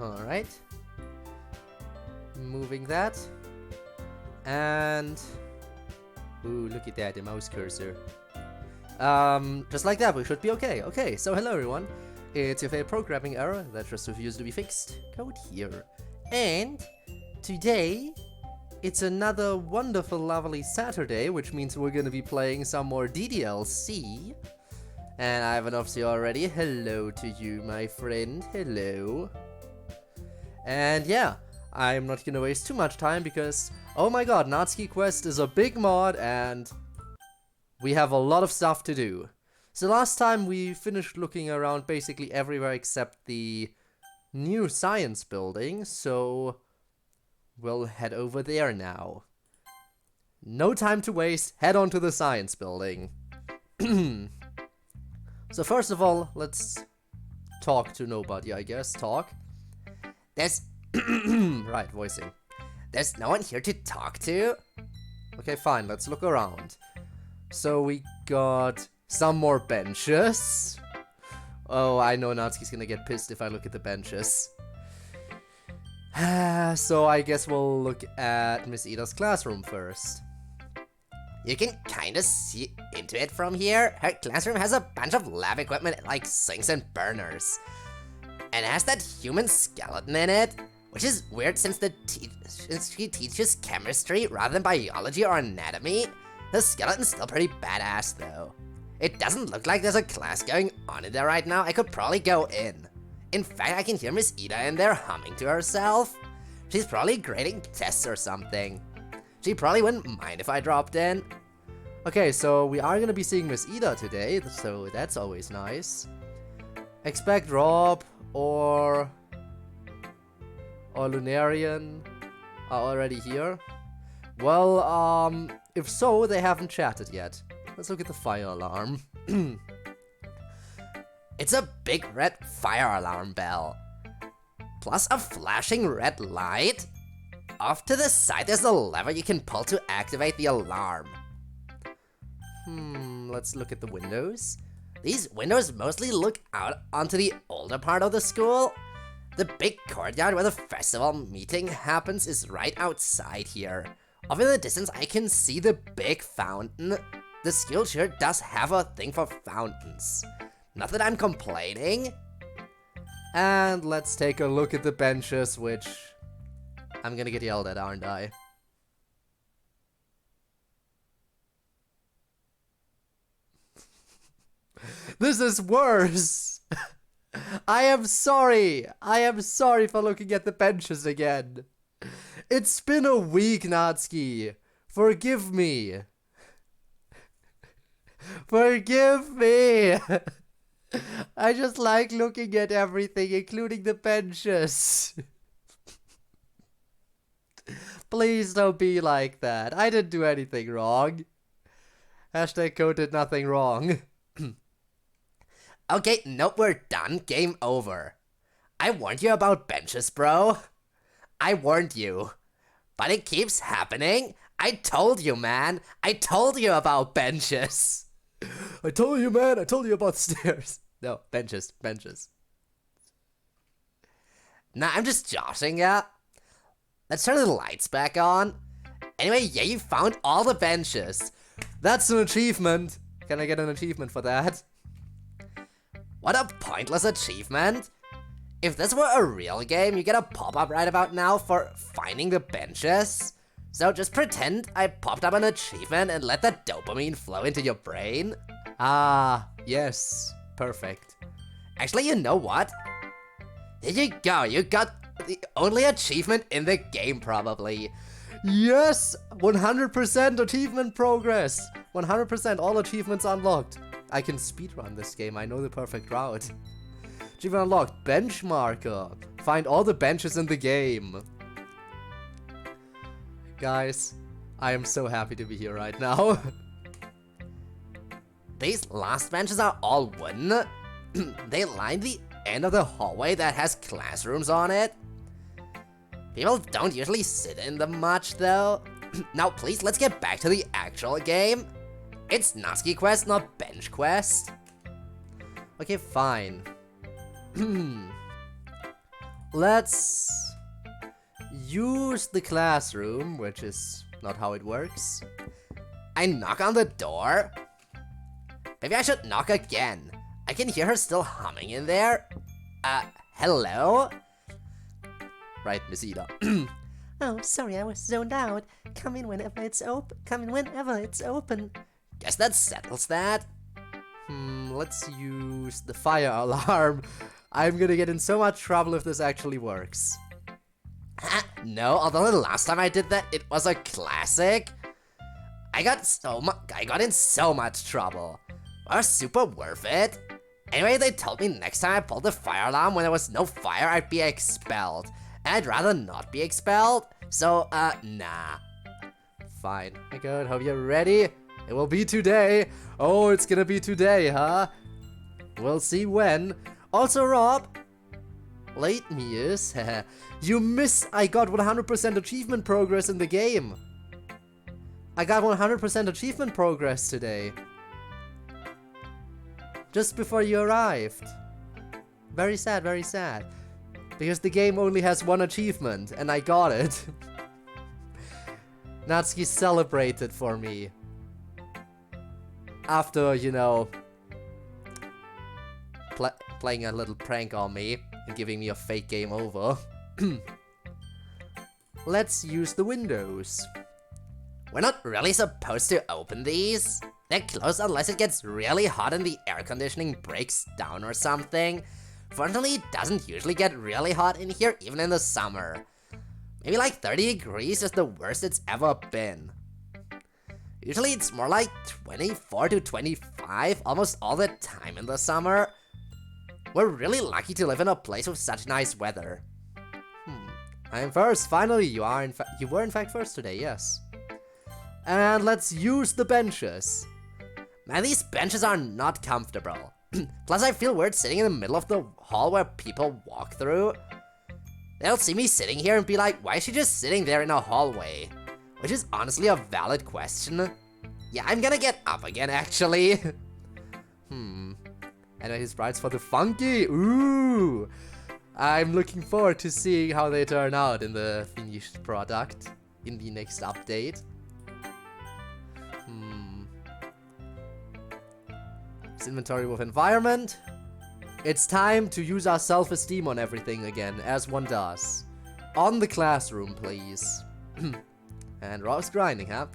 Alright. Moving that. And... Ooh, look at that, the mouse cursor. Just like that, we should be okay. Okay, so hello everyone. It's your favorite programming error that just refuses to be fixed. CodeErr. And today, it's another wonderful, lovely Saturday, which means we're gonna be playing some more DDLC. And I have an officer already. Hello to you, my friend. Hello. And yeah, I'm not gonna waste too much time because, oh my god, Natsuki Quest is a big mod and we have a lot of stuff to do. So last time we finished looking around basically everywhere except the new science building, so we'll head over there now. No time to waste, head on to the science building. So first of all, let's talk to nobody, I guess. Talk. There's... Right, voicing. There's no one here to talk to? Okay, fine, let's look around. So we got some more benches. Oh, I know Natsuki's gonna get pissed if I look at the benches. So I guess we'll look at Miss Ida's classroom first. You can kinda see into it from here. Her classroom has a bunch of lab equipment like sinks and burners. And it has that human skeleton in it, which is weird since she teaches chemistry rather than biology or anatomy. The skeleton's still pretty badass though. It doesn't look like there's a class going on in there right now. I could probably go in. In fact, I can hear Miss Ida in there humming to herself. She's probably grading tests or something. She probably wouldn't mind if I dropped in. Okay, so we are gonna be seeing Miss Ida today, so that's always nice. Expect Rob or Lunarian are already here. Well, if so, they haven't chatted yet. Let's look at the fire alarm. It's a big red fire alarm bell. Plus a flashing red light. Off to the side there's a lever you can pull to activate the alarm. Let's look at the windows. These windows mostly look out onto the older part of the school. The big courtyard where the festival meeting happens is right outside here. Off in the distance I can see the big fountain. The school sure does have a thing for fountains. Not that I'm complaining. And let's take a look at the benches, which I'm gonna get yelled at, aren't I? This is worse! I am sorry! I am sorry for looking at the benches again. It's been a week, Natsuki. Forgive me. Forgive me! I just like looking at everything, including the benches. Please don't be like that. I didn't do anything wrong. Hashtag code did nothing wrong. Okay, nope, we're done. Game over. I warned you about benches, bro. I warned you. But it keeps happening. I told you, man. I told you about benches. I told you, man. I told you about stairs. No, benches. Benches. Nah, I'm just joshing ya. Let's turn the lights back on. Anyway, yeah, you found all the benches. That's an achievement. Can I get an achievement for that? What a pointless achievement. If this were a real game, you get a pop-up right about now for finding the benches. So just pretend I popped up an achievement and let the dopamine flow into your brain. Ah, yes. Perfect. Actually, you know what? Here you go, you got the only achievement in the game probably. Yes! 100% achievement progress! 100% all achievements unlocked. I can speedrun this game, I know the perfect route. Achievement unlocked, bench marker. Find all the benches in the game. Guys, I am so happy to be here right now. These last benches are all wooden. They line the end of the hallway that has classrooms on it. People don't usually sit in them much though. Now please, let's get back to the actual game. It's Natsuki Quest, not Bench Quest. Okay, fine. let's use the classroom, which is not how it works. I knock on the door. Maybe I should knock again. I can hear her still humming in there. Hello? Right, Miss Ida. Oh, sorry, I was zoned out. Come in whenever it's open. Come in whenever it's open. Guess that settles that. Let's use the fire alarm. I'm gonna get in so much trouble if this actually works. No, although the last time I did that, it was a classic. I got in so much trouble. It was super worth it. Anyway, they told me next time I pulled the fire alarm when there was no fire, I'd be expelled. And I'd rather not be expelled, so, nah. Fine. My god, hope you're ready. It will be today. Oh, it's gonna be today, huh? We'll see when. Also, Rob, late me is. You miss. I got 100% achievement progress in the game. I got 100% achievement progress today. Just before you arrived. Very sad, very sad. Because the game only has one achievement, and I got it. Natsuki celebrated for me. After, you know, playing a little prank on me and giving me a fake game over. Let's use the windows. We're not really supposed to open these. They're closed unless it gets really hot and the air conditioning breaks down or something. Fortunately, it doesn't usually get really hot in here, even in the summer. Maybe like 30 degrees is the worst it's ever been. Usually it's more like 24 to 25 almost all the time in the summer. We're really lucky to live in a place with such nice weather. I'm first. Finally, you were in fact first today, yes. And let's use the benches. Man, these benches are not comfortable. Plus, I feel weird sitting in the middle of the hall where people walk through. They'll see me sitting here and be like, why is she just sitting there in a hallway? Which is honestly a valid question. Yeah, I'm gonna get up again, actually. Anyway, his sprites for the funky. Ooh! I'm looking forward to seeing how they turn out in the finished product in the next update. It's inventory with environment. It's time to use our self-esteem on everything again, as one does. On the classroom, please. And Rob's grinding, huh?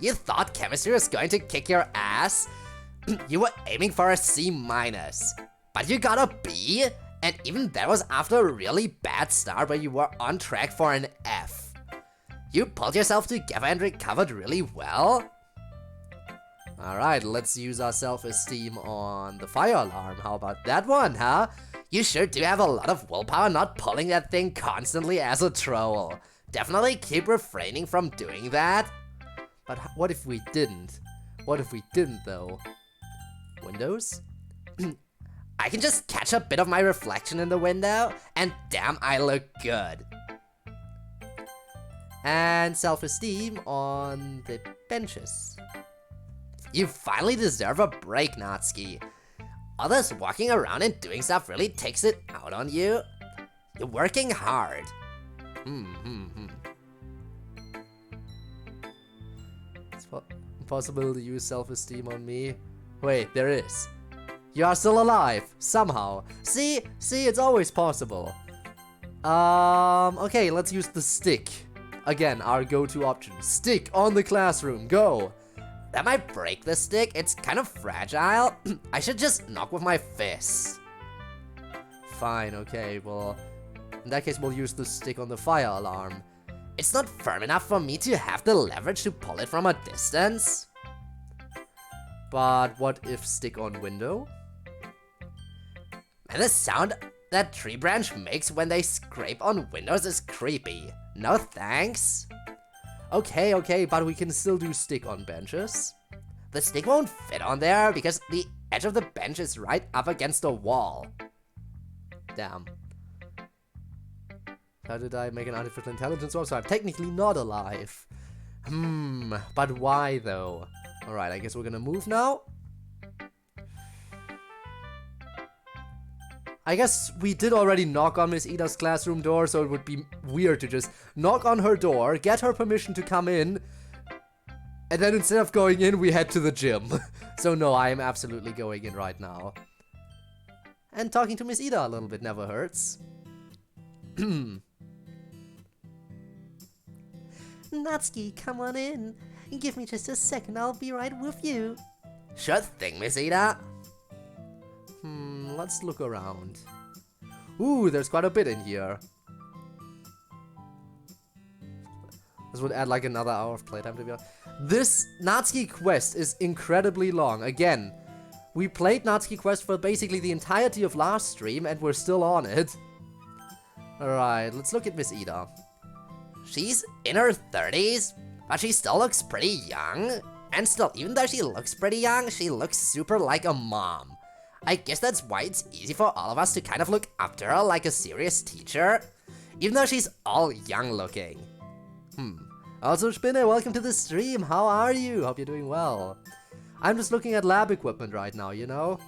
You thought chemistry was going to kick your ass? You were aiming for a C-, but you got a B? And even that was after a really bad start where you were on track for an F. You pulled yourself together and recovered really well? Alright, let's use our self-esteem on the fire alarm. How about that one, huh? You sure do have a lot of willpower not pulling that thing constantly as a troll. Definitely keep refraining from doing that. But what if we didn't? What if we didn't, though? Windows? I can just catch a bit of my reflection in the window, and damn, I look good. And self-esteem on the benches. You finally deserve a break, Natsuki. All this walking around and doing stuff really takes it out on you. You're working hard. It's impossible to use self-esteem on me. Wait, there is. You are still alive, somehow. See, it's always possible. Okay, let's use the stick. Again, our go-to option. Stick on the classroom, go! That might break the stick, it's kind of fragile. I should just knock with my fist. Fine, okay, well, in that case we'll use the stick on the fire alarm. It's not firm enough for me to have the leverage to pull it from a distance. But what if stick on window? And the sound that tree branch makes when they scrape on windows is creepy. No thanks. Okay, but we can still do stick on benches. The stick won't fit on there because the edge of the bench is right up against the wall. Damn. How did I make an artificial intelligence also? I'm technically not alive. But why though? Alright, I guess we're gonna move now. I guess we did already knock on Miss Ida's classroom door, so it would be weird to just knock on her door, get her permission to come in, and then instead of going in, we head to the gym. So no, I am absolutely going in right now. And talking to Miss Ida a little bit never hurts. Natsuki, come on in. Give me just a second, I'll be right with you. Sure thing, Miss Ida. Let's look around. Ooh, there's quite a bit in here. This would add like another hour of playtime to be honest. This Natsuki Quest is incredibly long. Again, we played Natsuki Quest for basically the entirety of last stream and we're still on it. Alright, let's look at Miss Ida. She's in her 30s, but she still looks pretty young. And still, even though she looks pretty young, she looks super like a mom. I guess that's why it's easy for all of us to kind of look up to her like a serious teacher, even though she's all young looking. Also, Spinner, welcome to the stream. How are you? Hope you're doing well. I'm just looking at lab equipment right now, you know?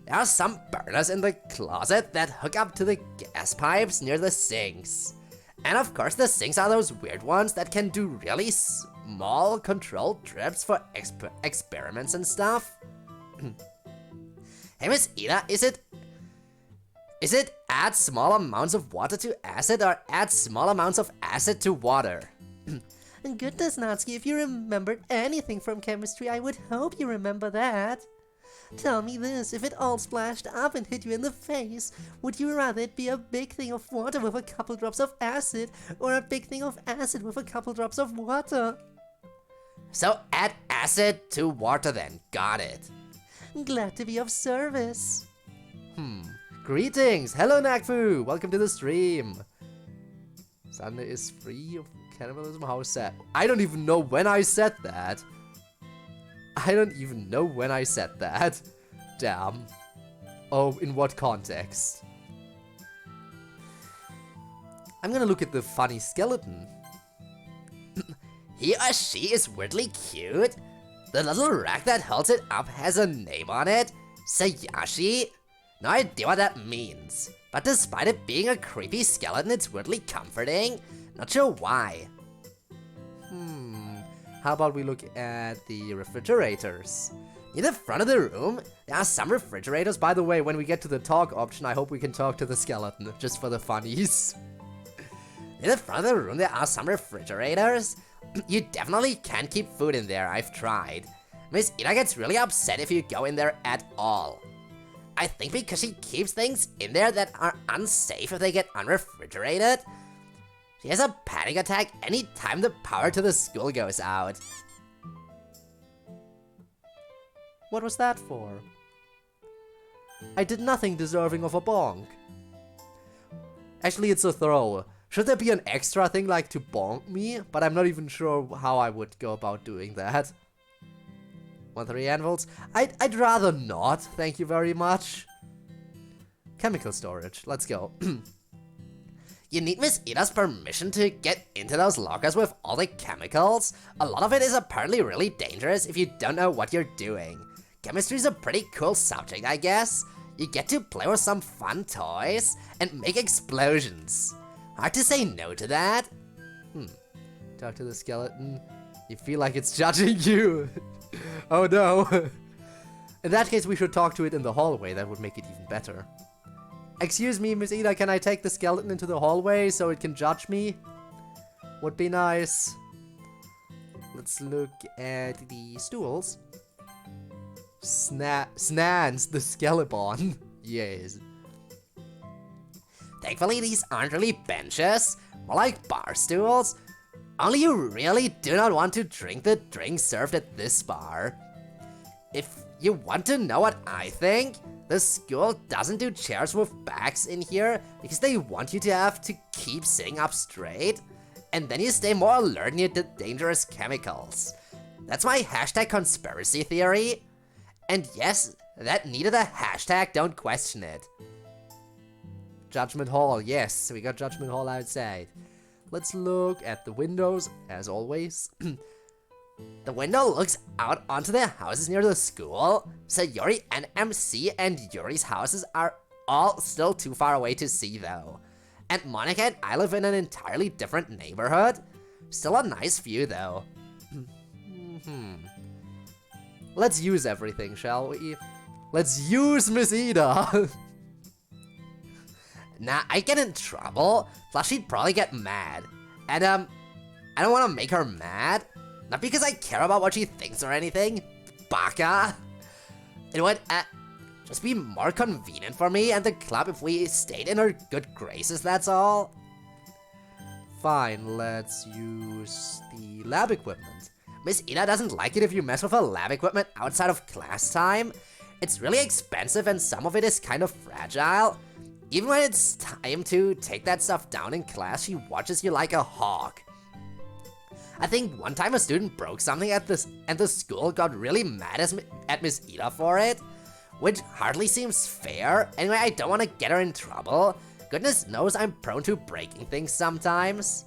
There are some burners in the closet that hook up to the gas pipes near the sinks. And of course the sinks are those weird ones that can do really small controlled trips for experiments and stuff. Hey Miss Ida, is it add small amounts of water to acid or add small amounts of acid to water? Goodness, Natsuki, if you remembered anything from chemistry, I would hope you remember that. Tell me this, if it all splashed up and hit you in the face, would you rather it be a big thing of water with a couple drops of acid, or a big thing of acid with a couple drops of water? So add acid to water then, got it. Glad to be of service. Greetings! Hello, Nakfu! Welcome to the stream. Sunday is free of cannibalism? How is that? I don't even know when I said that. Damn. Oh, in what context? I'm gonna look at the funny skeleton. He or she is weirdly cute. The little rack that holds it up has a name on it. Sayashi? No idea what that means. But despite it being a creepy skeleton, it's weirdly comforting. Not sure why. How about we look at the refrigerators? Near the front of the room, there are some refrigerators. By the way, when we get to the talk option, I hope we can talk to the skeleton, just for the funnies. Near the front of the room, there are some refrigerators. You definitely can't keep food in there, I've tried. Miss Ida gets really upset if you go in there at all. I think because she keeps things in there that are unsafe if they get unrefrigerated. She has a panic attack anytime the power to the school goes out. What was that for? I did nothing deserving of a bonk. Actually, it's a throw. Should there be an extra thing like to bonk me? But I'm not even sure how I would go about doing that. 1-3 anvils? I'd rather not, thank you very much. Chemical storage, let's go. You need Miss Ida's permission to get into those lockers with all the chemicals. A lot of it is apparently really dangerous if you don't know what you're doing. Chemistry's a pretty cool subject, I guess. You get to play with some fun toys and make explosions. Hard to say no to that. Talk to the skeleton. You feel like it's judging you. Oh no. In that case, we should talk to it in the hallway. That would make it even better. Excuse me, Miss Ida, can I take the skeleton into the hallway so it can judge me? Would be nice. Let's look at the stools. Snans, the skeleton. Yes. Thankfully, these aren't really benches, more like bar stools. Only you really do not want to drink the drink served at this bar. If you want to know what I think, the school doesn't do chairs with backs in here because they want you to have to keep sitting up straight, and then you stay more alert near the dangerous chemicals. That's my hashtag conspiracy theory. And yes, that needed a hashtag, don't question it. Judgment Hall, yes, we got Judgment Hall outside. Let's look at the windows, as always. The window looks out onto the houses near the school, so Yuri and MC and Yuri's houses are all still too far away to see though. And Monica and I live in an entirely different neighborhood. Still a nice view though. Let's use everything, shall we? Let's use Miss Ida! Nah, I'd get in trouble, plus she'd probably get mad. And I don't want to make her mad. Not because I care about what she thinks or anything. Baka. It would just be more convenient for me and the club if we stayed in her good graces, that's all. Fine, let's use the lab equipment. Miss Ida doesn't like it if you mess with her lab equipment outside of class time. It's really expensive and some of it is kind of fragile. Even when it's time to take that stuff down in class, she watches you like a hawk. I think one time a student broke something and the school got really mad at Miss Ida for it, which hardly seems fair. Anyway, I don't want to get her in trouble. Goodness knows I'm prone to breaking things sometimes.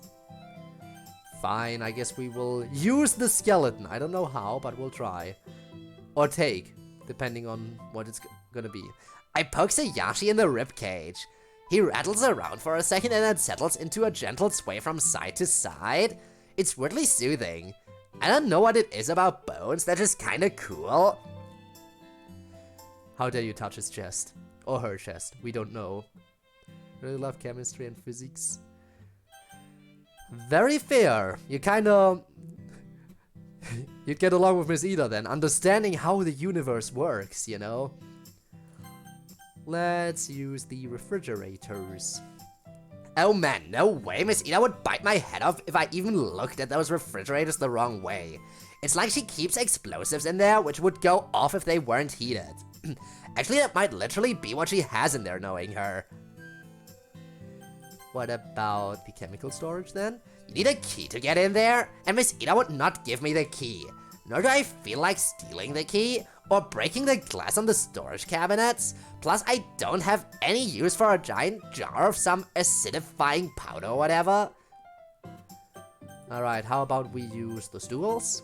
Fine, I guess we will use the skeleton. I don't know how, but we'll try. Or take, depending on what it's gonna be. I poke Sayashi in the ribcage. He rattles around for a second and then settles into a gentle sway from side to side. It's weirdly soothing. I don't know what it is about bones, they're just kinda cool. How dare you touch his chest? Or her chest, we don't know. Really love chemistry and physics. Very fair. You kinda... You'd get along with Miss Ida then, understanding how the universe works, you know? Let's use the refrigerators. Oh man, no way Miss Ida would bite my head off if I even looked at those refrigerators the wrong way. It's like she keeps explosives in there which would go off if they weren't heated. Actually, that might literally be what she has in there, knowing her. What about the chemical storage then? You need a key to get in there, and Miss Ida would not give me the key. Nor do I feel like stealing the key, or breaking the glass on the storage cabinets. Plus, I don't have any use for a giant jar of some acidifying powder or whatever. Alright, how about we use the stools?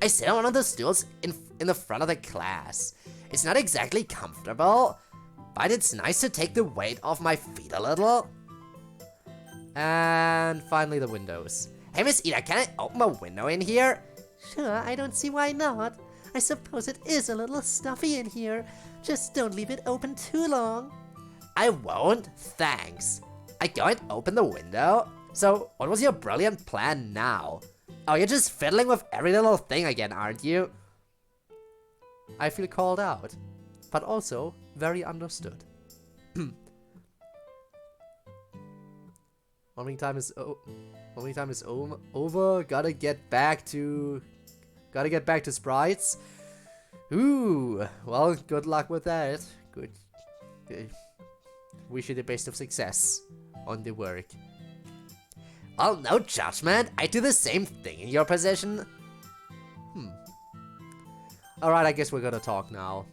I sit on one of the stools in the front of the class. It's not exactly comfortable, but it's nice to take the weight off my feet a little. And finally the windows. Hey Miss Ida, can I open a window in here? Sure, I don't see why not. I suppose it is a little stuffy in here. Just don't leave it open too long. I won't, thanks. I go and open the window. So, what was your brilliant plan now? Oh, you're just fiddling with every little thing again, aren't you? I feel called out, but also very understood. Warming time is over. Gotta get back to sprites. Ooh, well, good luck with that. Good. Wish you the best of success on the work. Oh, no judgment. I do the same thing in your position. Alright, I guess we're gonna talk now.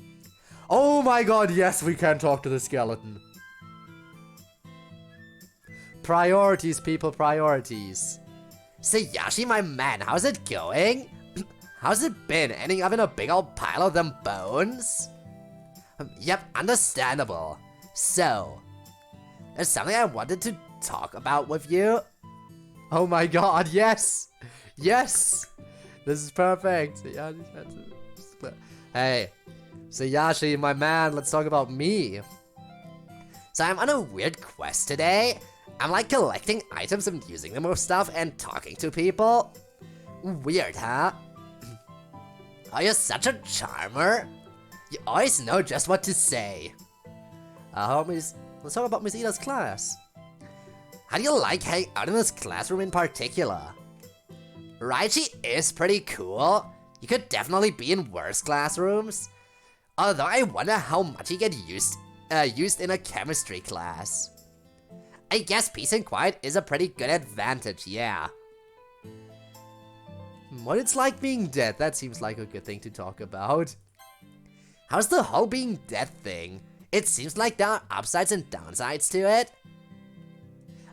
Oh my god, yes, we can talk to the skeleton. Priorities, people, priorities. Sayashi, my man, how's it going? How's it been, ending up in a big old pile of them bones? Yep, understandable. So, there's something I wanted to talk about with you. Oh my god, yes! Yes! This is perfect. Hey, Sayashi, my man, let's talk about me. So I'm on a weird quest today. I'm like collecting items and using them with stuff and talking to people. Weird, huh? Oh, you're such a charmer. You always know just what to say. Homies, let's talk about Miss Ida's class. How do you like hanging out in this classroom in particular? Right, she is pretty cool. You could definitely be in worse classrooms. Although I wonder how much you get used in a chemistry class. I guess peace and quiet is a pretty good advantage, yeah. What it's like being dead, that seems like a good thing to talk about. How's the whole being dead thing? It seems like there are upsides and downsides to it.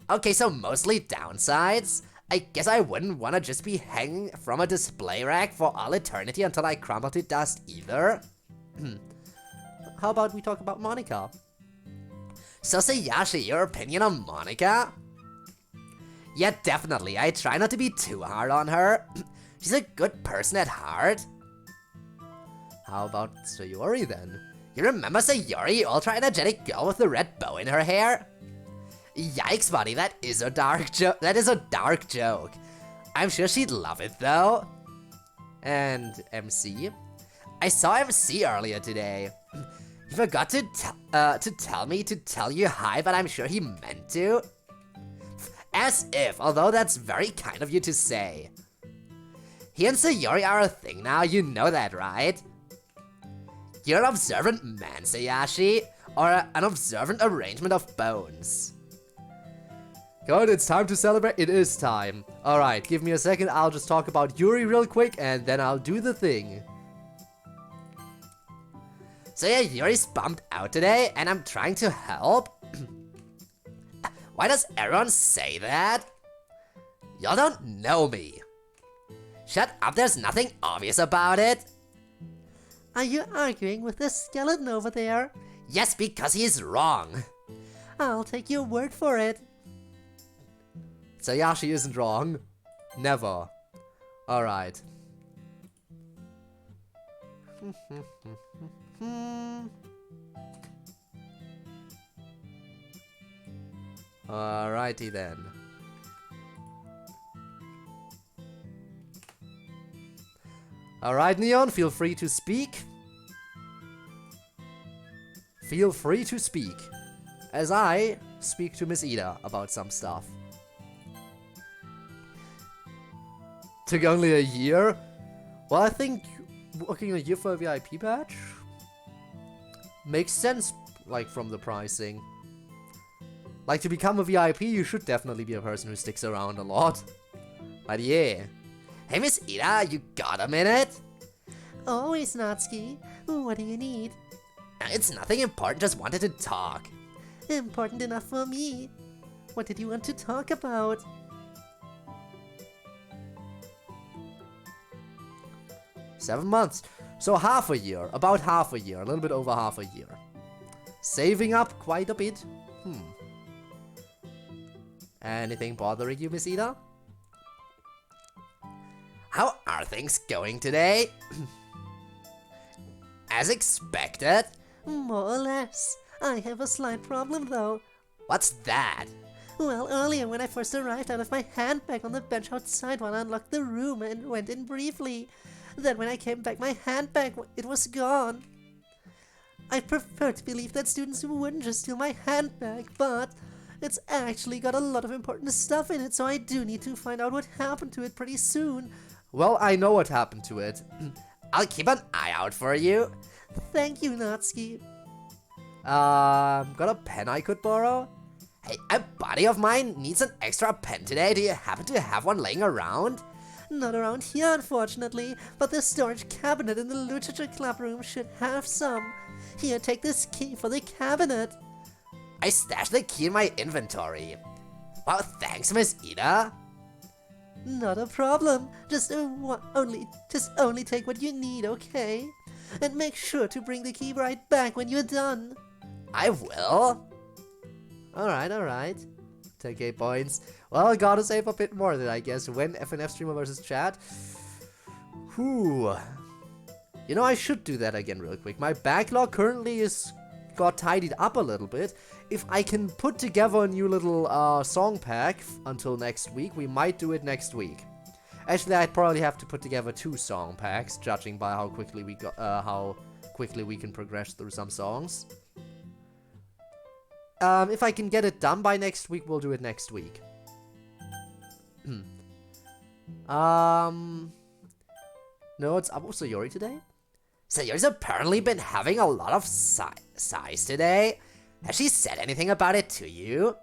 Okay, so mostly downsides. I guess I wouldn't want to just be hanging from a display rack for all eternity until I crumble to dust either. How about we talk about Monica? So Sayashi, your opinion on Monica? Yeah, definitely. I try not to be too hard on her. She's a good person at heart. How about Sayori then? You remember Sayori, ultra-energetic girl with the red bow in her hair? Yikes, buddy, that is a dark joke. That is a dark joke. I'm sure she'd love it, though. And MC? I saw MC earlier today. He forgot to tell me to tell you hi, but I'm sure he meant to. As if, although that's very kind of you to say. He and Sayori are a thing now, you know that, right? You're an observant man, Sayashi, or an observant arrangement of bones. God, it's time to celebrate. It is time. Alright, give me a second. I'll just talk about Yuri real quick, and then I'll do the thing. So yeah, Yuri's bumped out today, and I'm trying to help. Why does everyone say that? Y'all don't know me. Shut up, there's nothing obvious about it. Are you arguing with the skeleton over there? Yes, because he's wrong. I'll take your word for it. Sayashi isn't wrong. Never. Alright. Alrighty then. Alright, Neon, feel free to speak. Feel free to speak. As I speak to Miss Ida about some stuff. Took only a year? Well, I think working a year for a VIP badge makes sense, like, from the pricing. Like, to become a VIP, you should definitely be a person who sticks around a lot. But yeah. Hey, Miss Ida, you got a minute? Always, Natsuki. What do you need? It's nothing important, just wanted to talk. Important enough for me. What did you want to talk about? $7 months. So half a year. About half a year. A little bit over half a year. Saving up quite a bit. Anything bothering you, Miss Ida? How are things going today? As expected? More or less. I have a slight problem though. What's that? Well, earlier when I first arrived, I left my handbag on the bench outside while I unlocked the room and went in briefly. Then when I came back, my handbag, it was gone. I prefer to believe that students wouldn't just steal my handbag, but it's actually got a lot of important stuff in it, so I do need to find out what happened to it pretty soon. Well, I know what happened to it. I'll keep an eye out for you. Thank you, Natsuki. Got a pen I could borrow? Hey, a buddy of mine needs an extra pen today. Do you happen to have one laying around? Not around here, unfortunately, but the storage cabinet in the literature club room should have some. Here, take this key for the cabinet. I stashed the key in my inventory. Wow, thanks, Miss Ida. Not a problem. Just only take what you need, okay? And make sure to bring the key right back when you're done. I will. Alright. 10k points. Well, gotta save a bit more than I guess. When FNF streamer versus chat. Whew. You know, I should do that again real quick. My backlog currently got tidied up a little bit. If I can put together a new little song pack until next week, we might do it next week. Actually, I'd probably have to put together 2 song packs, judging by how quickly we can progress through some songs. If I can get it done by next week, we'll do it next week. No, it's up with Sayori today? Sayori's apparently been having a lot of sighs today. Has she said anything about it to you?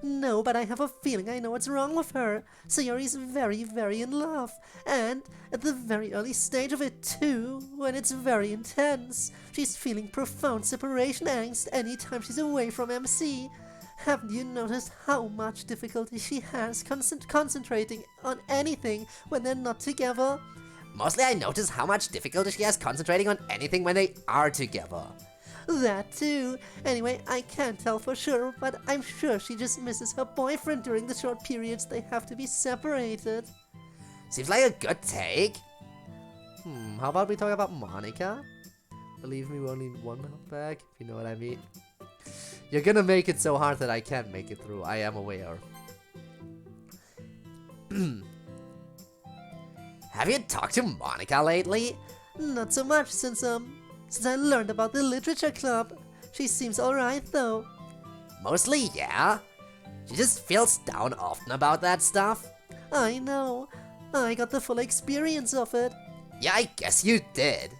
No, but I have a feeling I know what's wrong with her. Sayori's very, very in love. And at the very early stage of it too, when it's very intense. She's feeling profound separation angst anytime she's away from MC. Haven't you noticed how much difficulty she has concentrating on anything when they're not together? Mostly I notice how much difficulty she has concentrating on anything when they are together. That too. Anyway, I can't tell for sure, but I'm sure she just misses her boyfriend during the short periods they have to be separated. Seems like a good take. How about we talk about Monica? Believe me, we only need one health back, if you know what I mean. You're gonna make it so hard that I can't make it through, I am aware. Have you talked to Monica lately? Not so much since I learned about the literature club. She seems alright though. Mostly, yeah. She just feels down often about that stuff. I know. I got the full experience of it. Yeah, I guess you did.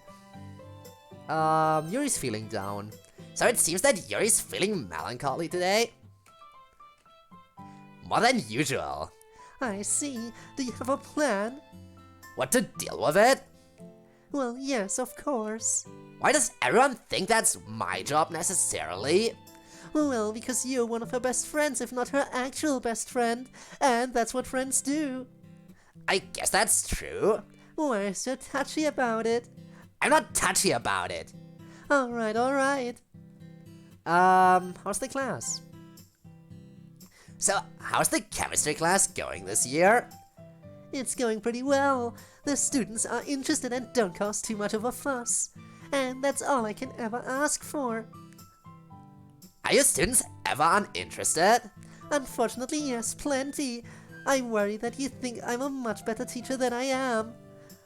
Yuri's feeling down. So it seems that Yuri's feeling melancholy today. More than usual. I see. Do you have a plan? What to deal with it? Well, yes, of course. Why does everyone think that's my job necessarily? Well, because you're one of her best friends, if not her actual best friend. And that's what friends do. I guess that's true. Why so touchy about it? I'm not touchy about it. Alright, alright. How's the class? So, how's the chemistry class going this year? It's going pretty well. The students are interested and don't cause too much of a fuss. And that's all I can ever ask for. Are your students ever uninterested? Unfortunately, yes, plenty. I worry that you think I'm a much better teacher than I am.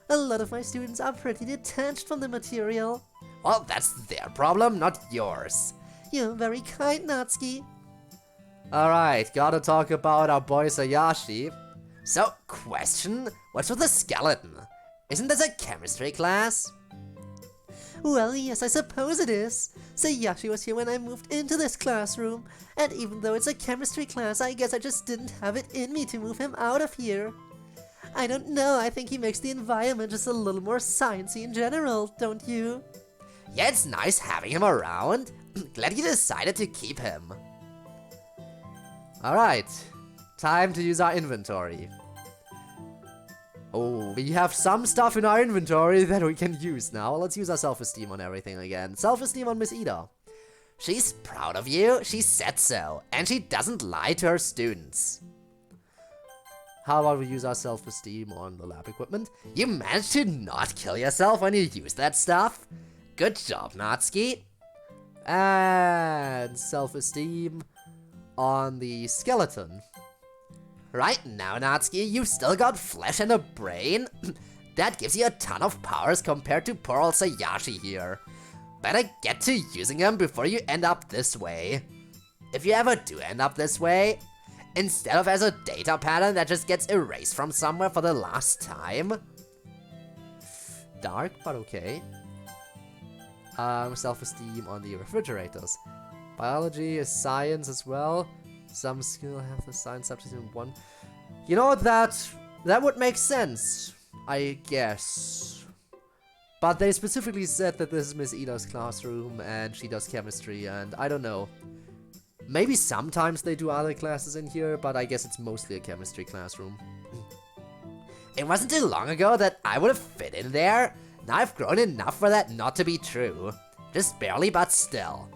A lot of my students are pretty detached from the material. Well, that's their problem, not yours. You're very kind, Natsuki. Alright, gotta talk about our boy Sayashi. So, question, what's with the skeleton? Isn't this a chemistry class? Well, yes, I suppose it is. Sayashi was here when I moved into this classroom, and even though it's a chemistry class, I guess I just didn't have it in me to move him out of here. I don't know, I think he makes the environment just a little more sciencey in general, don't you? Yeah, it's nice having him around. Glad you decided to keep him. Alright, time to use our inventory. Oh, we have some stuff in our inventory that we can use now. Let's use our self-esteem on everything again. Self-esteem on Miss Ida. She's proud of you, she said so, and she doesn't lie to her students. How about we use our self-esteem on the lab equipment? You managed to not kill yourself when you used that stuff? Good job, Natsuki. And self-esteem on the skeleton. Right now, Natsuki, you've still got flesh and a brain. That gives you a ton of powers compared to poor old Sayashi here. Better get to using them before you end up this way. If you ever do end up this way, instead of as a data pattern that just gets erased from somewhere for the last time. Dark, but okay. Self-esteem on the refrigerators. Biology is science as well. Some skill have the science subject in one. You know, that would make sense, I guess. But they specifically said that this is Miss Ida's classroom and she does chemistry, and I don't know. Maybe sometimes they do other classes in here, but I guess it's mostly a chemistry classroom. It wasn't too long ago that I would have fit in there. Now I've grown enough for that not to be true. Just barely, but still.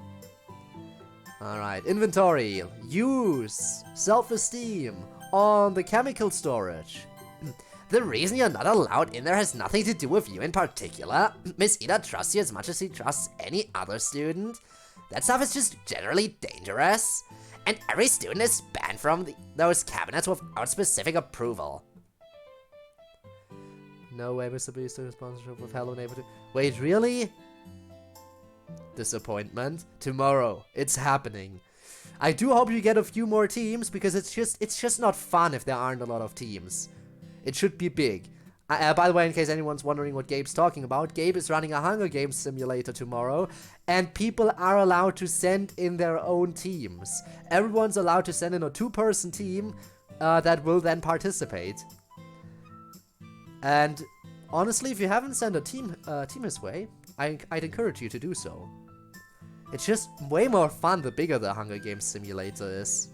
Alright, inventory. Use self-esteem on the chemical storage. The reason you're not allowed in there has nothing to do with you in particular. Miss Ida trusts you as much as she trusts any other student. That stuff is just generally dangerous. And every student is banned from those cabinets without specific approval. No way Mr. Beast took sponsorship with Hello Neighbor 2. Wait, really? Disappointment. Tomorrow. It's happening. I do hope you get a few more teams, because it's just not fun if there aren't a lot of teams. It should be big. By the way, in case anyone's wondering what Gabe's talking about, Gabe is running a Hunger Games simulator tomorrow, and people are allowed to send in their own teams. Everyone's allowed to send in a 2-person team that will then participate. And honestly, if you haven't sent a team his way, I'd encourage you to do so. It's just way more fun the bigger the Hunger Games simulator is.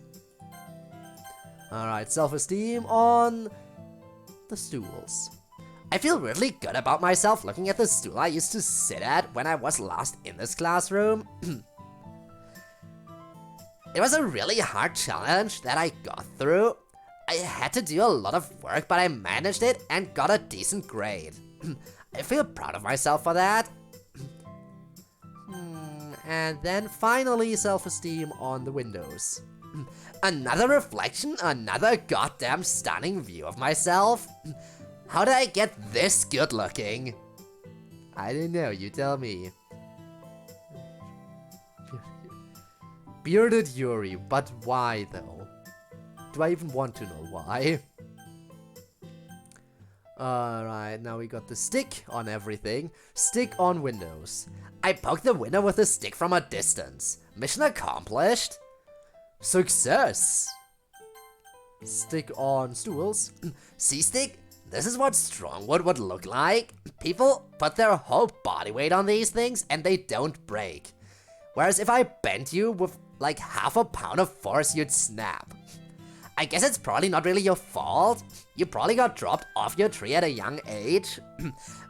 Alright, self-esteem on the stools. I feel really good about myself looking at the stool I used to sit at when I was last in this classroom. It was a really hard challenge that I got through. I had to do a lot of work, but I managed it and got a decent grade. I feel proud of myself for that. And then finally self-esteem on the windows. Another reflection, another goddamn stunning view of myself. How did I get this good looking? I don't know, you tell me. Bearded Yuri, but why though? Do I even want to know why? Alright, now we got the stick on everything. Stick on windows. I poked the window with a stick from a distance. Mission accomplished. Success! Stick on stools. See, Stick? This is what strong wood would look like. People put their whole body weight on these things and they don't break. Whereas if I bent you with like half a pound of force, you'd snap. I guess it's probably not really your fault. You probably got dropped off your tree at a young age.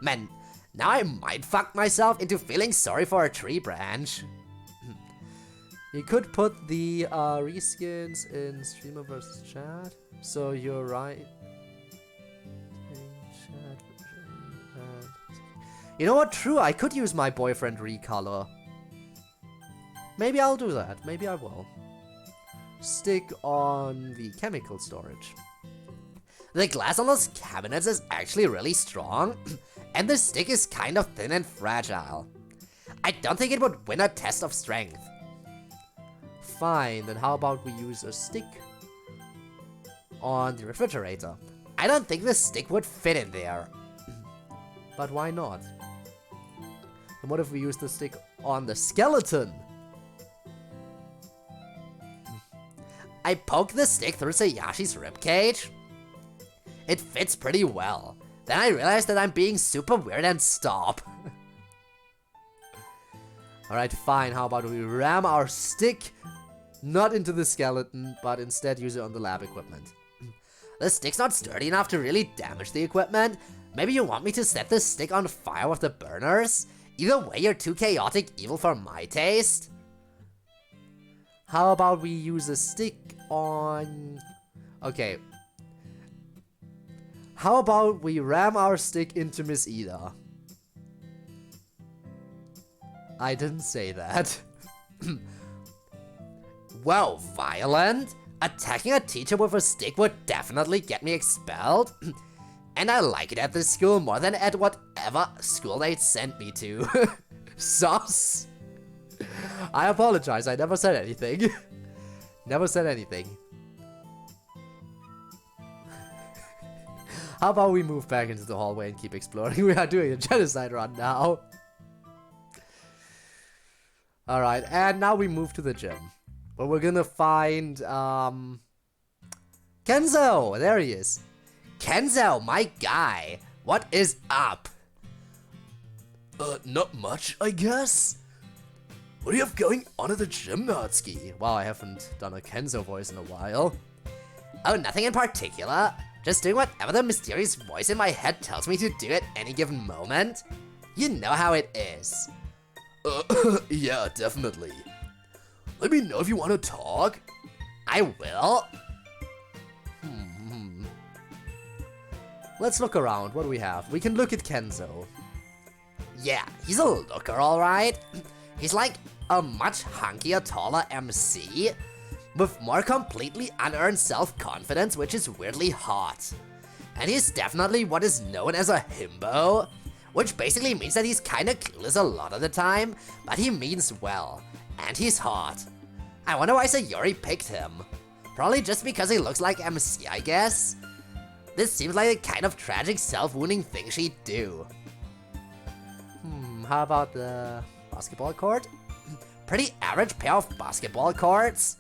Man, now I might fuck myself into feeling sorry for a tree branch. You could put the reskins in streamer versus chat. So you're right. You know what? True, I could use my boyfriend recolor. Maybe I'll do that. Maybe I will. Stick on the chemical storage. The glass on those cabinets is actually really strong, and the stick is kind of thin and fragile. I don't think it would win a test of strength. Fine, then how about we use a stick on the refrigerator? I don't think the stick would fit in there. But why not? And what if we use the stick on the skeleton? I poke the stick through Sayashi's ribcage. It fits pretty well. Then I realized that I'm being super weird and stop. Alright, fine. How about we ram our stick not into the skeleton, but instead use it on the lab equipment. The stick's not sturdy enough to really damage the equipment. Maybe you want me to set the stick on fire with the burners? Either way, you're too chaotic evil for my taste. How about we use a stick on... Okay. How about we ram our stick into Miss Ida? I didn't say that. Well, violent? Attacking a teacher with a stick would definitely get me expelled. And I like it at this school more than at whatever school they sent me to. Sauce. I apologize, I never said anything. Never said anything. How about we move back into the hallway and keep exploring? We are doing a genocide run now. Alright, and now we move to the gym. Where we're gonna find, Kenzo! There he is. Kenzo, my guy. What is up? Not much, I guess. What do you have going on at the gym, Natsuki? Wow, I haven't done a Kenzo voice in a while. Oh, nothing in particular. Just doing whatever the mysterious voice in my head tells me to do at any given moment. You know how it is. Yeah, definitely. Let me know if you want to talk. I will. Let's look around. What do we have? We can look at Kenzo. Yeah, he's a looker, alright. He's like a much hunkier, taller MC with more completely unearned self-confidence, which is weirdly hot. And he's definitely what is known as a himbo, which basically means that he's kinda clueless a lot of the time, but he means well. And he's hot. I wonder why Sayori picked him. Probably just because he looks like MC, I guess. This seems like the kind of tragic self-wounding thing she'd do. How about the basketball court? Pretty average pair of basketball courts.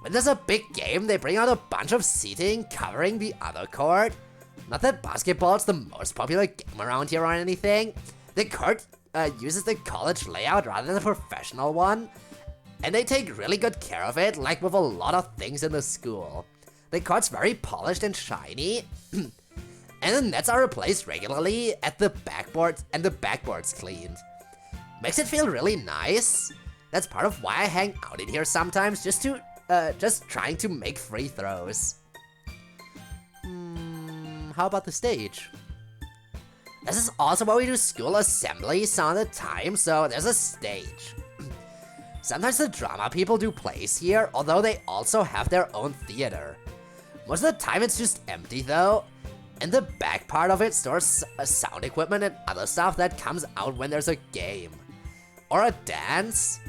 When there's a big game, they bring out a bunch of seating covering the other court. Not that basketball's the most popular game around here or anything. The court uses the college layout rather than the professional one. And they take really good care of it, like with a lot of things in the school. The court's very polished and shiny. and the nets are replaced regularly and the backboard's cleaned. Makes it feel really nice. That's part of why I hang out in here sometimes, just trying to make free throws. How about the stage? This is also where we do school assembly some of the time, so there's a stage. Sometimes the drama people do plays here, although they also have their own theater. Most of the time it's just empty though, and the back part of it stores sound equipment and other stuff that comes out when there's a game. Or a dance.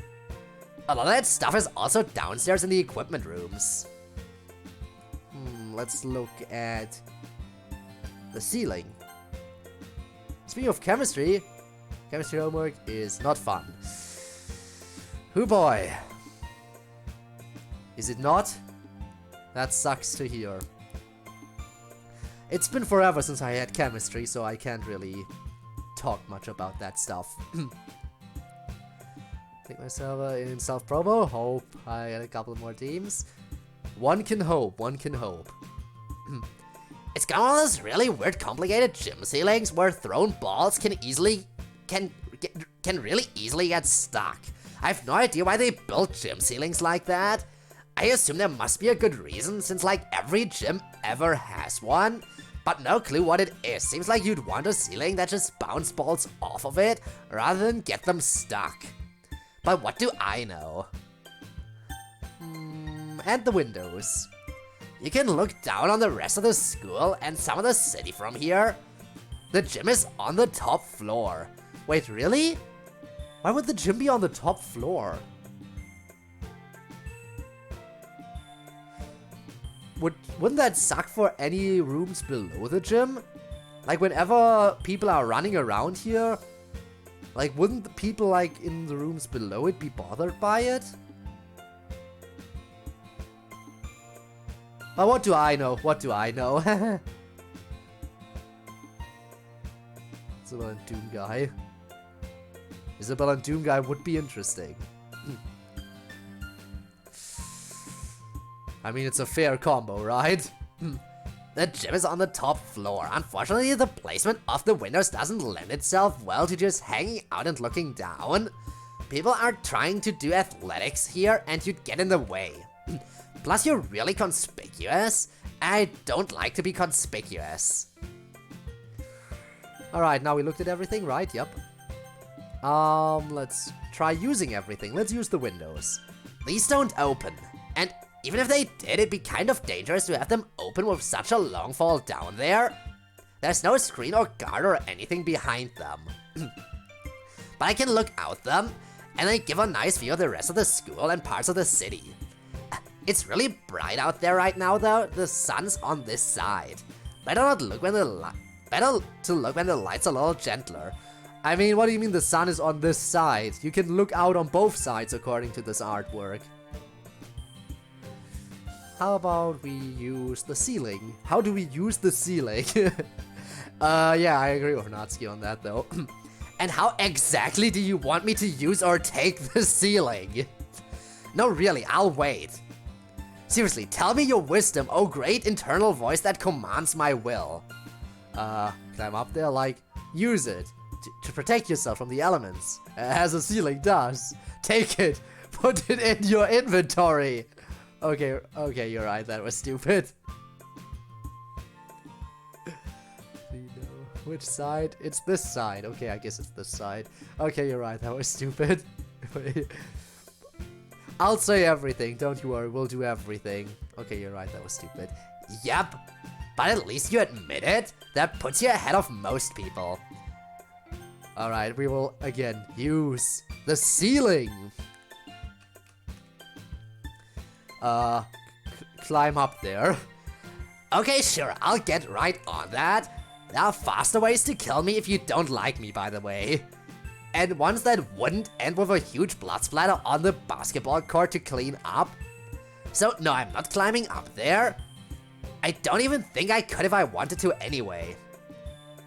A lot of that stuff is also downstairs in the equipment rooms. Let's look at the ceiling. Speaking of chemistry homework is not fun. Hoo boy. Is it not? That sucks to hear. It's been forever since I had chemistry, so I can't really talk much about that stuff. Take my server in self-promo. Hope I get a couple more teams. One can hope, one can hope. It's got one of those really weird, complicated gym ceilings where thrown balls can really easily get stuck. I have no idea why they built gym ceilings like that. I assume there must be a good reason, since like every gym ever has one, but no clue what it is. Seems like you'd want a ceiling that just bounce balls off of it rather than get them stuck. But what do I know? And the windows. You can look down on the rest of the school and some of the city from here. The gym is on the top floor. Wait, really? Why would the gym be on the top floor? Wouldn't that suck for any rooms below the gym? Like whenever people are running around here, like wouldn't the people like in the rooms below it be bothered by it? But what do I know? What do I know? Isabel and Doom Guy. Isabel and Doom Guy would be interesting. I mean, it's a fair combo, right? The gym is on the top floor. Unfortunately, the placement of the windows doesn't lend itself well to just hanging out and looking down. People are trying to do athletics here and you'd get in the way. Plus, you're really conspicuous. I don't like to be conspicuous. Alright, now we looked at everything, right? Yep. Let's try using everything. Let's use the windows. These don't open. And even if they did, it'd be kind of dangerous to have them open with such a long fall down there. There's no screen or guard or anything behind them. But I can look out them, and they give a nice view of the rest of the school and parts of the city. It's really bright out there right now though. The sun's on this side. Better to look when the light's a little gentler. I mean, what do you mean the sun is on this side? You can look out on both sides according to this artwork. How about we use the ceiling? How do we use the ceiling? Yeah, I agree with Natsuki on that though. And how exactly do you want me to use or take the ceiling? No, really, I'll wait. Seriously, tell me your wisdom, oh great internal voice that commands my will. Climb up there, like, use it to protect yourself from the elements, as a ceiling does. Take it, put it in your inventory. Okay, you're right, that was stupid. Which side? It's this side. Okay, I guess it's this side. Okay, you're right, that was stupid. I'll say everything, don't you worry, we'll do everything. Okay, you're right, that was stupid. Yep, but at least you admit it. That puts you ahead of most people. Alright, we will, again, use the ceiling. Climb up there. Okay, sure, I'll get right on that. There are faster ways to kill me if you don't like me, by the way. And ones that wouldn't end with a huge blood splatter on the basketball court to clean up. So no, I'm not climbing up there. I don't even think I could if I wanted to anyway.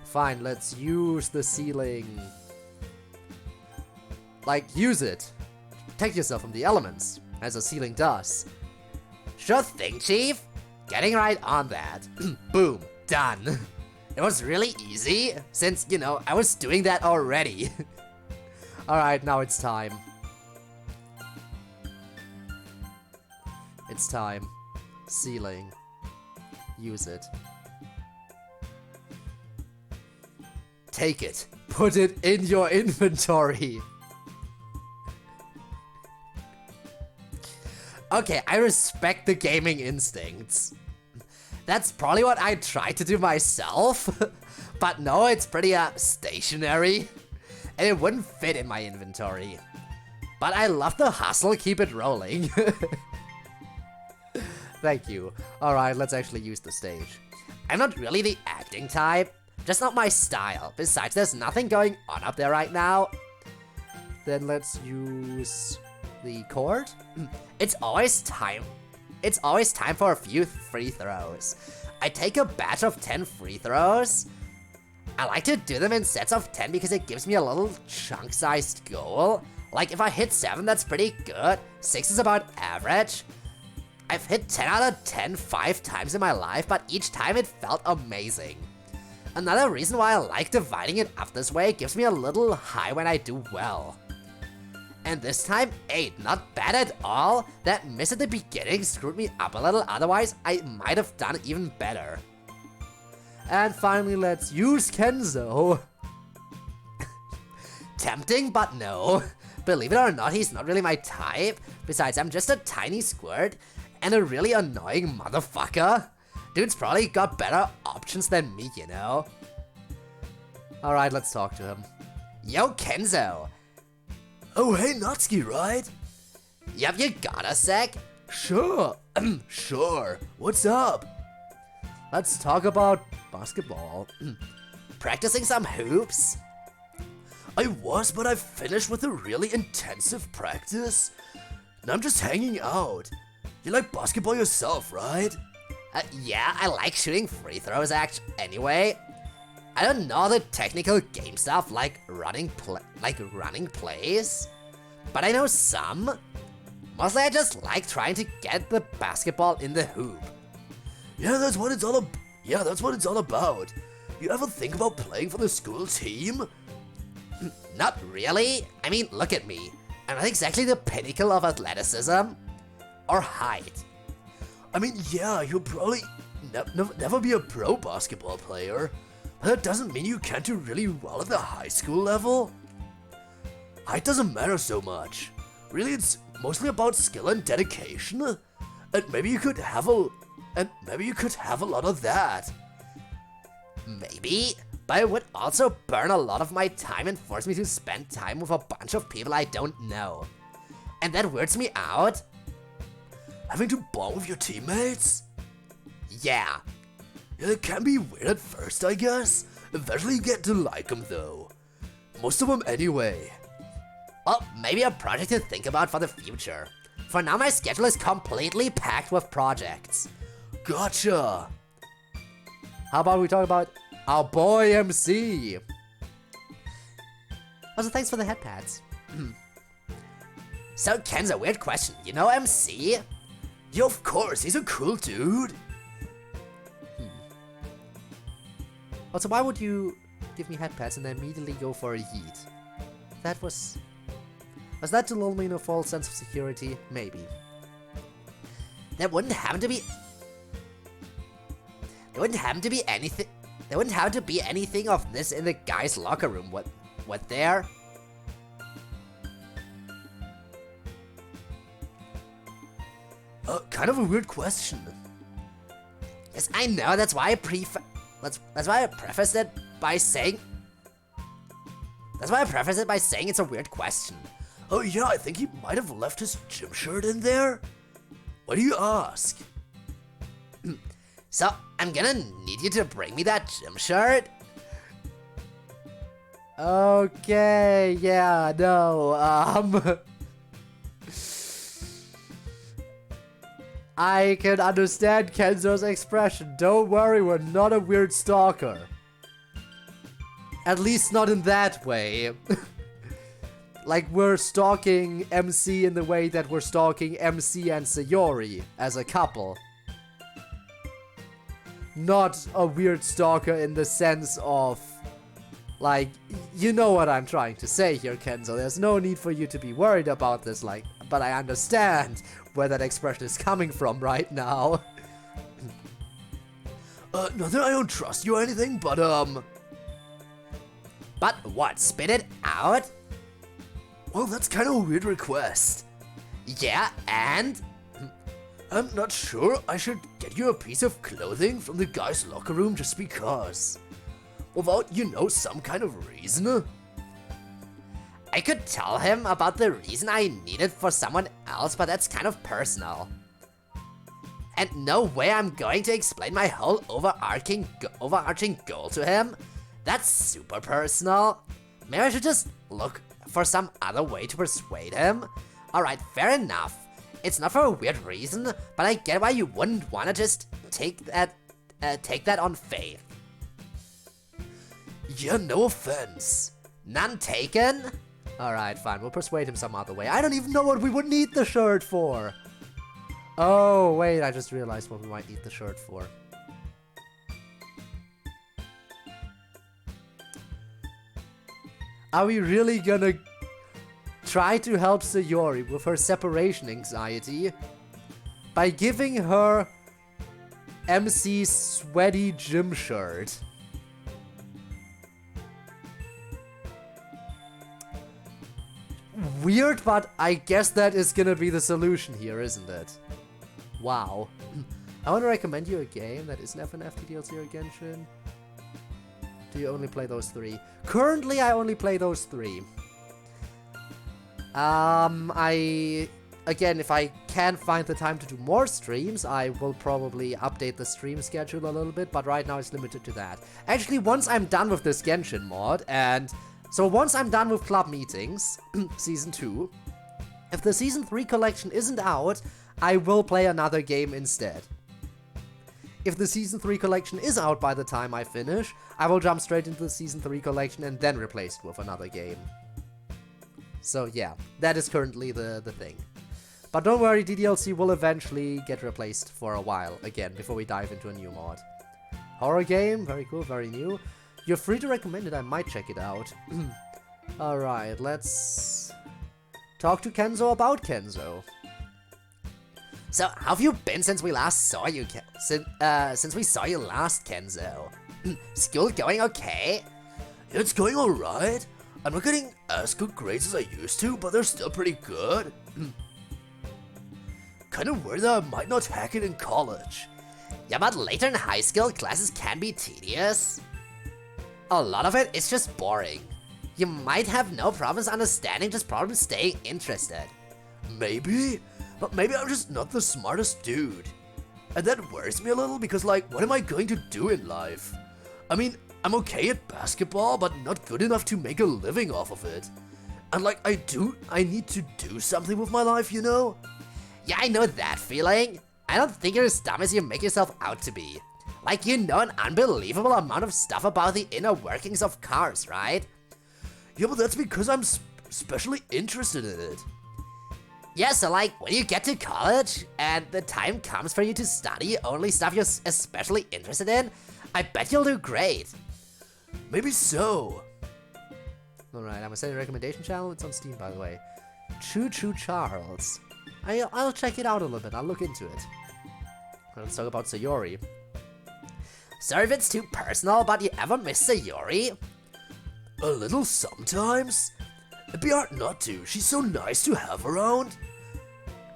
Fine, let's use the ceiling. Like, use it. Protect yourself from the elements, as a ceiling does. Sure thing, Chief. Getting right on that. Boom, done. It was really easy, since, you know, I was doing that already. Alright, now it's time. It's time. Ceiling. Use it. Take it. Put it in your inventory. Okay, I respect the gaming instincts. That's probably what I tried to do myself, but no, it's pretty stationary, and it wouldn't fit in my inventory. But I love the hustle, keep it rolling. Thank you. Alright, let's actually use the stage. I'm not really the acting type, just not my style. Besides, there's nothing going on up there right now. Then let's use the chord. It's always time for a few free throws. I take a batch of 10 free throws. I like to do them in sets of 10 because it gives me a little chunk-sized goal. Like if I hit 7, that's pretty good. 6 is about average. I've hit 10 out of 10 5 times in my life, but each time it felt amazing. Another reason why I like dividing it up this way, it gives me a little high when I do well. And this time, 8, not bad at all. That miss at the beginning screwed me up a little, otherwise I might have done even better. And finally, let's use Kenzo. Tempting, but no. Believe it or not, he's not really my type. Besides, I'm just a tiny squirt and a really annoying motherfucker. Dude's probably got better options than me, you know? Alright, let's talk to him. Yo, Kenzo. Oh, hey, Natsuki, right? Yup, you got a sec? Sure. Sure. What's up? Let's talk about basketball. Practicing some hoops? I was, but I finished with a really intensive practice. Now I'm just hanging out. You like basketball yourself, right? Yeah, I like shooting free throws anyway. I don't know the technical game stuff like running plays, but I know some. Mostly I just like trying to get the basketball in the hoop. Yeah, that's what it's all about. You ever think about playing for the school team? Not really. I mean, look at me. I'm not exactly the pinnacle of athleticism or height. I mean, yeah, you'll probably never be a pro basketball player, but that doesn't mean you can't do really well at the high school level. Height doesn't matter so much. Really, it's mostly about skill and dedication, and maybe you could have a lot of that. Maybe, but it would also burn a lot of my time and force me to spend time with a bunch of people I don't know. And that weirds me out. Having to bond with your teammates? Yeah. Yeah, it can be weird at first, I guess. Eventually you get to like them, though. Most of them anyway. Well, maybe a project to think about for the future. For now, my schedule is completely packed with projects. Gotcha. How about we talk about our boy MC? Also, thanks for the head pads. So, Ken's weird question. You know MC? Yeah, of course, he's a cool dude. Also, why would you give me head pads and then immediately go for a yeet? That was that to lull me in a false sense of security? Maybe. There wouldn't happen to be anything. There wouldn't have to be anything of this in the guys' locker room. What there? Kind of a weird question. Yes, I know. That's why I prefaced it by saying. That's why I prefaced it by saying it's a weird question. Oh yeah, I think he might have left his gym shirt in there. Why do you ask? So, I'm gonna need you to bring me that gym shirt. Okay, yeah, no, I can understand Kenzo's expression. Don't worry, we're not a weird stalker. At least not in that way. Like, we're stalking MC in the way that we're stalking MC and Sayori as a couple. not a weird stalker in the sense of, like, you know what I'm trying to say here, Kenzo. There's no need for you to be worried about this, like, but I understand where that expression is coming from right now. Not that I don't trust you or anything, but, But what, spit it out? well, that's kind of a weird request. Yeah, and? I'm not sure I should get you a piece of clothing from the guy's locker room just because. Without, some kind of reason. I could tell him about the reason I need it for someone else, but that's kind of personal. And no way I'm going to explain my whole overarching goal to him. That's super personal. Maybe I should just look for some other way to persuade him. Alright, fair enough. It's not for a weird reason, but I get why you wouldn't want to just take that on faith. Yeah, no offense. None taken? Alright, fine, we'll persuade him some other way. I don't even know what we would need the shirt for. Oh, wait, I just realized what we might need the shirt for. Are we really gonna try to help Sayori with her separation anxiety by giving her MC's sweaty gym shirt? Weird, but I guess that is gonna be the solution here, isn't it? Wow. I want to recommend you a game that isn't FNF, TDLC, or Genshin. Do you only play those 3? Currently, I only play those 3. Again, if I can find the time to do more streams, I will probably update the stream schedule a little bit, but right now it's limited to that. Actually, once I'm done with this Genshin mod, and so once I'm done with club meetings, Season 2, if the Season 3 collection isn't out, I will play another game instead. If the Season 3 collection is out by the time I finish, I will jump straight into the Season 3 collection and then replace it with another game. So yeah, that is currently the thing. But don't worry, DDLC will eventually get replaced for a while again before we dive into a new mod. Horror game, very cool, very new. You're free to recommend it, I might check it out. Alright, let's talk to Kenzo about Kenzo. So, how have you been since we last saw you, since we saw you last, Kenzo? School going okay? Yeah, it's going alright. I'm not getting as good grades as I used to, but they're still pretty good. Kinda worried that I might not hack it in college. Yeah, but later in high school, classes can be tedious. A lot of it is just boring. You might have no problems understanding, just problems staying interested. Maybe, but maybe I'm just not the smartest dude. And that worries me a little because, like, what am I going to do in life? I mean, I'm okay at basketball, but not good enough to make a living off of it. And like, I need to do something with my life, you know? Yeah, I know that feeling. I don't think you're as dumb as you make yourself out to be. Like, you know an unbelievable amount of stuff about the inner workings of cars, right? Yeah, but that's because I'm especially interested in it. Yeah, so like, when you get to college, and the time comes for you to study only stuff you're especially interested in, I bet you'll do great. Maybe so. Alright, I'm gonna send a recommendation channel. It's on Steam, by the way. Choo Choo Charles. I'll check it out a little bit. I'll look into it. Let's talk about Sayori. Sorry if it's too personal, but you ever miss Sayori? A little sometimes. It'd be hard not to. She's so nice to have around.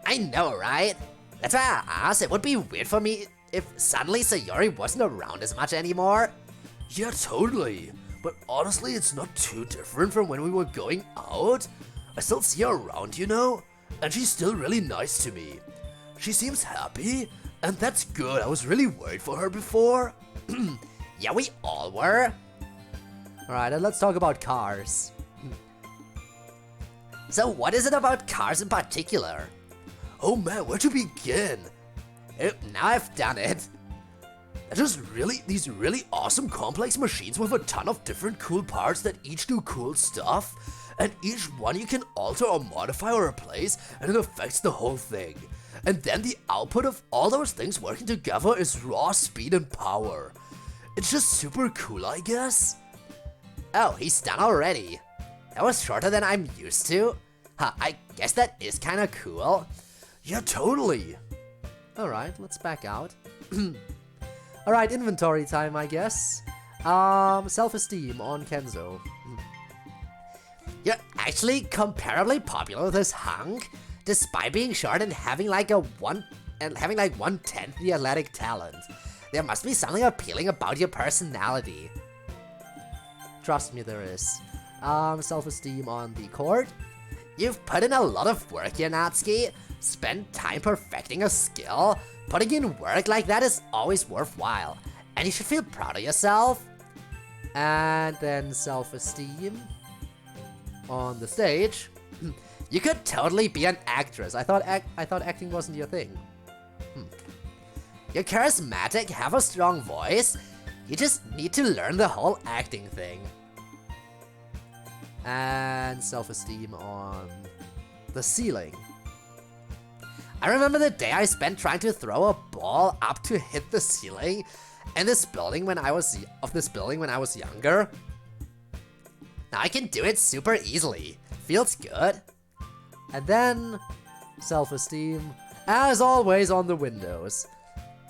I know, right? That's why I asked. It would be weird for me if suddenly Sayori wasn't around as much anymore. Yeah, totally. But honestly, it's not too different from when we were going out. I still see her around, you know? And she's still really nice to me. She seems happy, and that's good. I was really worried for her before. Yeah, we all were. Alright, and let's talk about cars. So what is it about cars in particular? Oh man, where to begin? Now I've done it. They're just these really awesome complex machines with a ton of different cool parts that each do cool stuff, and each one you can alter or modify or replace, and it affects the whole thing. and then the output of all those things working together is raw speed and power. It's just super cool, I guess. Oh, he's done already. That was shorter than I'm used to. Huh, I guess that is kinda cool. Yeah, totally. Alright, let's back out. Alright, inventory time, I guess. Self-esteem on Kenzo. You're actually comparably popular with this hunk, despite being short and having like 1/10 the athletic talent. There must be something appealing about your personality. Trust me, there is. Self-esteem on the court. You've put in a lot of work here, Natsuki. Spent time perfecting a skill. Putting in work like that is always worthwhile, and you should feel proud of yourself. And then self-esteem on the stage. You could totally be an actress. I thought acting wasn't your thing. You're charismatic, have a strong voice. You just need to learn the whole acting thing. And self-esteem on the ceiling. I remember the day I spent trying to throw a ball up to hit the ceiling in this building when I was younger. Now I can do it super easily. Feels good. And then self-esteem, as always, on the windows.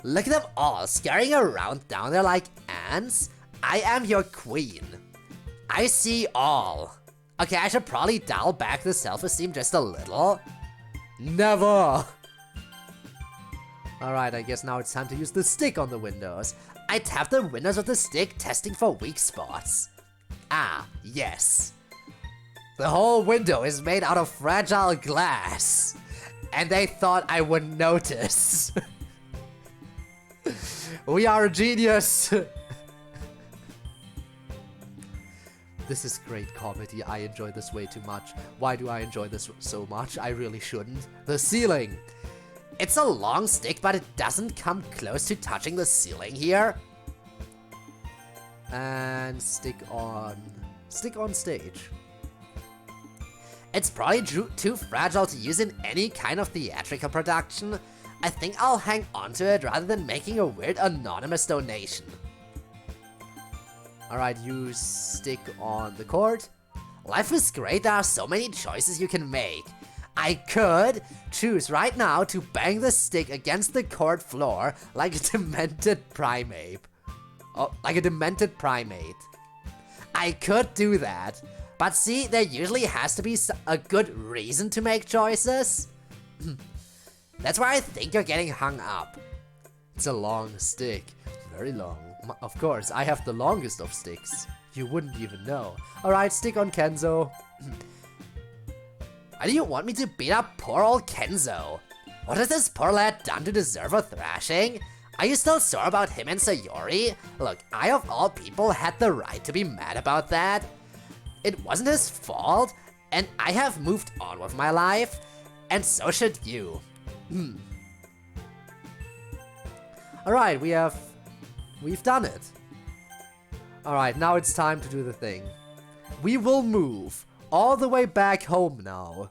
Look at them all scurrying around down there like ants. I am your queen. I see all. Okay, I should probably dial back the self-esteem just a little. Never! Alright, I guess now it's time to use the stick on the windows. I tap the windows with the stick, testing for weak spots. Ah, yes. The whole window is made out of fragile glass. And they thought I wouldn't notice. We are a genius! This is great comedy. I enjoy this way too much. Why do I enjoy this so much? I really shouldn't. The ceiling! It's a long stick, but it doesn't come close to touching the ceiling here. And stick on stage. It's probably too fragile to use in any kind of theatrical production. I think I'll hang on to it rather than making a weird anonymous donation. Alright, use stick on the court. Life is great, there are so many choices you can make. I could choose right now to bang the stick against the court floor like a demented primate. Oh, like a demented primate. I could do that, but see, there usually has to be a good reason to make choices. That's where I think you're getting hung up. It's a long stick. Very long. Of course, I have the longest of sticks. You wouldn't even know. Alright, stick on Kenzo. Why do you want me to beat up poor old Kenzo? What has this poor lad done to deserve a thrashing? Are you still sore about him and Sayori? Look, I of all people had the right to be mad about that. It wasn't his fault, and I have moved on with my life, and so should you. Alright, we've done it. Alright, now it's time to do the thing. We will move all the way back home now.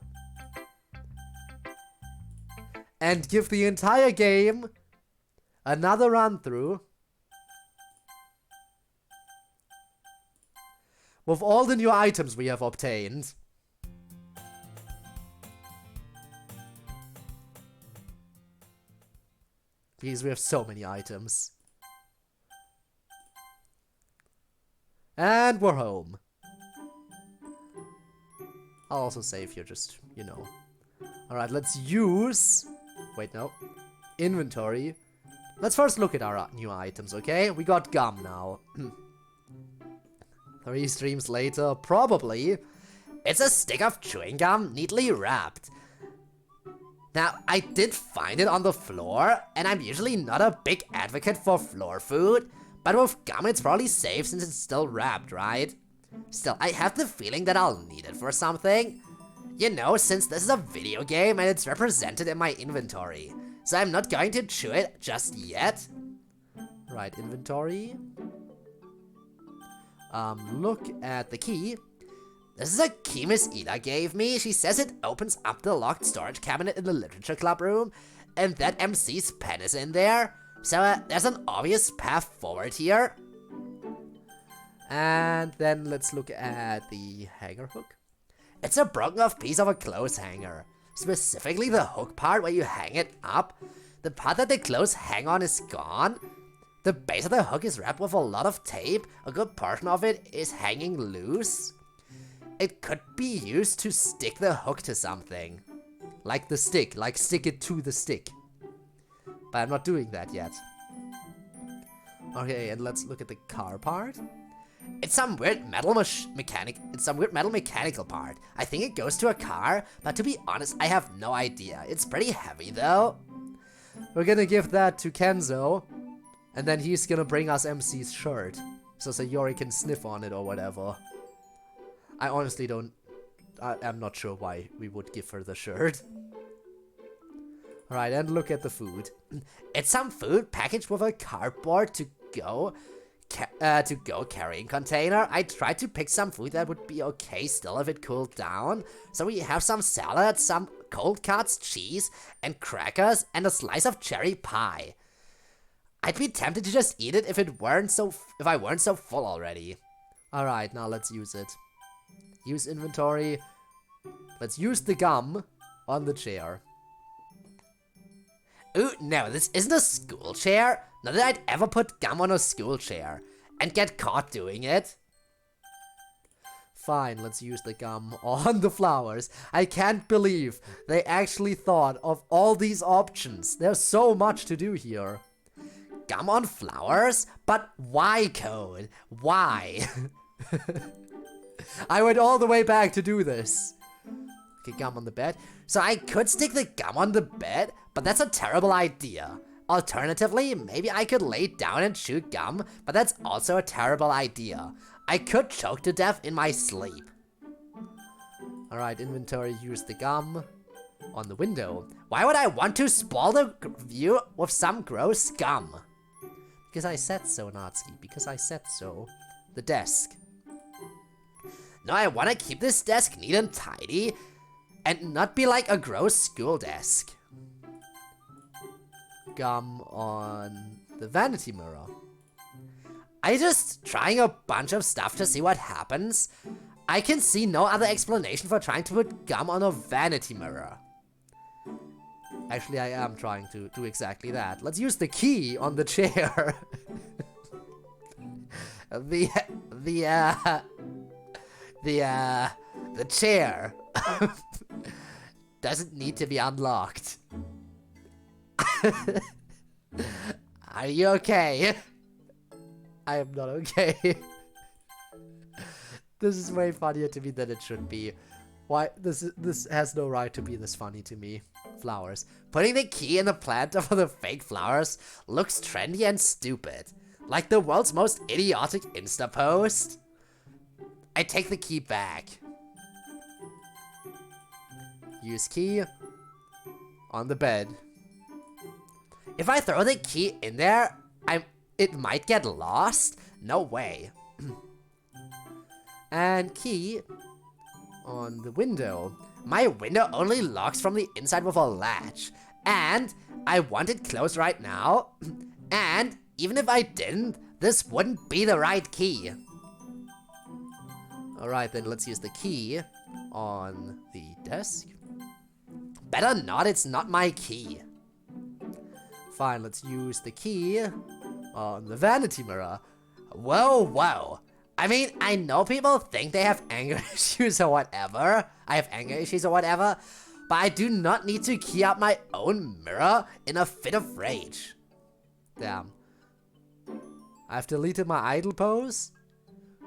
And give the entire game another run through. With all the new items we have obtained. Because we have so many items. And we're home. I'll also save here, just, you know. Alright, let's use... Wait, no. Inventory. Let's first look at our new items, okay? We got gum now. 3 streams later, probably. It's a stick of chewing gum neatly wrapped. Now, I did find it on the floor, and I'm usually not a big advocate for floor food, but with gum it's probably safe since it's still wrapped, right? Still, I have the feeling that I'll need it for something. You know, since this is a video game and it's represented in my inventory, so I'm not going to chew it just yet. Right, inventory. Look at the key. This is a key Miss Ida gave me. She says it opens up the locked storage cabinet in the literature club room. and that MC's pen is in there. So there's an obvious path forward here. And then let's look at the hanger hook. It's a broken off piece of a clothes hanger. Specifically the hook part where you hang it up. The part that the clothes hang on is gone. The base of the hook is wrapped with a lot of tape. A good portion of it is hanging loose. It could be used to stick the hook to something. Like the stick, like stick it to the stick. But I'm not doing that yet. Okay, and let's look at the car part. It's some weird metal mechanical part. I think it goes to a car, but to be honest, I have no idea. It's pretty heavy though. We're gonna give that to Kenzo, and then he's gonna bring us MC's shirt, so Sayori can sniff on it or whatever. I honestly I'm not sure why we would give her the shirt. Alright, and look at the food. It's some food packaged with a cardboard to go carrying container. I tried to pick some food that would be okay still if it cooled down. So we have some salad, some cold cuts, cheese, and crackers, and a slice of cherry pie. I'd be tempted to just eat it if I weren't so full already. Alright, now let's use it. Use inventory. Let's use the gum on the chair. Ooh, no, this isn't a school chair. Not that I'd ever put gum on a school chair and get caught doing it. Fine, let's use the gum on the flowers. I can't believe they actually thought of all these options. There's so much to do here. Gum on flowers? But why, Code? Why? I went all the way back to do this. Okay, gum on the bed. So I could stick the gum on the bed, but that's a terrible idea. Alternatively, maybe I could lay down and chew gum, but that's also a terrible idea. I could choke to death in my sleep. Alright, inventory, use the gum on the window. Why would I want to spoil the view with some gross gum? Because I said so, Natsuki. Because I said so. The desk. No, I want to keep this desk neat and tidy, and not be like a gross school desk. Gum on the vanity mirror. I just trying a bunch of stuff to see what happens. I can see no other explanation for trying to put gum on a vanity mirror. Actually, I am trying to do exactly that. Let's use the key on the chair. The chair doesn't need to be unlocked. Are you okay? I am not okay. This is way funnier to me than it should be. Why? This has no right to be this funny to me. Flowers. Putting the key in the plant for the fake flowers looks trendy and stupid. Like the world's most idiotic Insta post. I take the key back. Use key on the bed. If I throw the key in there, it might get lost? No way. And key on the window. My window only locks from the inside with a latch. And I want it closed right now. And even if I didn't, this wouldn't be the right key. Alright, then let's use the key on the desk. Better not, it's not my key. Fine, let's use the key on the vanity mirror. Whoa, whoa. I mean, I know people think they have anger issues or whatever. I have anger issues or whatever. But I do not need to key up my own mirror in a fit of rage. Damn. I've deleted my idle pose?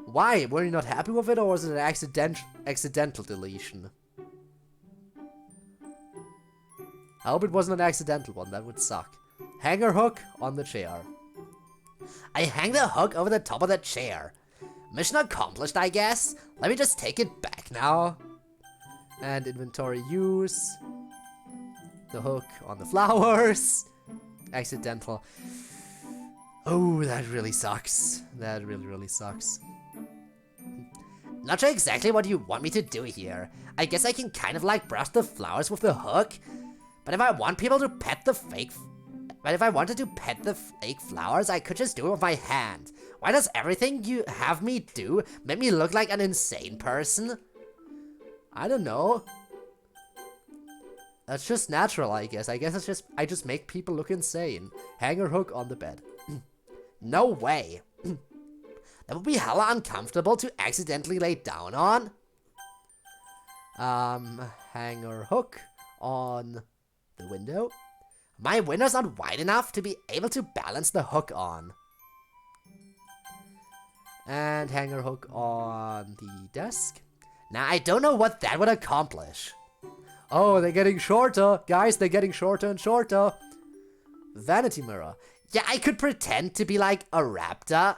Why? Were you not happy with it, or was it an accidental deletion? I hope it wasn't an accidental one, that would suck. Hanger hook on the chair. I hang the hook over the top of the chair. Mission accomplished, I guess. Let me just take it back now. And inventory use. The hook on the flowers. Accidental. Oh, that really sucks. That really, really sucks. Not sure exactly what you want me to do here. I guess I can kind of like brush the flowers with the hook. But if I want people to pet the fake... But if I wanted to pet the fake flowers, I could just do it with my hand. Why does everything you have me do make me look like an insane person? I don't know. That's just natural, I guess. I guess it's just... I just make people look insane. Hanger hook on the bed. No way. That would be hella uncomfortable to accidentally lay down on. Hanger hook on the window. My window's not wide enough to be able to balance the hook on. And hanger hook on the desk. Now, I don't know what that would accomplish. Oh, they're getting shorter. Guys, they're getting shorter and shorter. Vanity mirror. Yeah, I could pretend to be like a raptor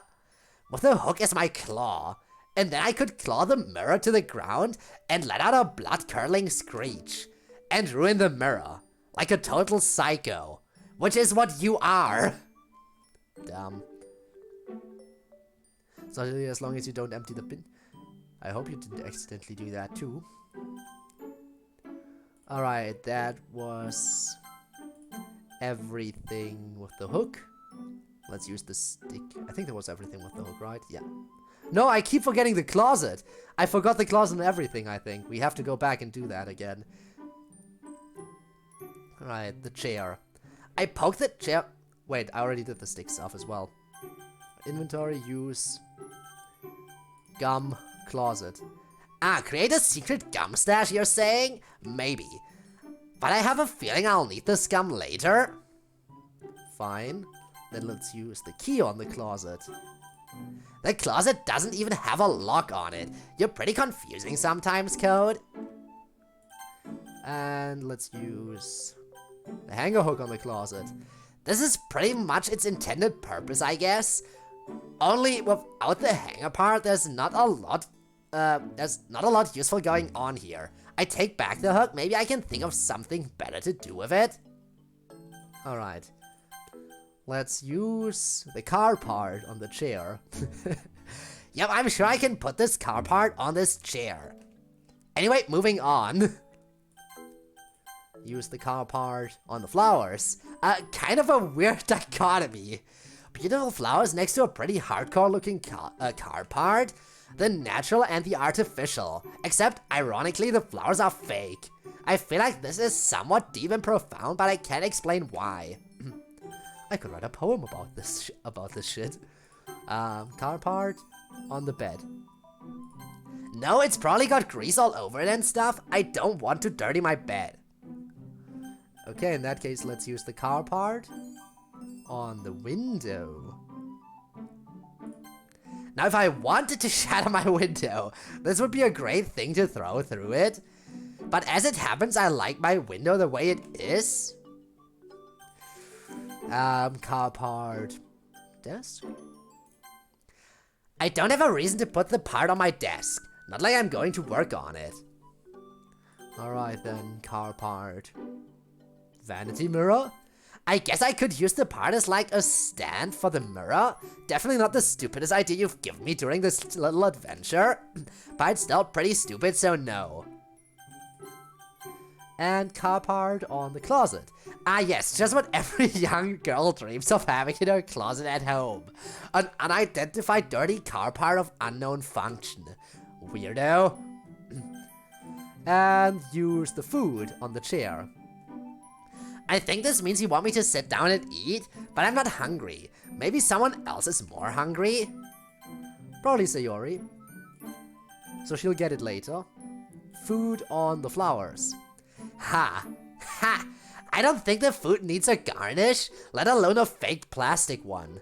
with the hook as my claw. And then I could claw the mirror to the ground and let out a blood-curdling screech. And ruin the mirror. Like a total psycho. Which is what you are. Damn. So as long as you don't empty the bin. I hope you didn't accidentally do that too. Alright, that was everything with the hook. Let's use the stick. I think that was everything with the hook, right? Yeah. No, I keep forgetting the closet. I forgot the closet and everything, I think. We have to go back and do that again. Alright, the chair. I poked the chair... Wait, I already did the stick stuff as well. Inventory, use... Gum, closet. Ah, create a secret gum stash, you're saying? Maybe. But I have a feeling I'll need this gum later. Fine. Then let's use the key on the closet. The closet doesn't even have a lock on it. You're pretty confusing sometimes, Code. And let's use the hanger hook on the closet. This is pretty much its intended purpose, I guess. Only without the hanger part, there's not a lot useful going on here. I take back the hook. Maybe I can think of something better to do with it. Alright. Let's use the car part on the chair. Yep, I'm sure I can put this car part on this chair. Anyway, moving on. Use the car part on the flowers. Kind of a weird dichotomy. Beautiful flowers next to a pretty hardcore looking car part. The natural and the artificial. Except, ironically, the flowers are fake. I feel like this is somewhat deep and profound, but I can't explain why. I could write a poem about this shit. Car part on the bed. No, it's probably got grease all over it and stuff. I don't want to dirty my bed. Okay, in that case, let's use the car part on the window. Now, if I wanted to shatter my window, this would be a great thing to throw through it. But as it happens, I like my window the way it is. Car part, desk. I don't have a reason to put the part on my desk. Not like I'm going to work on it. Alright then, car part. Vanity mirror? I guess I could use the part as like a stand for the mirror. Definitely not the stupidest idea you've given me during this little adventure. But it's still pretty stupid, so no. And car part on the closet. Ah yes, just what every young girl dreams of having in her closet at home. An unidentified dirty car part of unknown function. Weirdo. And use the food on the chair. I think this means you want me to sit down and eat, but I'm not hungry. Maybe someone else is more hungry? Probably Sayori. So she'll get it later. Food on the flowers. Ha! Ha! I don't think the food needs a garnish, let alone a fake plastic one.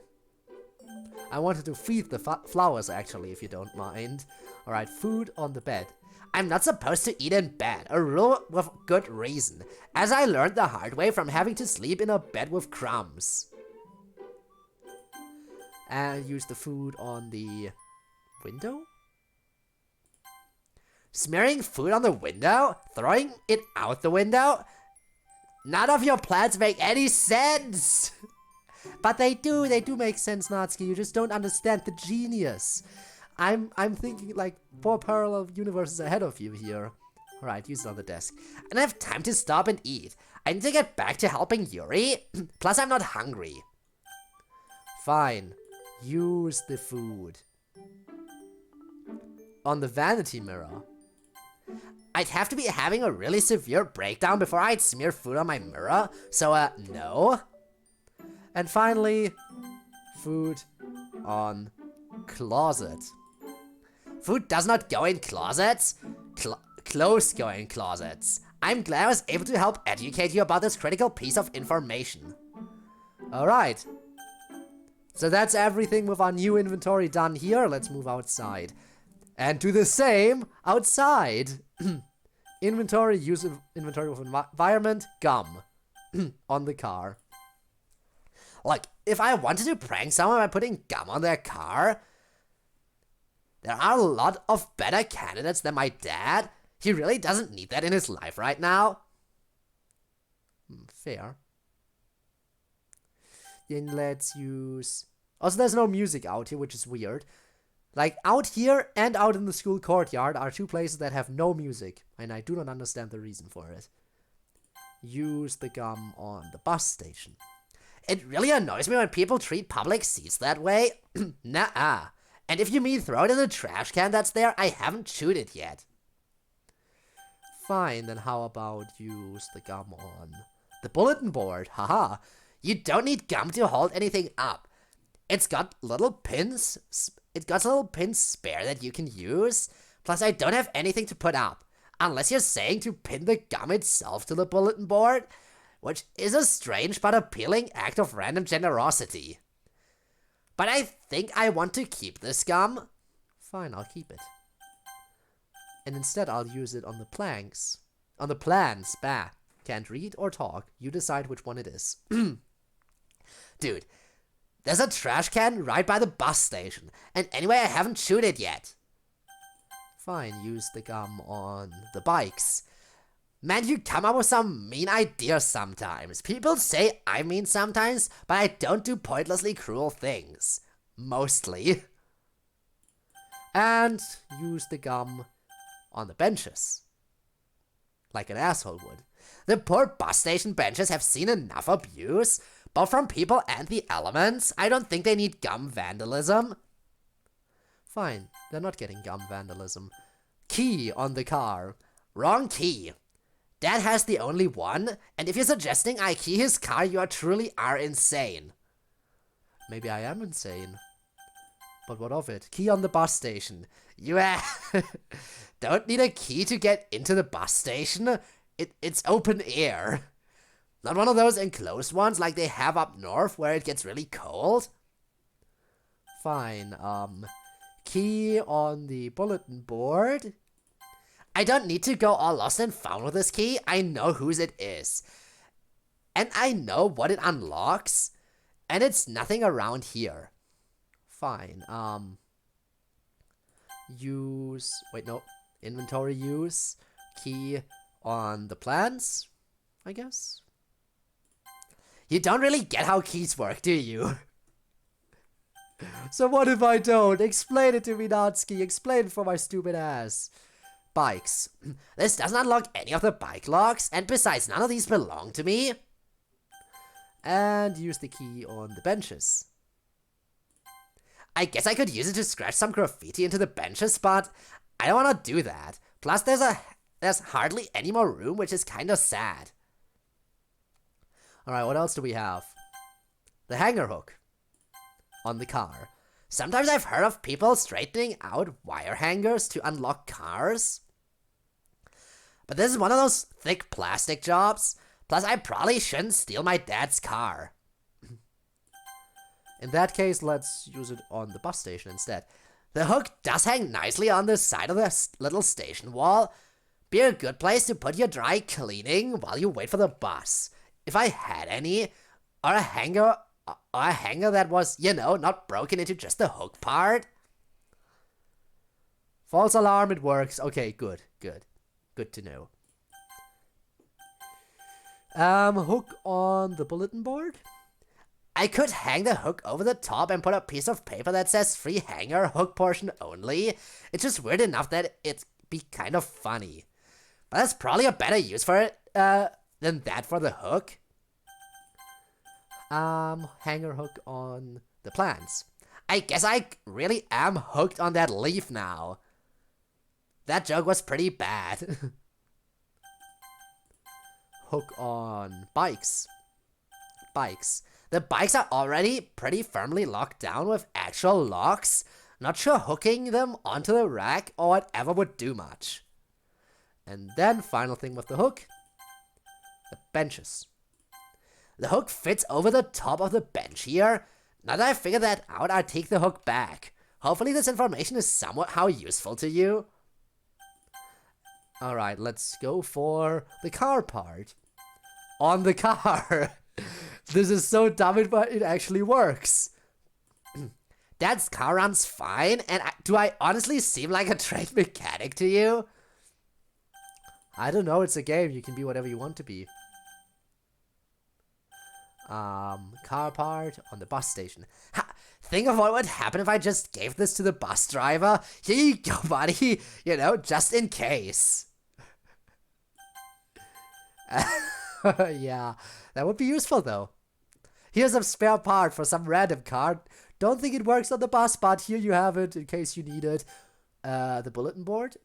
I wanted to feed the flowers actually, if you don't mind. Alright, food on the bed. I'm not supposed to eat in bed, a rule with good reason, as I learned the hard way from having to sleep in a bed with crumbs. And use the food on the window? Smearing food on the window? Throwing it out the window? None of your plans make any sense! But they do make sense, Natsuki, you just don't understand the genius. I'm thinking like 4 parallel universes ahead of you here. Alright, use it on the desk. I don't have time to stop and eat. I need to get back to helping Yuri. Plus, I'm not hungry. Fine. Use the food. On the vanity mirror. I'd have to be having a really severe breakdown before I'd smear food on my mirror. So, no. And finally, food on closet. Food does not go in closets. Clothes go in closets. I'm glad I was able to help educate you about this critical piece of information. Alright. So that's everything with our new inventory done here. Let's move outside. And do the same outside. Inventory, use inventory with environment, gum. On the car. Look, if I wanted to prank someone by putting gum on their car, there are a lot of better candidates than my dad. He really doesn't need that in his life right now. Fair. Then let's use... Also, there's no music out here, which is weird. Like, out here and out in the school courtyard are two places that have no music, and I do not understand the reason for it. Use the gum on the bus station. It really annoys me when people treat public seats that way. Nuh-uh. And if you mean throw it in the trash can that's there, I haven't chewed it yet. Fine, then how about use the gum on the bulletin board? Haha. You don't need gum to hold anything up. It's got little pins. It got a little pin spare that you can use. Plus, I don't have anything to put up. Unless you're saying to pin the gum itself to the bulletin board, which is a strange but appealing act of random generosity. But I think I want to keep this gum. Fine, I'll keep it. And instead I'll use it on the planks. On the plans, bah. Can't read or talk. You decide which one it is. Dude, there's a trash can right by the bus station. And anyway, I haven't chewed it yet. Fine, use the gum on the bikes. Man, you come up with some mean ideas sometimes. People say I mean sometimes, but I don't do pointlessly cruel things. Mostly. And use the gum on the benches. Like an asshole would. The poor bus station benches have seen enough abuse, both from people and the elements. I don't think they need gum vandalism. Fine, they're not getting gum vandalism. Key on the car. Wrong key. Dad has the only one, and if you're suggesting I key his car, you truly are insane. Maybe I am insane. But what of it? Key on the bus station. You don't need a key to get into the bus station. It's open air. Not one of those enclosed ones like they have up north where it gets really cold. Fine, key on the bulletin board. I don't need to go all lost and found with this key. I know whose it is. And I know what it unlocks. And it's nothing around here. Fine, use... Wait, no. Inventory use. Key on the plans, I guess. You don't really get how keys work, do you? So what if I don't? Explain it to me, Natsuki. Explain it for my stupid ass. Bikes. This doesn't unlock any of the bike locks, and besides, none of these belong to me. And use the key on the benches. I guess I could use it to scratch some graffiti into the benches, but I don't want to do that. Plus, there's hardly any more room, which is kind of sad. Alright, what else do we have? The hanger hook. On the car. Sometimes I've heard of people straightening out wire hangers to unlock cars. But this is one of those thick plastic jobs. Plus, I probably shouldn't steal my dad's car. In that case, let's use it on the bus station instead. The hook does hang nicely on the side of the little station wall. Be a good place to put your dry cleaning while you wait for the bus. If I had any, or a hanger that was, you know, not broken into just the hook part. False alarm, it works. Okay, good. Good to know. Hook on the bulletin board? I could hang the hook over the top and put a piece of paper that says free hanger, hook portion only. It's just weird enough that it'd be kind of funny. But there's probably a better use for it than that for the hook. Hanger hook on the plants. I guess I really am hooked on that leaf now. That joke was pretty bad. Hook on bikes. Bikes. The bikes are already pretty firmly locked down with actual locks. Not sure hooking them onto the rack or whatever would do much. And then, final thing with the hook, the benches. The hook fits over the top of the bench here. Now that I figured that out, I take the hook back. Hopefully this information is somewhat how useful to you. Alright, let's go for the car part. On the car. This is so dumb, but it actually works. Dad's car runs fine, and do I honestly seem like a trained mechanic to you? I don't know, it's a game, you can be whatever you want to be. Car part on the bus station. Ha, think of what would happen if I just gave this to the bus driver. Here you go, buddy. You know, just in case. Yeah, that would be useful though. Here's a spare part for some random car. Don't think it works on the bus, but here you have it in case you need it. The bulletin board.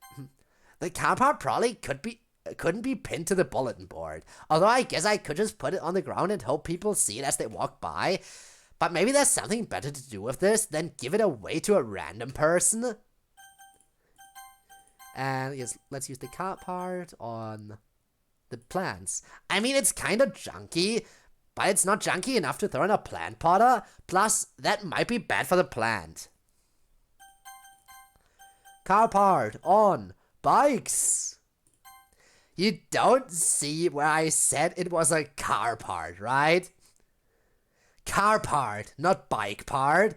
The car part probably couldn't be pinned to the bulletin board. Although I guess I could just put it on the ground and hope people see it as they walk by. But maybe there's something better to do with this than give it away to a random person. And yes, let's use the car part on the plants. I mean, it's kind of junky, but it's not junky enough to throw in a plant potter. Plus, that might be bad for the plant. Car part on bikes. You don't see where I said it was a car part, right? Car part, not bike part.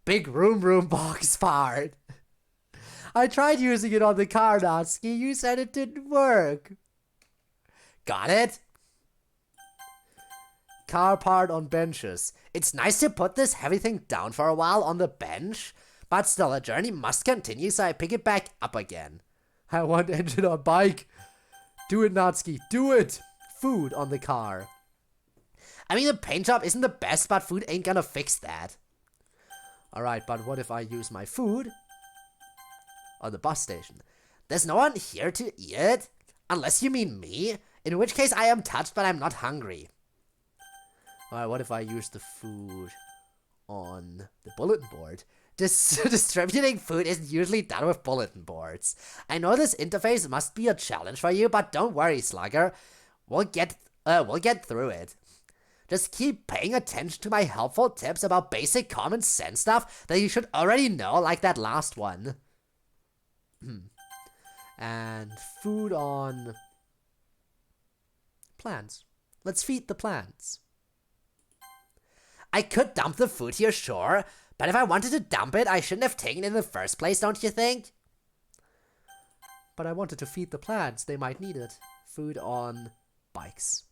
Big room box part. I tried using it on the car, Natsuki. You said it didn't work. Got it? Car part on benches. It's nice to put this heavy thing down for a while on the bench, but still the journey must continue, so I pick it back up again. I want engine on bike. Do it, Natsuki. Do it. Food on the car. I mean, the paint job isn't the best, but food ain't gonna fix that. Alright, but what if I use my food on the bus station? There's no one here to eat it, unless you mean me, in which case I am touched, but I'm not hungry. Alright, what if I use the food on the bulletin board? Distributing food isn't usually done with bulletin boards. I know this interface must be a challenge for you, but don't worry, Slugger. We'll get through it. Just keep paying attention to my helpful tips about basic common sense stuff that you should already know, like that last one. And food on plants. Let's feed the plants. I could dump the food here, sure, but if I wanted to dump it, I shouldn't have taken it in the first place, don't you think? But I wanted to feed the plants. They might need it. Food on bikes.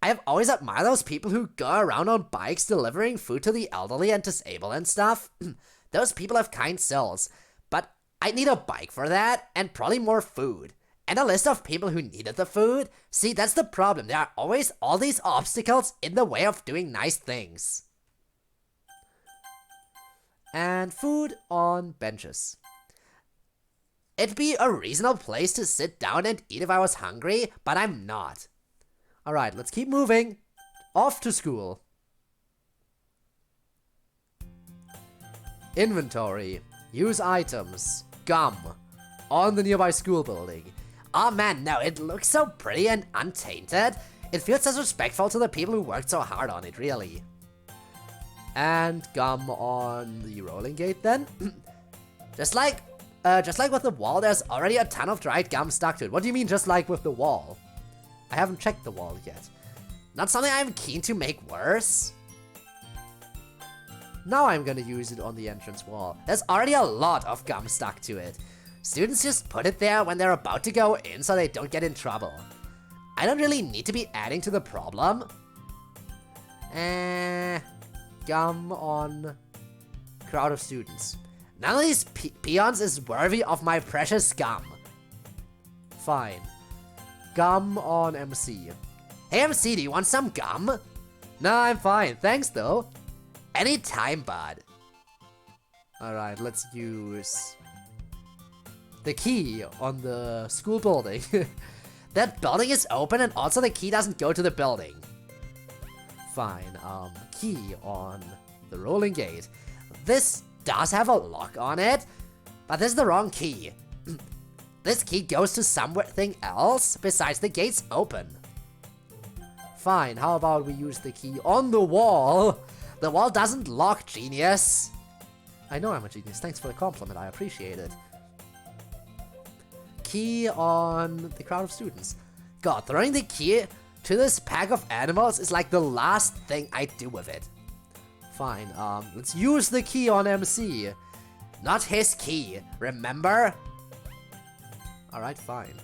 I have always admired those people who go around on bikes delivering food to the elderly and disabled and stuff. Those people have kind souls. But I need a bike for that, and probably more food. And a list of people who needed the food. See, that's the problem. There are always all these obstacles in the way of doing nice things. And food on benches. It'd be a reasonable place to sit down and eat if I was hungry, but I'm not. Alright, let's keep moving. Off to school. Inventory. Use items. Gum. On the nearby school building. Oh man, no, it looks so pretty and untainted. It feels so respectful to the people who worked so hard on it, really. And gum on the rolling gate then. Just like with the wall, there's already a ton of dried gum stuck to it. What do you mean just like with the wall? I haven't checked the wall yet. Not something I'm keen to make worse. Now I'm gonna use it on the entrance wall. There's already a lot of gum stuck to it. Students just put it there when they're about to go in so they don't get in trouble. I don't really need to be adding to the problem. Gum on crowd of students. None of these peons is worthy of my precious gum. Fine. Gum on MC. Hey MC, do you want some gum? Nah, I'm fine. Thanks, though. Anytime, bud. Alright, let's use the key on the school building. That building is open and also the key doesn't go to the building. Fine. Key on the rolling gate. This does have a lock on it, but this is the wrong key. This key goes to something else besides the gates open. Fine, how about we use the key on the wall? The wall doesn't lock, genius. I know I'm a genius. Thanks for the compliment. I appreciate it. Key on the crowd of students. God, throwing the key to this pack of animals is like the last thing I do with it. Fine, let's use the key on MC. Not his key, remember? Alright, fine.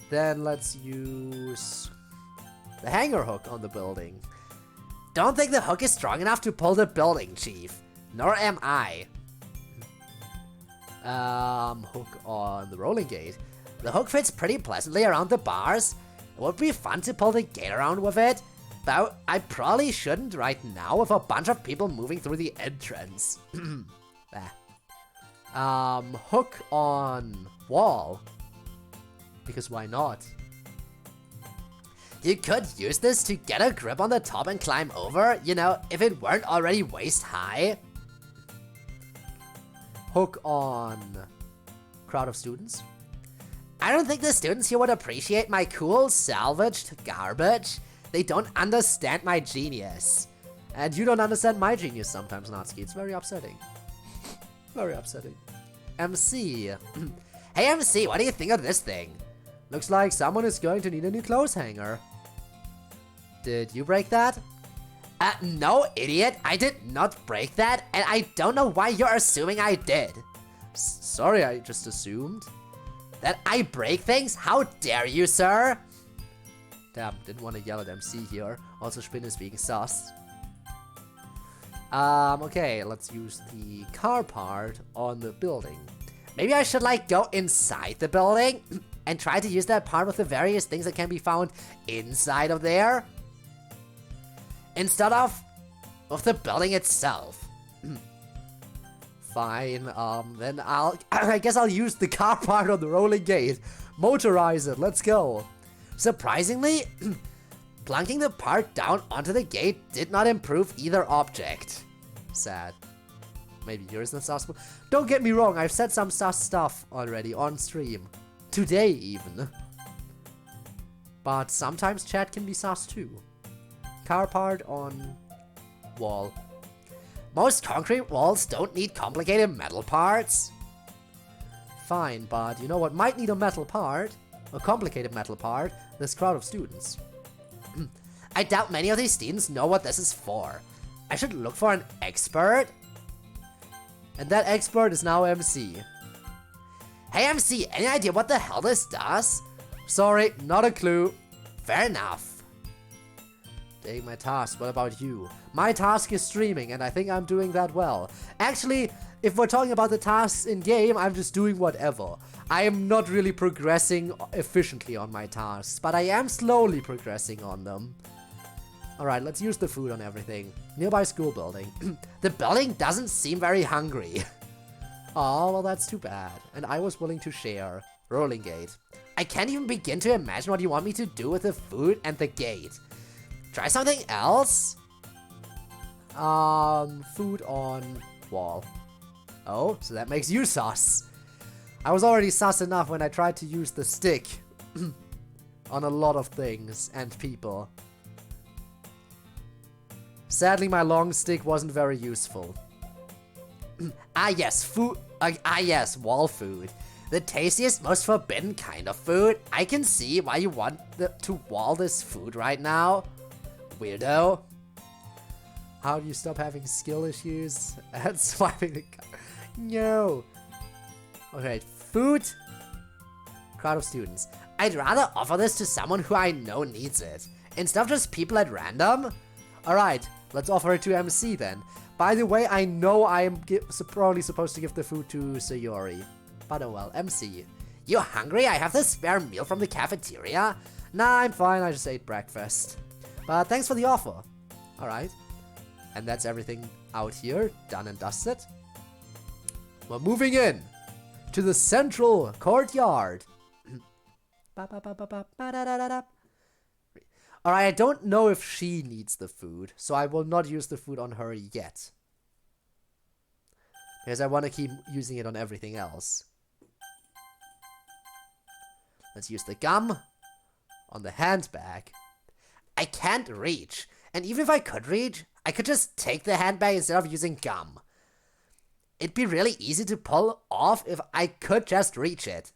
Then let's use the hanger hook on the building. Don't think the hook is strong enough to pull the building, Chief. Nor am I. Hook on the rolling gate. The hook fits pretty pleasantly around the bars. It would be fun to pull the gate around with it, though I probably shouldn't right now with a bunch of people moving through the entrance. Hook on wall. Because why not? You could use this to get a grip on the top and climb over, you know, if it weren't already waist high. Hook on crowd of students. I don't think the students here would appreciate my cool, salvaged garbage. They don't understand my genius. And you don't understand my genius sometimes, Natsuki. It's very upsetting. Very upsetting. MC. Hey MC, what do you think of this thing? Looks like someone is going to need a new clothes hanger. Did you break that? No, idiot. I did not break that, and I don't know why you're assuming I did. Sorry, I just assumed. That I break things? How dare you, sir? Damn, didn't want to yell at MC here. Also, Spin is being sus. Okay, let's use the car part on the building. Maybe I should, like, go inside the building and try to use that part with the various things that can be found inside of there, instead of with the building itself. Fine, then I guess I'll use the car part on the rolling gate. Motorize it, let's go. Surprisingly, plunking the part down onto the gate did not improve either object. Sad. Maybe yours isn't sus. Don't get me wrong, I've said some sus stuff already on stream. Today, even. But sometimes chat can be sus too. Car part on wall. Most concrete walls don't need complicated metal parts. Fine, but you know what might need a metal part? A complicated metal part? This crowd of students. I doubt many of these students know what this is for. I should look for an expert. And that expert is now MC. Hey MC, any idea what the hell this does? Sorry, not a clue. Fair enough. Dang my task, what about you? My task is streaming, and I think I'm doing that well. Actually, if we're talking about the tasks in-game, I'm just doing whatever. I am not really progressing efficiently on my tasks, but I am slowly progressing on them. Alright, let's use the food on everything. Nearby school building. The building doesn't seem very hungry. Oh, well that's too bad. And I was willing to share. Rolling gate. I can't even begin to imagine what you want me to do with the food and the gate. Try something else? Food on wall. Oh, so that makes you sus. I was already sus enough when I tried to use the stick on a lot of things and people. Sadly, my long stick wasn't very useful. Yes, food. Yes, wall food. The tastiest, most forbidden kind of food. I can see why you want to wall this food right now. Weirdo. How do you stop having skill issues and swiping the card? No. Okay, food. Crowd of students. I'd rather offer this to someone who I know needs it, instead of just people at random. Alright, let's offer it to MC then. By the way, I know I am probably supposed to give the food to Sayori. But oh well, MC. You hungry? I have the spare meal from the cafeteria. Nah, I'm fine, I just ate breakfast. But thanks for the offer. Alright. And that's everything out here, done and dusted. We're moving in to the central courtyard. Alright, I don't know if she needs the food, so I will not use the food on her yet. Because I want to keep using it on everything else. Let's use the gum on the handbag. I can't reach. And even if I could reach, I could just take the handbag instead of using gum. It'd be really easy to pull off if I could just reach it.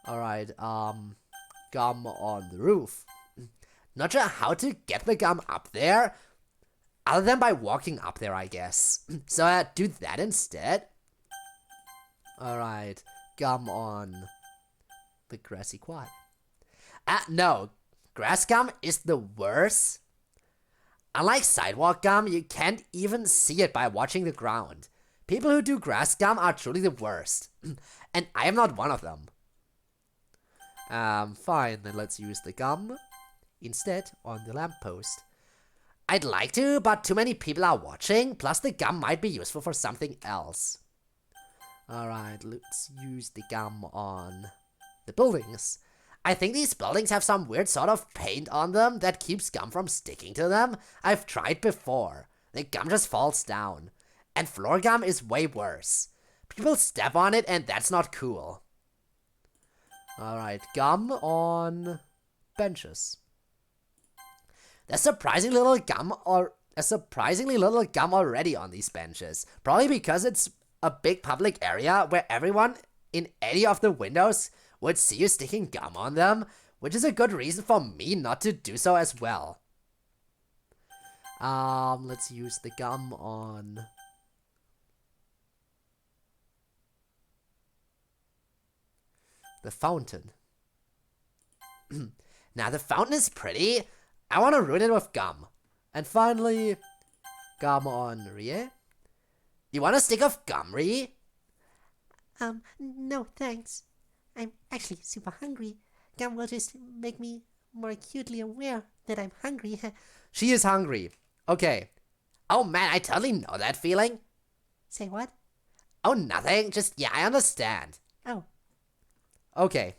Alright, gum on the roof. Not sure how to get the gum up there, other than by walking up there, I guess. So do that instead. Alright, gum on the grassy quad. No, grass gum is the worst. Unlike sidewalk gum, you can't even see it by watching the ground. People who do grass gum are truly the worst. And I am not one of them. Fine, then let's use the gum instead on the lamppost. I'd like to, but too many people are watching, plus the gum might be useful for something else. Alright, let's use the gum on the buildings. I think these buildings have some weird sort of paint on them that keeps gum from sticking to them. I've tried before. The gum just falls down. And floor gum is way worse. People step on it and that's not cool. Alright, gum on benches. There's surprisingly little gum already on these benches. Probably because it's a big public area where everyone in any of the windows would see you sticking gum on them, which is a good reason for me not to do so as well. Let's use the gum on the fountain. Now the fountain is pretty. I want to ruin it with gum. And finally, gum on Rie. You want a stick of gum, Rie? No thanks. I'm actually super hungry. Gum will just make me more acutely aware that I'm hungry. She is hungry. Okay. Oh man, I totally know that feeling. Say what? Oh, nothing. Just, yeah, I understand. Oh. Okay.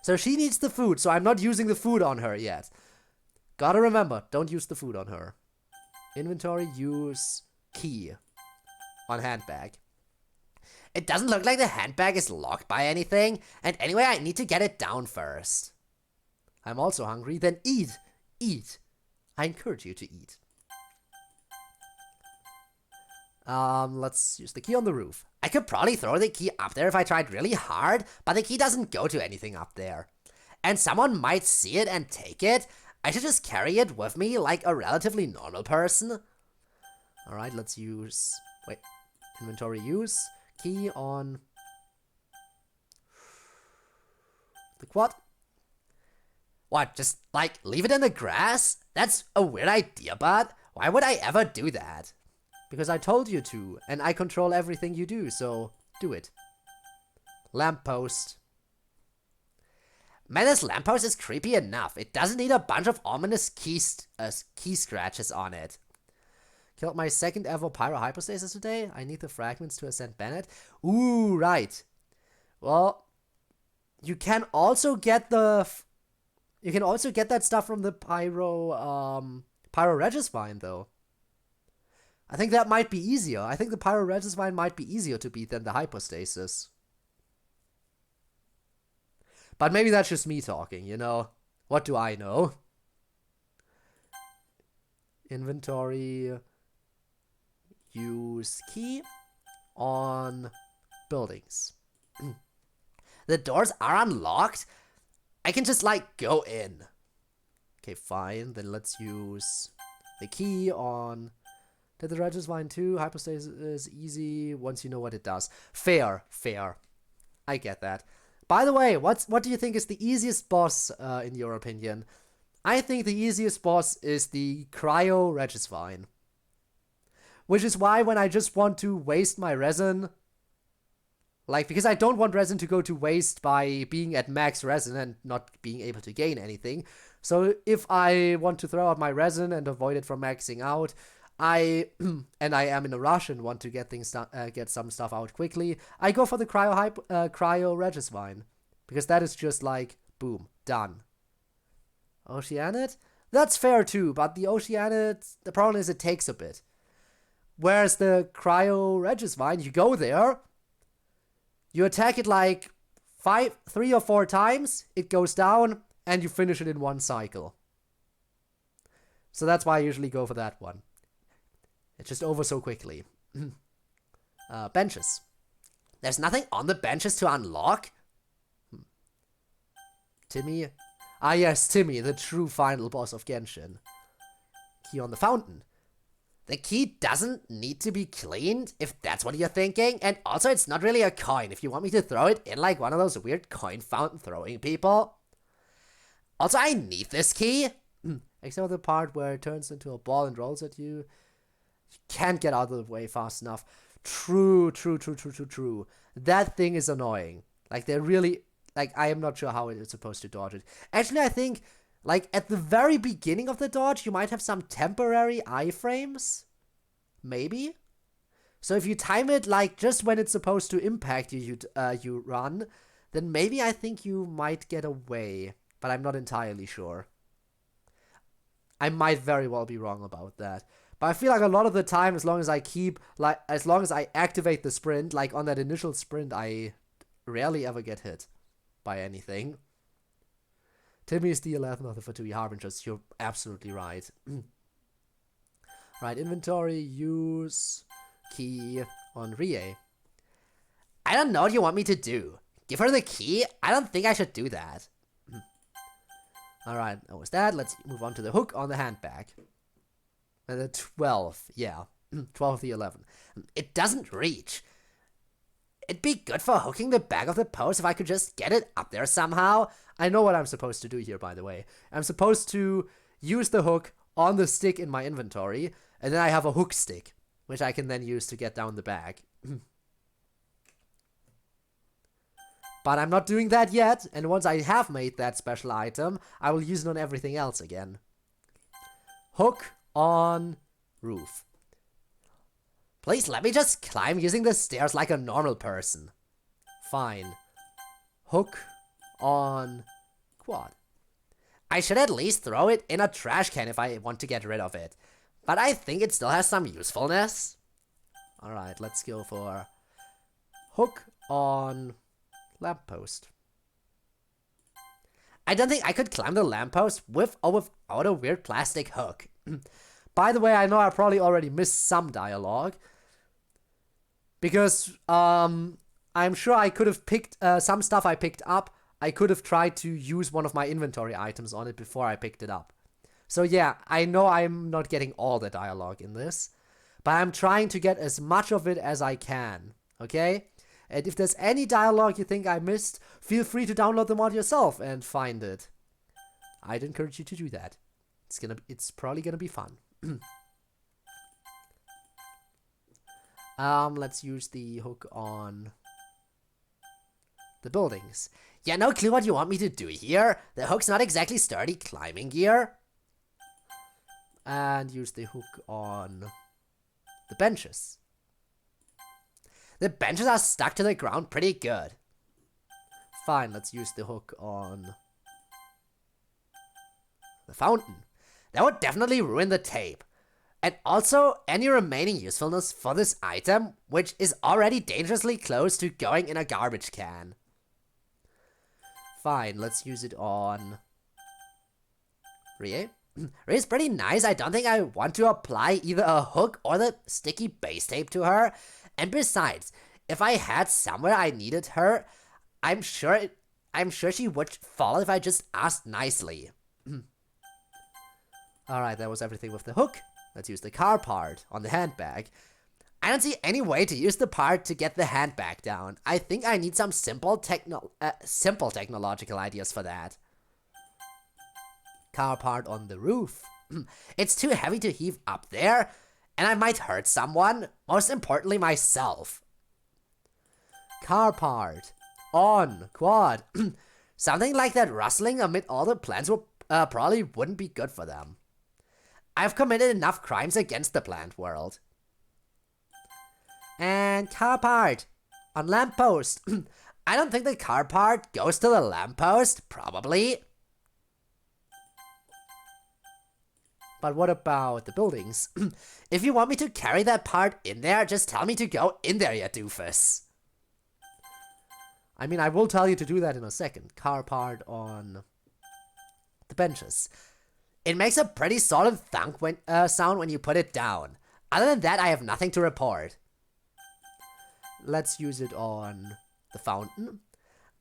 So she needs the food, so I'm not using the food on her yet. Gotta remember, don't use the food on her. Inventory, use key on handbag. It doesn't look like the handbag is locked by anything, and anyway, I need to get it down first. I'm also hungry, then eat. Eat. I encourage you to eat. Let's use the key on the roof. I could probably throw the key up there if I tried really hard, but the key doesn't go to anything up there. And someone might see it and take it. I should just carry it with me like a relatively normal person. Alright, let's use... Wait. Inventory use. Key on... the quad. What, just, like, leave it in the grass? That's a weird idea, but why would I ever do that? Because I told you to, and I control everything you do, so do it. Lamppost. Man, this lamppost is creepy enough. It doesn't need a bunch of ominous key scratches on it. Killed my second ever pyro hypostasis today. I need the fragments to ascend Bennett. Ooh, right. Well, you can also get the... you can also get that stuff from the pyro Regisvine, though. I think that might be easier. I think the pyro Regisvine might be easier to beat than the hypostasis. But maybe that's just me talking, you know? What do I know? Inventory. Use key on buildings. The doors are unlocked. I can just, like, go in. Okay, fine. Then let's use the key on... Did the Regisvine 2? Hypostasis is easy once you know what it does. Fair, fair. I get that. By the way, what do you think is the easiest boss, in your opinion? I think the easiest boss is the Cryo Regisvine. Which is why when I just want to waste my resin, Like, because I don't want resin to go to waste by being at max resin and not being able to gain anything. So if I want to throw out my resin and avoid it from maxing out, I and I am in a rush and want to get get some stuff out quickly, I go for the cryo Regisvine, because that is just like boom, done. Oceanid? That's fair too, but the Oceanid, the problem is it takes a bit. Whereas the cryo Regisvine, you go there, you attack it like 3 or 4 times, it goes down, and you finish it in one cycle. So that's why I usually go for that one. It's just over so quickly. Benches. There's nothing on the benches to unlock? Timmy? Ah yes, Timmy, the true final boss of Genshin. Key on the fountain. The key doesn't need to be cleaned, if that's what you're thinking. And also, it's not really a coin, if you want me to throw it in like one of those weird coin fountain throwing people. Also, I need this key. Except for the part where it turns into a ball and rolls at you. You can't get out of the way fast enough. True. That thing is annoying. Like, they're really... Like, I am not sure how it is supposed to dodge it. Actually, I think... Like, at the very beginning of the dodge, you might have some temporary iframes? Maybe? So if you time it, like, just when it's supposed to impact you, you run, then maybe I think you might get away. But I'm not entirely sure. I might very well be wrong about that. But I feel like a lot of the time, as long as I activate the sprint, like on that initial sprint, I rarely ever get hit by anything. Timmy is the 11th of the Fatui Harbingers. You're absolutely right. Right, inventory, use, key on Rie. I don't know what you want me to do. Give her the key? I don't think I should do that. Alright, that was that. Let's move on to the hook on the handbag. And the 12th, yeah. 12 of the 11. It doesn't reach. It'd be good for hooking the back of the post if I could just get it up there somehow. I know what I'm supposed to do here, by the way. I'm supposed to use the hook on the stick in my inventory, and then I have a hook stick, which I can then use to get down the bag. But I'm not doing that yet, and once I have made that special item, I will use it on everything else again. Hook on roof. Please let me just climb using the stairs like a normal person. Fine. Hook on quad. I should at least throw it in a trash can if I want to get rid of it. But I think it still has some usefulness. Alright, let's go for hook on lamppost. I don't think I could climb the lamppost with or without a weird plastic hook. By the way, I know I probably already missed some dialogue. Because, I'm sure I could have picked, some stuff I picked up, I could have tried to use one of my inventory items on it before I picked it up. So yeah, I know I'm not getting all the dialogue in this, but I'm trying to get as much of it as I can, okay? And if there's any dialogue you think I missed, feel free to download the mod yourself and find it. I'd encourage you to do that. It's probably gonna be fun. Let's use the hook on the buildings. Yeah, no clue what you want me to do here. The hook's not exactly sturdy climbing gear. And use the hook on the benches. The benches are stuck to the ground pretty good. Fine, let's use the hook on the fountain. That would definitely ruin the tape. And also, any remaining usefulness for this item, which is already dangerously close to going in a garbage can. Fine, let's use it on Rie. Rie's pretty nice. I don't think I want to apply either a hook or the sticky base tape to her. And besides, if I had somewhere I needed her, I'm sure she would follow if I just asked nicely. Alright, that was everything with the hook. Let's use the car part on the handbag. I don't see any way to use the part to get the handbag down. I think I need some simple technological ideas for that. Car part on the roof. It's too heavy to heave up there, and I might hurt someone, most importantly myself. car part. On. Quad. Something like that rustling amid all the plants will, probably wouldn't be good for them. I've committed enough crimes against the plant world. And car part. On lamppost. I don't think the car part goes to the lamppost. Probably. But what about the buildings? If you want me to carry that part in there, just tell me to go in there, you doofus. I mean, I will tell you to do that in a second. Car part on the benches. It makes a pretty solid thunk sound when you put it down. Other than that, I have nothing to report. Let's use it on the fountain.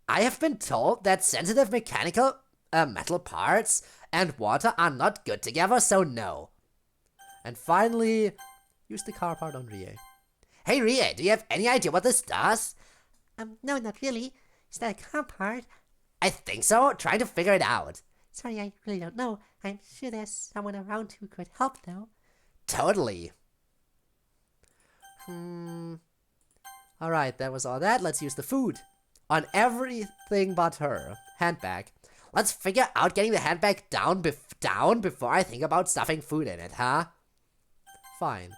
I have been told that sensitive mechanical metal parts and water are not good together, so no. And finally, use the car part on Rie. Hey Rie, do you have any idea what this does? No, not really. Is that a car part? I think so. Trying to figure it out. Sorry, I really don't know. I'm sure there's someone around who could help, though. Totally. Alright, that was all that. Let's use the food. On everything but her. Handbag. Let's figure out getting the handbag down before I think about stuffing food in it, huh? Fine.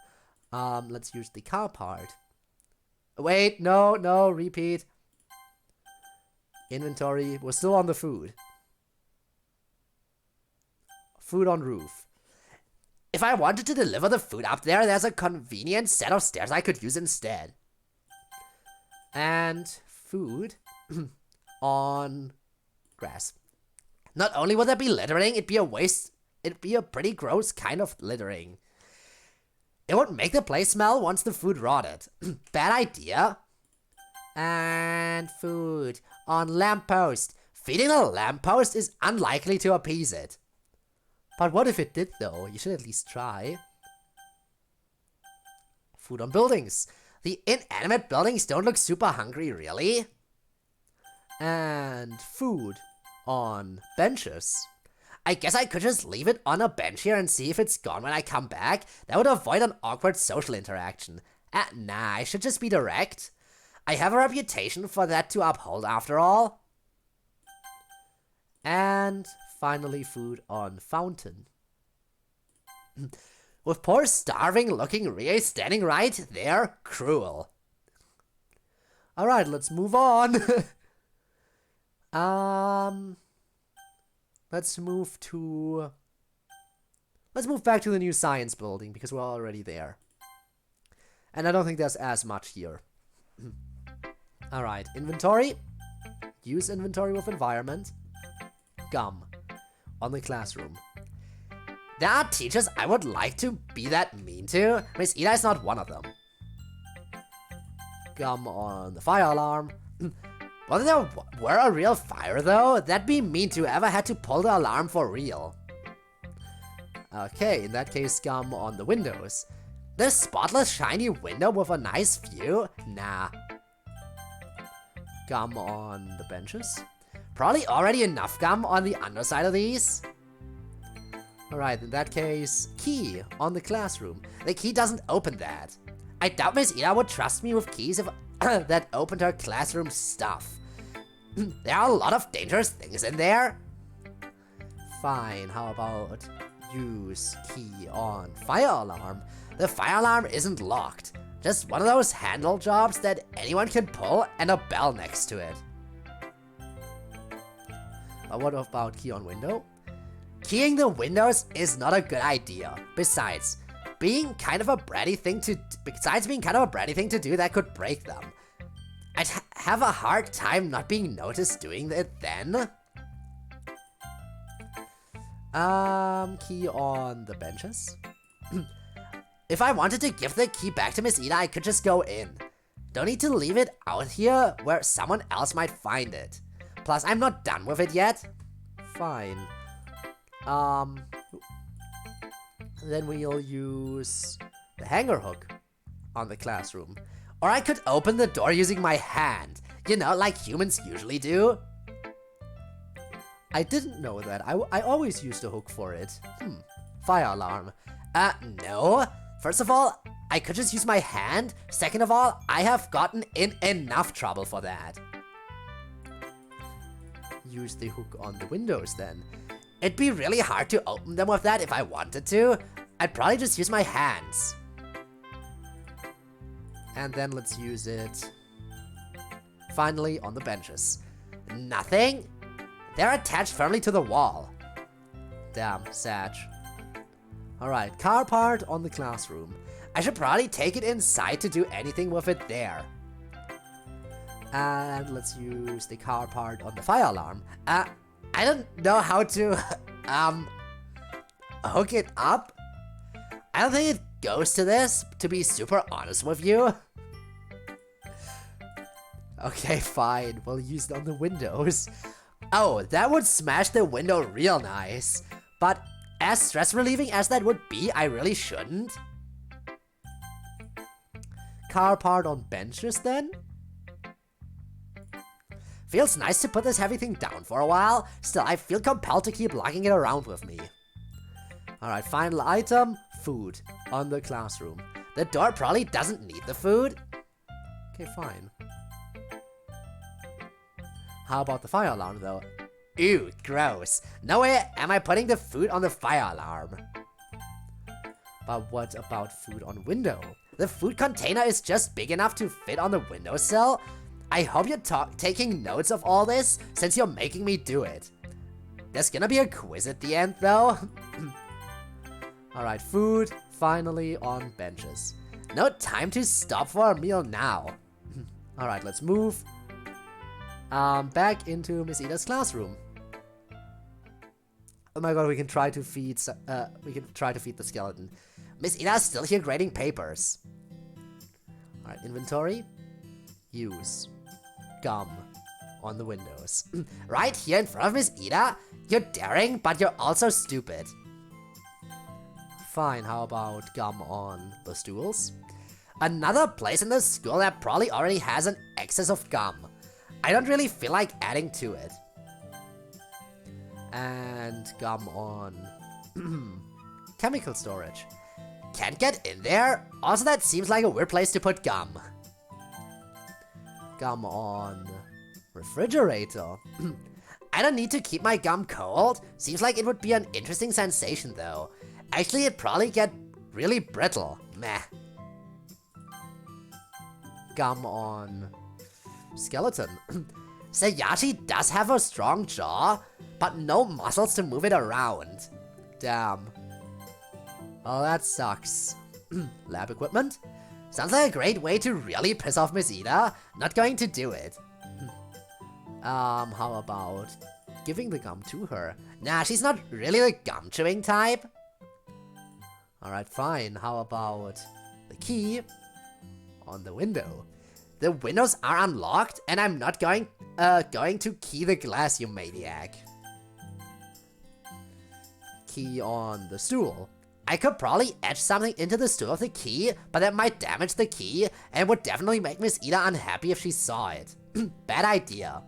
Let's use the car part. Wait, no, repeat. Inventory. We're still on the food. Food on roof. If I wanted to deliver the food up there, there's a convenient set of stairs I could use instead. And food on grass. Not only would there be littering, it'd be a waste. It'd be a pretty gross kind of littering. It would make the place smell once the food rotted. Bad idea. And food on lamppost. Feeding a lamppost is unlikely to appease it. But what if it did, though? You should at least try. Food on buildings. The inanimate buildings don't look super hungry, really. And food on benches. I guess I could just leave it on a bench here and see if it's gone when I come back. That would avoid an awkward social interaction. Nah, I should just be direct. I have a reputation for that to uphold after all. And finally food on fountain. With poor starving looking Rie standing right there, cruel. Alright, let's move on. Let's move back to the new science building because we're already there. And I don't think there's as much here. Alright, inventory. Use inventory with environment. Gum. On the classroom. There are teachers I would like to be that mean to. Miss Ida is not one of them. Gum on the fire alarm. Whether there were a real fire though, that'd be mean to whoever had to pull the alarm for real. Okay, in that case, gum on the windows. This spotless shiny window with a nice view? Nah. Gum on the benches. Probably already enough gum on the underside of these. Alright, in that case, key on the classroom. The key doesn't open that. I doubt Miss Ida would trust me with keys if that opened her classroom stuff. There are a lot of dangerous things in there. Fine, how about use key on fire alarm? The fire alarm isn't locked. Just one of those handle jobs that anyone can pull and a bell next to it. But what about key on window? Keying the windows is not a good idea. Besides being kind of a bratty thing to do, that could break them. I'd have a hard time not being noticed doing it then. Key on the benches. If I wanted to give the key back to Miss Ida, I could just go in. Don't need to leave it out here where someone else might find it. Plus, I'm not done with it yet. Fine. Then we'll use the hanger hook on the classroom. Or I could open the door using my hand. You know, like humans usually do. I didn't know that. I always used a hook for it. Fire alarm. No. First of all, I could just use my hand. Second of all, I have gotten in enough trouble for that. Use the hook on the windows then. It'd be really hard to open them with that if I wanted to. I'd probably just use my hands. And then let's use it finally on the benches. Nothing? They're attached firmly to the wall. Damn, Sag. Alright, car part on the classroom. I should probably take it inside to do anything with it there. And let's use the car part on the fire alarm. I don't know how to, hook it up. I don't think it goes to this, to be super honest with you. Okay, fine. We'll use it on the windows. Oh, that would smash the window real nice. But as stress relieving as that would be, I really shouldn't. Car part on benches then? Feels nice to put this heavy thing down for a while. Still, I feel compelled to keep lugging it around with me. Alright, final item, food on the classroom. The door probably doesn't need the food. Okay, fine. How about the fire alarm though? Ew, gross. No way am I putting the food on the fire alarm. But what about food on window? The food container is just big enough to fit on the windowsill. I hope you're taking notes of all this, since you're making me do it. There's gonna be a quiz at the end, though. Alright, food, finally on benches. No time to stop for a meal now. Alright, let's move. Back into Miss Ida's classroom. Oh my god, we can try to feed the skeleton. Miss Ida's still here grading papers. Alright, inventory. Use. Gum. On the windows. Right here in front of Miss Ida? You're daring, but you're also stupid. Fine, how about gum on the stools? Another place in the school that probably already has an excess of gum. I don't really feel like adding to it. And gum on chemical storage. Can't get in there? Also, that seems like a weird place to put gum. Gum on refrigerator. I don't need to keep my gum cold. Seems like it would be an interesting sensation though. Actually, it'd probably get really brittle. Meh. Gum on skeleton. Sayashi does have a strong jaw, but no muscles to move it around. Damn. Oh, that sucks. Lab equipment? Sounds like a great way to really piss off Miss Ida. Not going to do it. How about giving the gum to her? Nah, she's not really the gum chewing type. Alright, fine. How about the key on the window? The windows are unlocked, and I'm not going to key the glass, you maniac. Key on the stool. I could probably etch something into the stool with the key, but that might damage the key, and would definitely make Miss Ida unhappy if she saw it. Bad idea.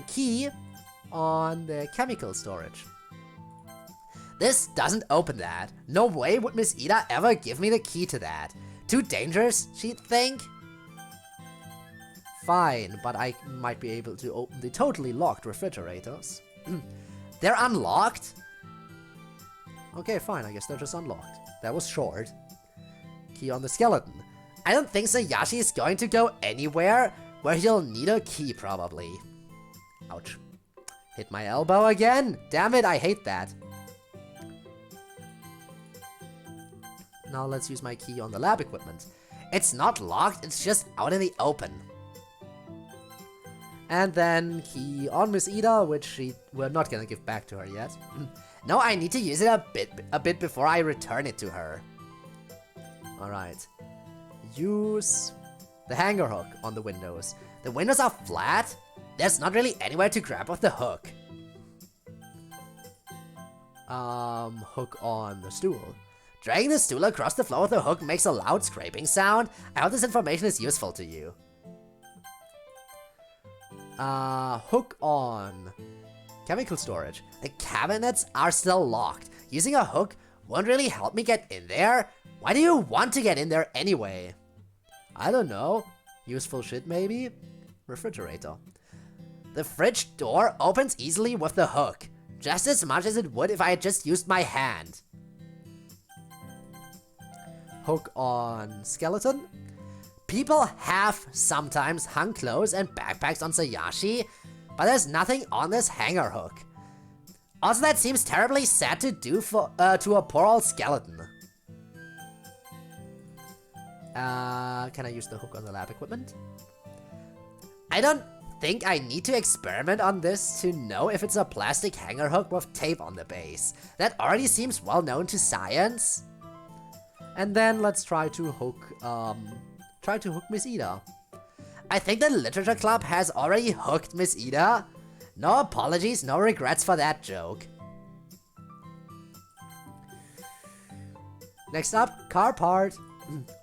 Key on the chemical storage. This doesn't open that. No way would Miss Ida ever give me the key to that. Too dangerous, she'd think. Fine, but I might be able to open the totally locked refrigerators. They're unlocked? Okay, fine, I guess they're just unlocked. That was short. Key on the skeleton. I don't think Sayashi is going to go anywhere where he'll need a key, probably. Ouch. Hit my elbow again? Damn it, I hate that. Now let's use my key on the lab equipment. It's not locked, it's just out in the open. And then key on Miss Ida, which we're not gonna give back to her yet. No, I need to use it a bit before I return it to her. Alright. Use the hanger hook on the windows. The windows are flat. There's not really anywhere to grab with the hook. Hook on the stool. Dragging the stool across the floor with the hook makes a loud scraping sound. I hope this information is useful to you. Hook on chemical storage. The cabinets are still locked. Using a hook won't really help me get in there. Why do you want to get in there anyway? I don't know. Useful shit, maybe? Refrigerator. The fridge door opens easily with the hook, just as much as it would if I had just used my hand. Hook on skeleton. People have sometimes hung clothes and backpacks on Sayashi, but there's nothing on this hanger hook. Also, that seems terribly sad to do to a poor old skeleton. Can I use the hook on the lab equipment? I don't think I need to experiment on this to know if it's a plastic hanger hook with tape on the base. That already seems well known to science. And then let's try to hook Miss Ida. I think the Literature Club has already hooked Miss Ida. No apologies, no regrets for that joke. Next up, car part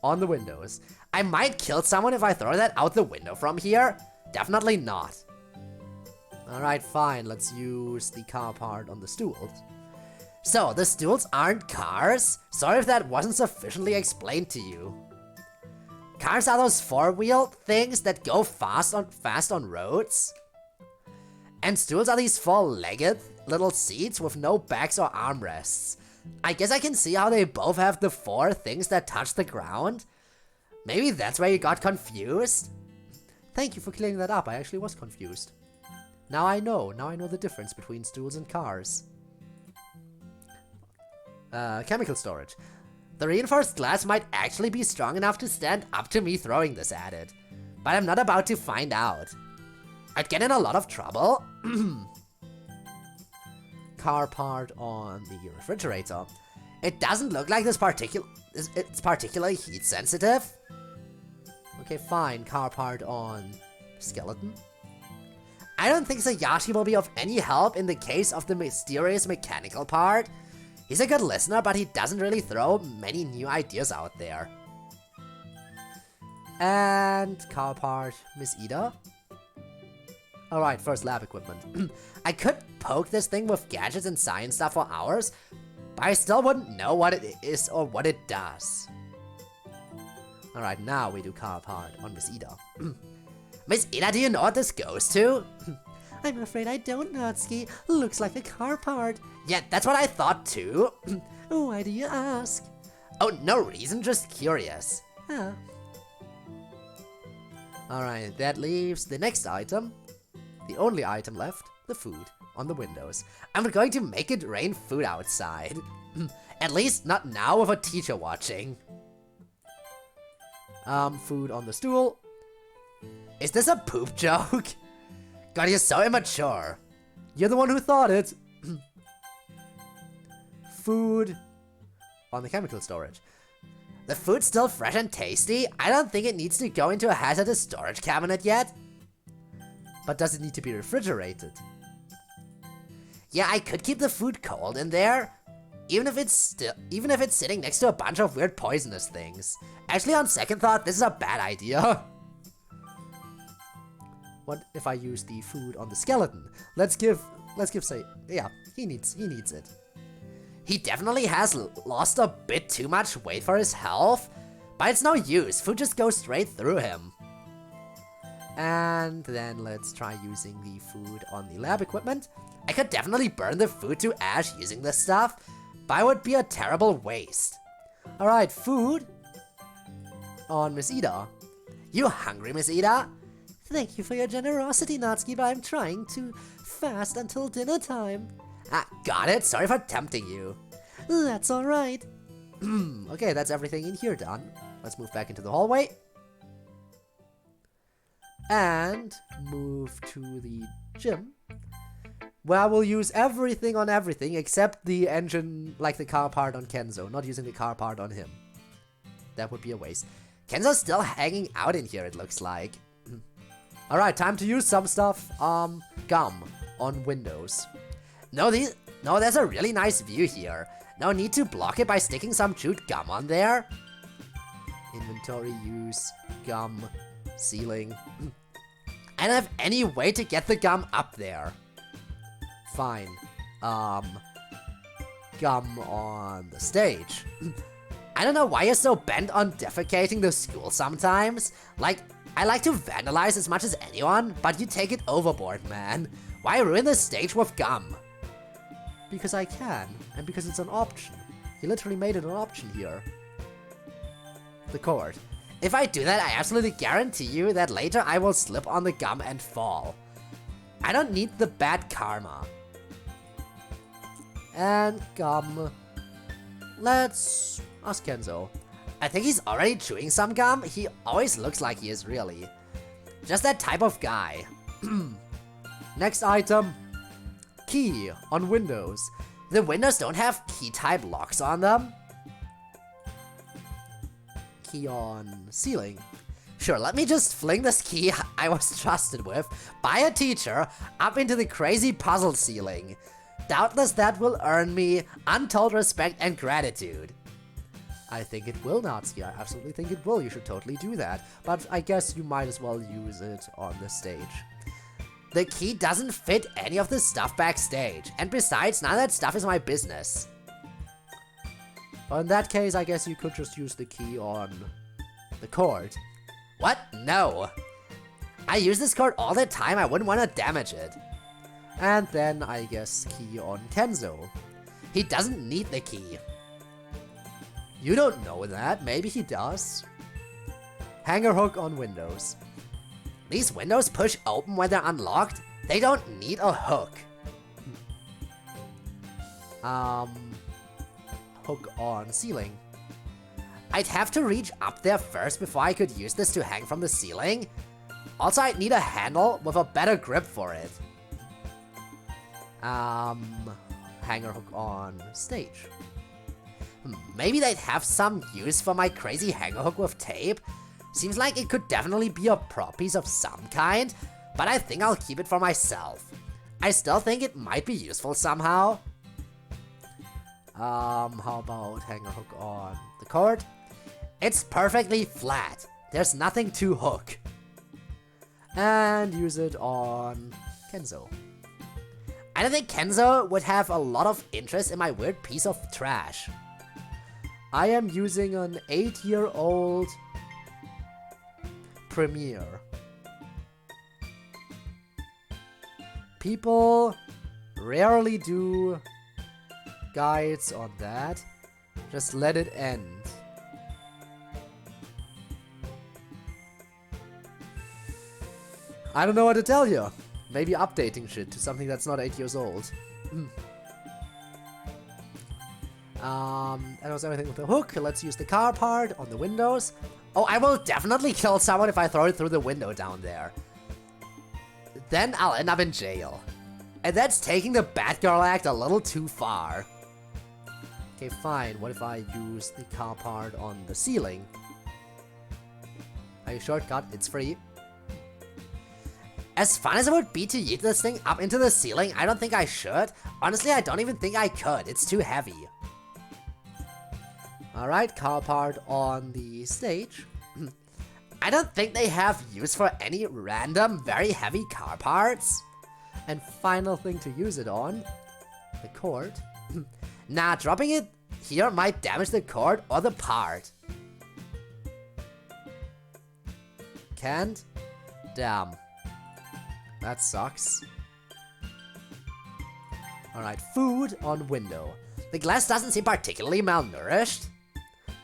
on the windows. I might kill someone if I throw that out the window from here. Definitely not. Alright, fine, let's use the car part on the stools. So, the stools aren't cars? Sorry if that wasn't sufficiently explained to you. Cars are those four-wheeled things that go fast on roads. And stools are these four-legged little seats with no backs or armrests. I guess I can see how they both have the four things that touch the ground. Maybe that's where you got confused? Thank you for clearing that up, I actually was confused. Now I know the difference between stools and cars. Chemical storage. The reinforced glass might actually be strong enough to stand up to me throwing this at it. But I'm not about to find out. I'd get in a lot of trouble. Car part on the refrigerator. It doesn't look like it's particularly heat sensitive. Okay, fine. Car part on skeleton. I don't think Sayashi will be of any help in the case of the mysterious mechanical part. He's a good listener, but he doesn't really throw many new ideas out there. And car part, Miss Ida. Alright, first lab equipment. I could poke this thing with gadgets and science stuff for hours, but I still wouldn't know what it is or what it does. Alright, now we do car part on Miss Ida. Miss Ida, do you know what this goes to? I'm afraid I don't, Natsuki. Looks like a car part. Yeah, that's what I thought too. Why do you ask? Oh, no reason, just curious. Ah. Alright, that leaves the next item. The only item left, the food on the windows. I'm going to make it rain food outside. At least not now with a teacher watching. Food on the stool. Is this a poop joke? God, you're so immature. You're the one who thought it. Food on the chemical storage. The food's still fresh and tasty. I don't think it needs to go into a hazardous storage cabinet yet. But does it need to be refrigerated? Yeah, I could keep the food cold in there. Even if it's sitting next to a bunch of weird poisonous things. Actually, on second thought, this is a bad idea. What if I use the food on the skeleton? Let's give say, yeah, he needs it. He definitely has lost a bit too much weight for his health, but it's no use. Food just goes straight through him. And then let's try using the food on the lab equipment. I could definitely burn the food to ash using this stuff, but it would be a terrible waste. Alright, food on Miss Ida. You hungry, Miss Ida? Thank you for your generosity, Natsuki, but I'm trying to fast until dinner time. Ah, got it. Sorry for tempting you. That's alright. Okay, that's everything in here done. Let's move back into the hallway. And move to the gym, where we'll use everything on everything except the engine, like the car part on Kenzo, not using the car part on him. That would be a waste. Kenzo's still hanging out in here, it looks like. Alright, time to use some stuff. Gum on windows. No, there's a really nice view here. No need to block it by sticking some chewed gum on there. Inventory, use, gum, ceiling. I don't have any way to get the gum up there. Fine. gum on the stage. I don't know why you're so bent on defecating the school sometimes. Like, I like to vandalize as much as anyone, but you take it overboard, man. Why ruin the stage with gum? Because I can, and because it's an option. You literally made it an option here. The cord. If I do that, I absolutely guarantee you that later I will slip on the gum and fall. I don't need the bad karma. And gum. Let's ask Kenzo. I think he's already chewing some gum. He always looks like he is, really. Just that type of guy. Next item. Key on windows. The windows don't have key type locks on them. Key on ceiling. Sure, let me just fling this key I was trusted with by a teacher up into the crazy puzzle ceiling. Doubtless that will earn me untold respect and gratitude. I think it will, Natsuki. I absolutely think it will. You should totally do that. But I guess you might as well use it on the stage. The key doesn't fit any of the stuff backstage. And besides, none of that stuff is my business. But in that case, I guess you could just use the key on the cord. What? No. I use this cord all the time. I wouldn't want to damage it. And then, I guess, key on Kenzo. He doesn't need the key. You don't know that. Maybe he does. Hanger hook on windows. These windows push open when they're unlocked. They don't need a hook. Hook on ceiling. I'd have to reach up there first before I could use this to hang from the ceiling. Also, I'd need a handle with a better grip for it. Hanger hook on stage. Maybe they'd have some use for my crazy hanger hook with tape. Seems like it could definitely be a prop piece of some kind, but I think I'll keep it for myself. I still think it might be useful somehow. How about hanger hook on the cord? It's perfectly flat. There's nothing to hook. And use it on Kenzo. I don't think Kenzo would have a lot of interest in my weird piece of trash. I am using an 8-year-old Premiere. People rarely do guides on that. Just let it end. I don't know what to tell you. Maybe updating shit to something that's not 8 years old. That was everything with the hook. Let's use the car part on the windows. Oh, I will definitely kill someone if I throw it through the window down there. Then I'll end up in jail. And that's taking the Batgirl act a little too far. Okay, fine. What if I use the car part on the ceiling? A shortcut, it's free. As fun as it would be to yeet this thing up into the ceiling, I don't think I should. Honestly, I don't even think I could. It's too heavy. Alright, car part on the stage. I don't think they have use for any random, very heavy car parts. And final thing to use it on, the cord. Nah, dropping it here might damage the cord or the part. Can't? Damn. That sucks. Alright, food on window. The glass doesn't seem particularly malnourished.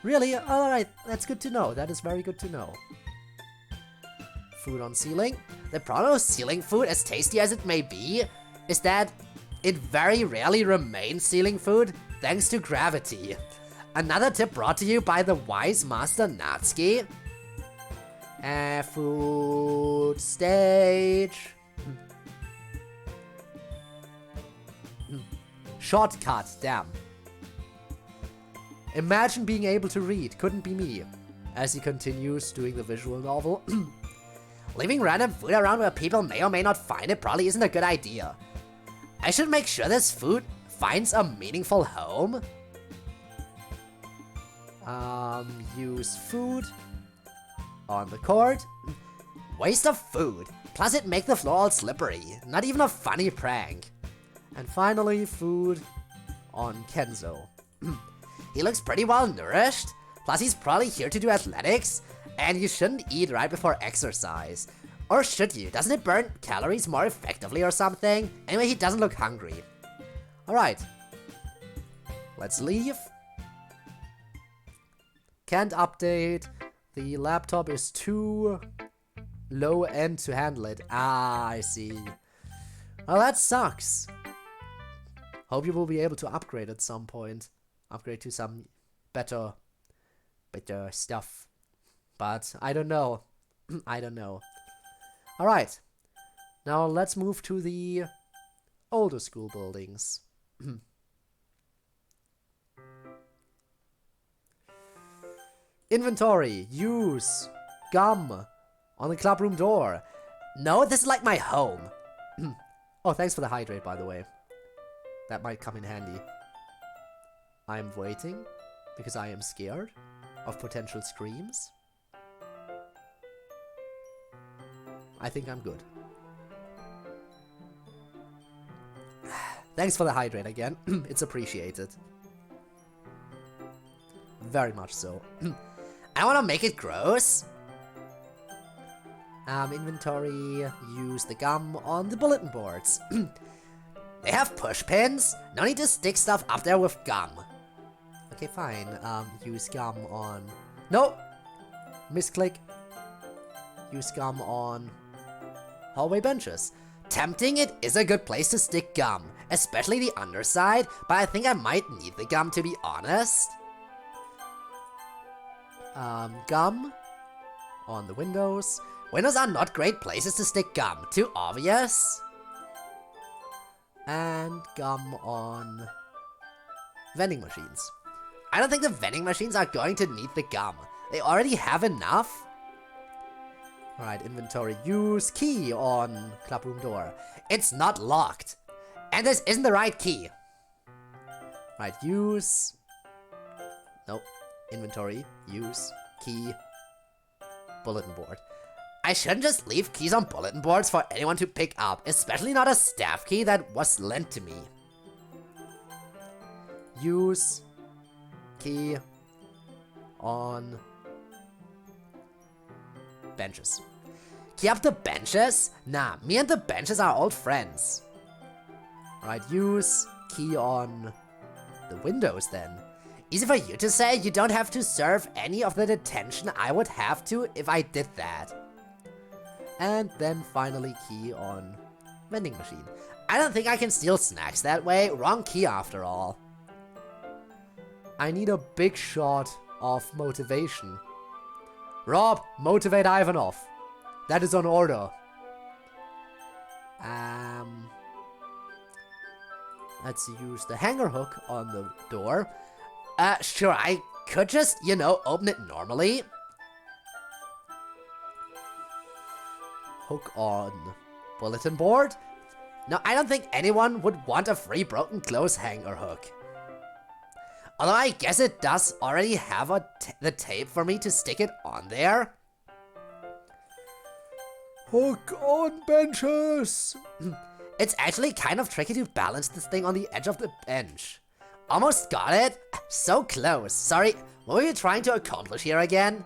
Really? Alright, that's good to know. That is very good to know. Food on ceiling. The problem with ceiling food, as tasty as it may be, is that it very rarely remains ceiling food thanks to gravity. Another tip brought to you by the wise master Natsuki. Food stage. Shortcut, damn. Imagine being able to read, couldn't be me. As he continues doing the visual novel. Leaving random food around where people may or may not find it probably isn't a good idea. I should make sure this food finds a meaningful home. Use food on the cord. Waste of food. Plus it make the floor all slippery. Not even a funny prank. And finally, food on Kenzo. He looks pretty well nourished. Plus, he's probably here to do athletics. And you shouldn't eat right before exercise. Or should you? Doesn't it burn calories more effectively or something? Anyway, he doesn't look hungry. Alright. Let's leave. Can't update. The laptop is too low end to handle it. Ah, I see. Well, that sucks. Hope you will be able to upgrade at some point. Upgrade to some better stuff. But I don't know. I don't know. Alright. Now let's move to the older school buildings. Inventory. Use. Gum. On the club room door. No, this is like my home. Oh, thanks for the hydrate, by the way. That might come in handy. I'm waiting because I am scared of potential screams. I think I'm good. Thanks for the hydrate again. It's appreciated. Very much so. I want to make it gross. Inventory. Use the gum on the bulletin boards. They have push pins. No need to stick stuff up there with gum. Okay, fine. Use gum on... No! Misclick. Use gum on hallway benches. Tempting, it is a good place to stick gum. Especially the underside, but I think I might need the gum to be honest. Gum on the windows. Windows are not great places to stick gum. Too obvious. And gum on vending machines. I don't think the vending machines are going to need the gum. They already have enough. Alright, inventory. Use key on clubroom door. It's not locked. And this isn't the right key. Right, use... Nope. Inventory. Use key. Bulletin board. I shouldn't just leave keys on bulletin boards for anyone to pick up, especially not a staff key that was lent to me. Use key on benches. Key up the benches? Nah, me and the benches are old friends. Right, use key on the windows then. Easy for you to say, you don't have to serve any of the detention I would have to if I did that. And then finally key on vending machine. I don't think I can steal snacks that way. Wrong key after all. I need a big shot of motivation. Rob, motivate Ivanov. That is on order. Let's use the hanger hook on the door. Sure, I could just, you know, open it normally. Hook on bulletin board. No, I don't think anyone would want a free broken clothes hanger hook. Although I guess it does already have the tape for me to stick it on there. Hook on benches. It's actually kind of tricky to balance this thing on the edge of the bench. Almost got it. So close. Sorry, what were you trying to accomplish here again?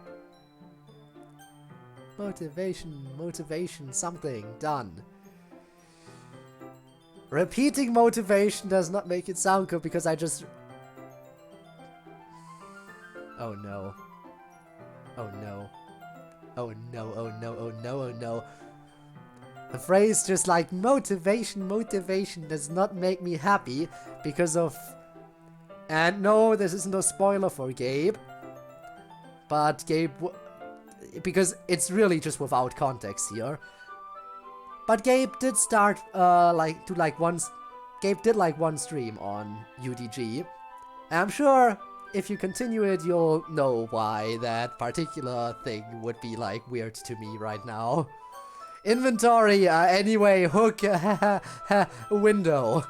Motivation, something. Done. Repeating motivation does not make it sound good because I just... Oh no. Oh no. Oh no, oh no, oh no, oh no. A phrase just like motivation does not make me happy because of... And no, this isn't a spoiler for Gabe. But Gabe... Because it's really just without context here. But Gabe did start, Gabe did like one stream on UDG. And I'm sure if you continue it, you'll know why that particular thing would be like weird to me right now. Inventory, anyway, hook, window.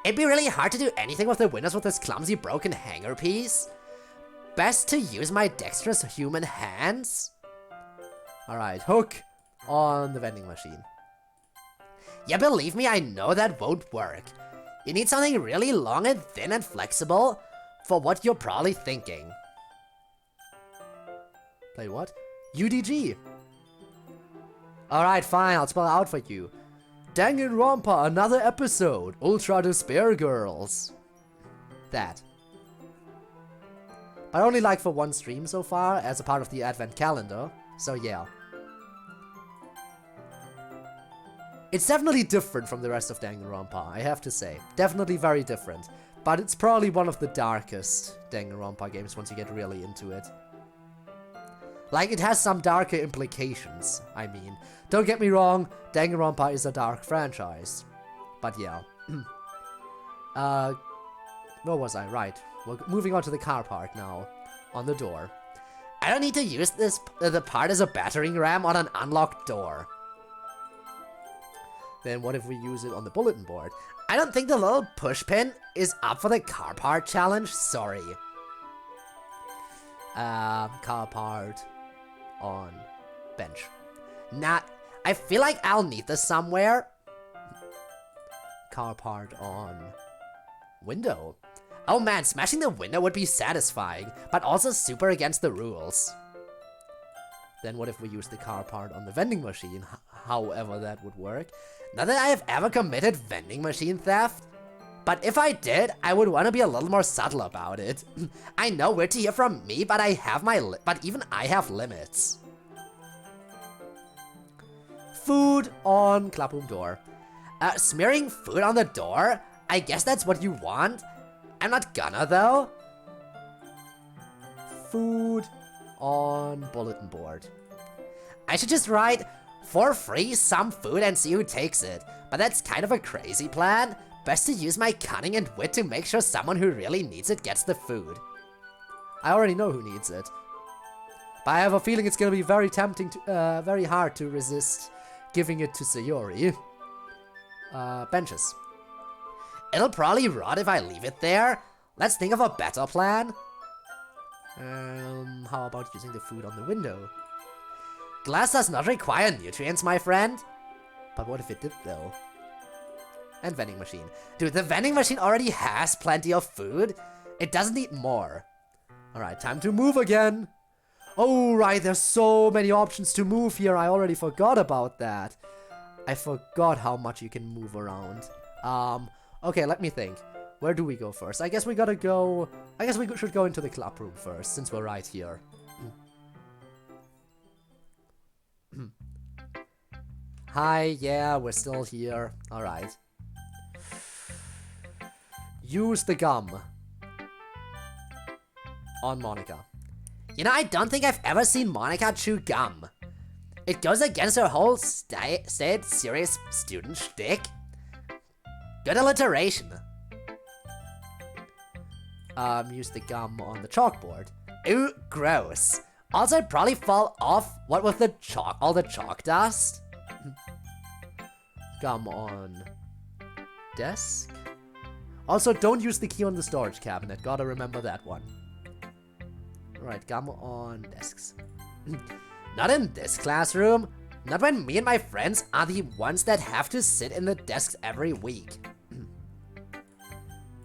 It'd be really hard to do anything with the windows with this clumsy broken hanger piece. Best to use my dexterous human hands. Alright, hook on the vending machine. Yeah, believe me, I know that won't work. You need something really long and thin and flexible for what you're probably thinking. Play what? UDG. Alright, fine, I'll spell it out for you. Danganronpa, another episode. Ultra Despair Girls. That. But only like for one stream so far, as a part of the advent calendar. So yeah. It's definitely different from the rest of Danganronpa, I have to say. Definitely very different. But it's probably one of the darkest Danganronpa games once you get really into it. Like, it has some darker implications, I mean. Don't get me wrong, Danganronpa is a dark franchise. But yeah. Where was I? Right. We're moving on to the car part now. On the door. I don't need to use the part as a battering ram on an unlocked door. Then what if we use it on the bulletin board? I don't think the little push pin is up for the car part challenge, sorry. Car part on bench. Nah, I feel like I'll need this somewhere. Car part on window. Oh man, smashing the window would be satisfying, but also super against the rules. Then what if we use the car part on the vending machine, however that would work? Not that I have ever committed vending machine theft, but if I did, I would want to be a little more subtle about it. I know where to hear from me, but even I have limits. Food on classroom door. Smearing food on the door? I guess that's what you want. I'm not gonna though. Food on bulletin board. I should just write, for free, some food and see who takes it. But that's kind of a crazy plan. Best to use my cunning and wit to make sure someone who really needs it gets the food. I already know who needs it. But I have a feeling it's gonna be very tempting to, very hard to resist giving it to Sayori. Benches. It'll probably rot if I leave it there. Let's think of a better plan. How about using the food on the window? Glass does not require nutrients, my friend. But what if it did, though? And vending machine. Dude, the vending machine already has plenty of food. It doesn't need more. Alright, time to move again. Oh, right, there's so many options to move here. I already forgot about that. I forgot how much you can move around. Okay, let me think. Where do we go first? I guess we gotta go... I guess we should go into the club room first, since we're right here. Hi, yeah, we're still here. Alright. Use the gum. On Monica. You know, I don't think I've ever seen Monica chew gum. It goes against her whole staid, serious student shtick. Good alliteration. Use the gum on the chalkboard. Ooh, gross. Also, I'd probably fall off, what with the chalk, all the chalk dust. Gum on desk. Also, don't use the key on the storage cabinet. Gotta remember that one. Alright, gum on desks. Not in this classroom. Not when me and my friends are the ones that have to sit in the desks every week.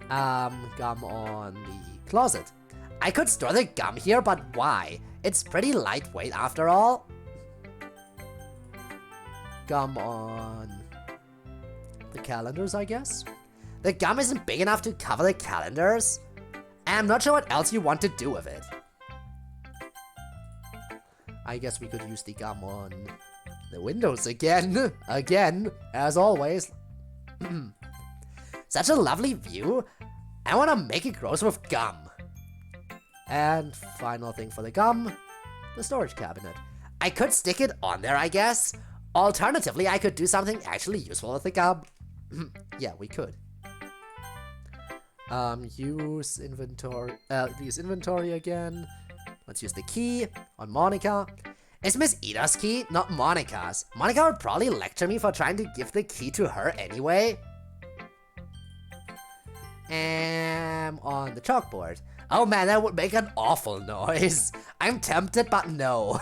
Gum on the closet. I could store the gum here, but why? It's pretty lightweight after all. Gum on the calendars, I guess? The gum isn't big enough to cover the calendars, and I'm not sure what else you want to do with it. I guess we could use the gum on the windows again. Again, as always. Such a lovely view. I want to make it gross with gum. And final thing for the gum, the storage cabinet. I could stick it on there, I guess. Alternatively, I could do something actually useful with the gum. Yeah, we could. Use inventory again. Let's use the key on Monica. It's Miss Ida's key, not Monica's. Monica would probably lecture me for trying to give the key to her anyway. On the chalkboard. Oh man, that would make an awful noise. I'm tempted, but no.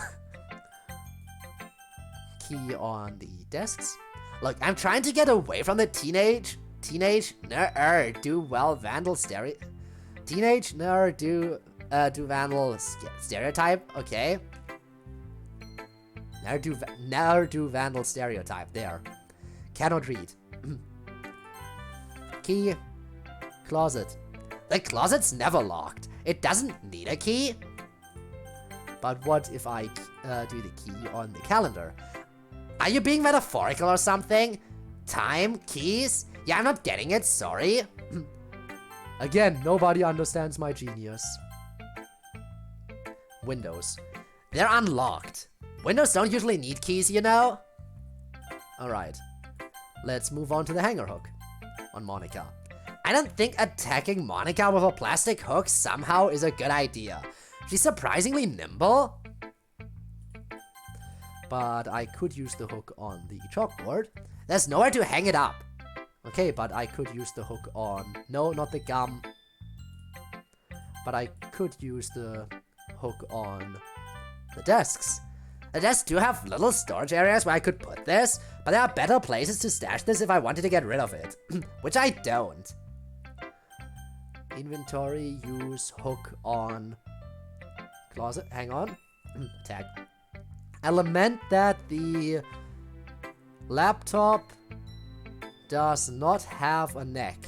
Key on the desks. Look, I'm trying to get away from the teenage teenage do well vandal teenage do vandal stereotype. Okay. Do vandal stereotype. There. Cannot read. Key. Closet. The closet's never locked. It doesn't need a key. But what if I do the key on the calendar? Are you being metaphorical or something? Time? Keys? Yeah, I'm not getting it, sorry. Again, nobody understands my genius. Windows. They're unlocked. Windows don't usually need keys, you know? Alright. Let's move on to the hanger hook on Monica. I don't think attacking Monica with a plastic hook somehow is a good idea. She's surprisingly nimble. But I could use the hook on the chalkboard. There's nowhere to hang it up. Okay, but I could use the hook on... No, not the gum. But I could use the hook on the desks. The desks do have little storage areas where I could put this, but there are better places to stash this if I wanted to get rid of it. Which I don't. Inventory, use hook on closet. Hang on. Tag. I lament that the laptop does not have a neck.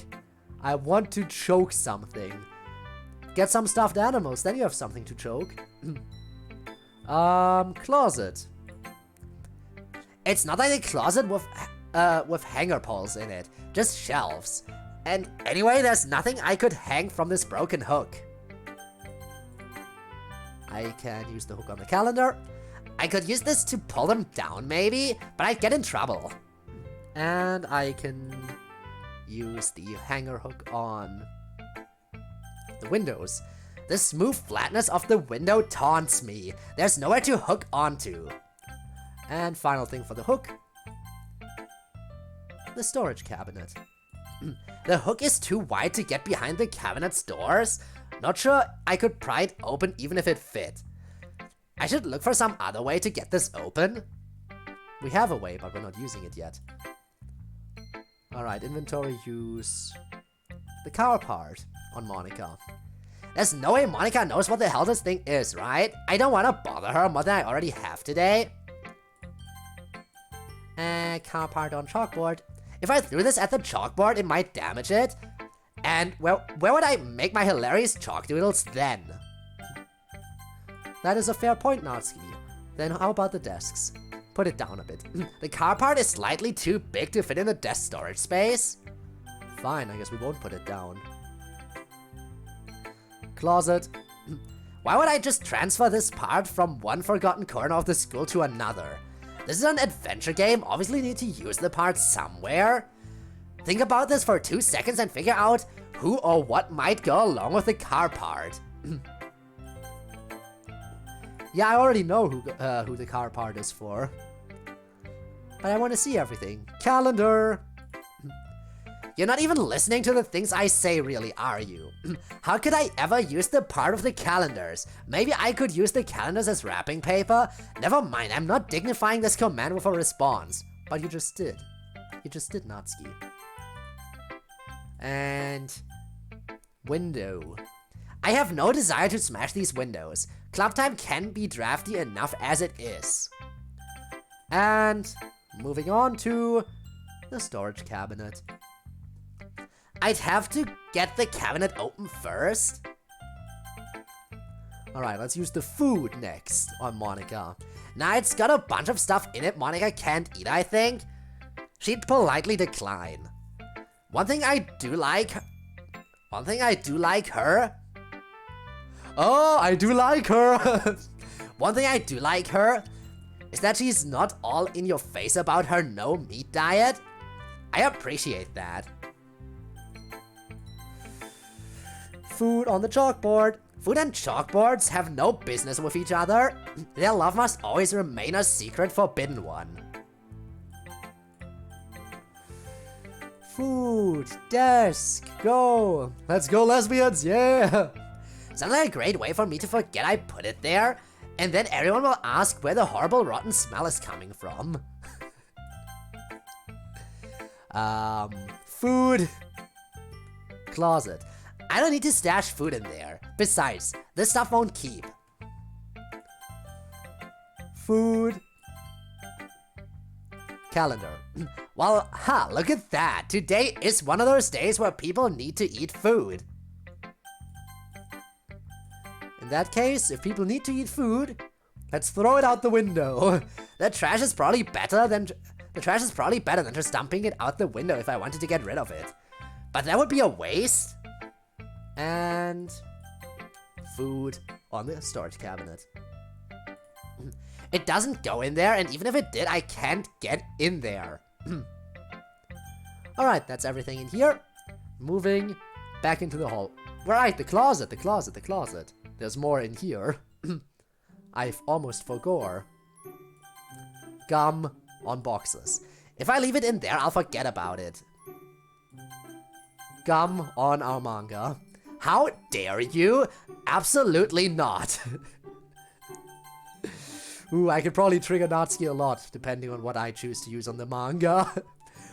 I want to choke something. Get some stuffed animals, then you have something to choke. Closet. It's not like a closet with hanger poles in it, just shelves. And anyway, there's nothing I could hang from this broken hook. I can use the hook on the calendar. I could use this to pull them down maybe, but I'd get in trouble. And I can use the hanger hook on the windows. The smooth flatness of the window taunts me. There's nowhere to hook onto. And final thing for the hook. The storage cabinet. The hook is too wide to get behind the cabinet's doors. Not sure I could pry it open even if it fit. I should look for some other way to get this open. We have a way, but we're not using it yet. Alright, inventory, use the car part on Monica. There's no way Monica knows what the hell this thing is, right? I don't want to bother her more than I already have today. Car part on chalkboard. If I threw this at the chalkboard, it might damage it. And where would I make my hilarious chalk doodles then? That is a fair point, Natsuki. Then how about the desks? Put it down a bit. The car part is slightly too big to fit in the desk storage space. Fine, I guess we won't put it down. Closet. Why would I just transfer this part from one forgotten corner of the school to another? This is an adventure game, obviously need to use the part somewhere. Think about this for 2 seconds and figure out who or what might go along with the car part. Yeah, I already know who the car part is for. But I want to see everything. Calendar! You're not even listening to the things I say, really, are you? How could I ever use the part of the calendars? Maybe I could use the calendars as wrapping paper? Never mind, I'm not dignifying this command with a response. But you just did. You just did, Natsuki. And... window. I have no desire to smash these windows. Club time can be drafty enough as it is. And... moving on to... the storage cabinet. I'd have to get the cabinet open first. Alright, let's use the food next on Monica. Now it's got a bunch of stuff in it Monica can't eat, I think. She'd politely decline. One thing I do like her... Oh, I do like her! One thing I do like her is that she's not all in your face about her no meat diet. I appreciate that. Food on the chalkboard. Food and chalkboards have no business with each other. Their love must always remain a secret forbidden one. Food, desk, go. Let's go, lesbians, yeah. Sounds like a great way for me to forget I put it there, and then everyone will ask where the horrible rotten smell is coming from. Food. Closet. I don't need to stash food in there. Besides, this stuff won't keep. Food. Calendar. Well, look at that. Today is one of those days where people need to eat food. In that case, if people need to eat food, let's throw it out the window. The trash is probably better than just dumping it out the window if I wanted to get rid of it. But that would be a waste. And food on the storage cabinet. It doesn't go in there, and even if it did, I can't get in there. Alright, that's everything in here. Moving back into the hall. Right, the closet. There's more in here. I've almost forgot. Gum on boxes. If I leave it in there, I'll forget about it. Gum on our manga. How dare you? Absolutely not. Ooh, I could probably trigger Natsuki a lot, depending on what I choose to use on the manga.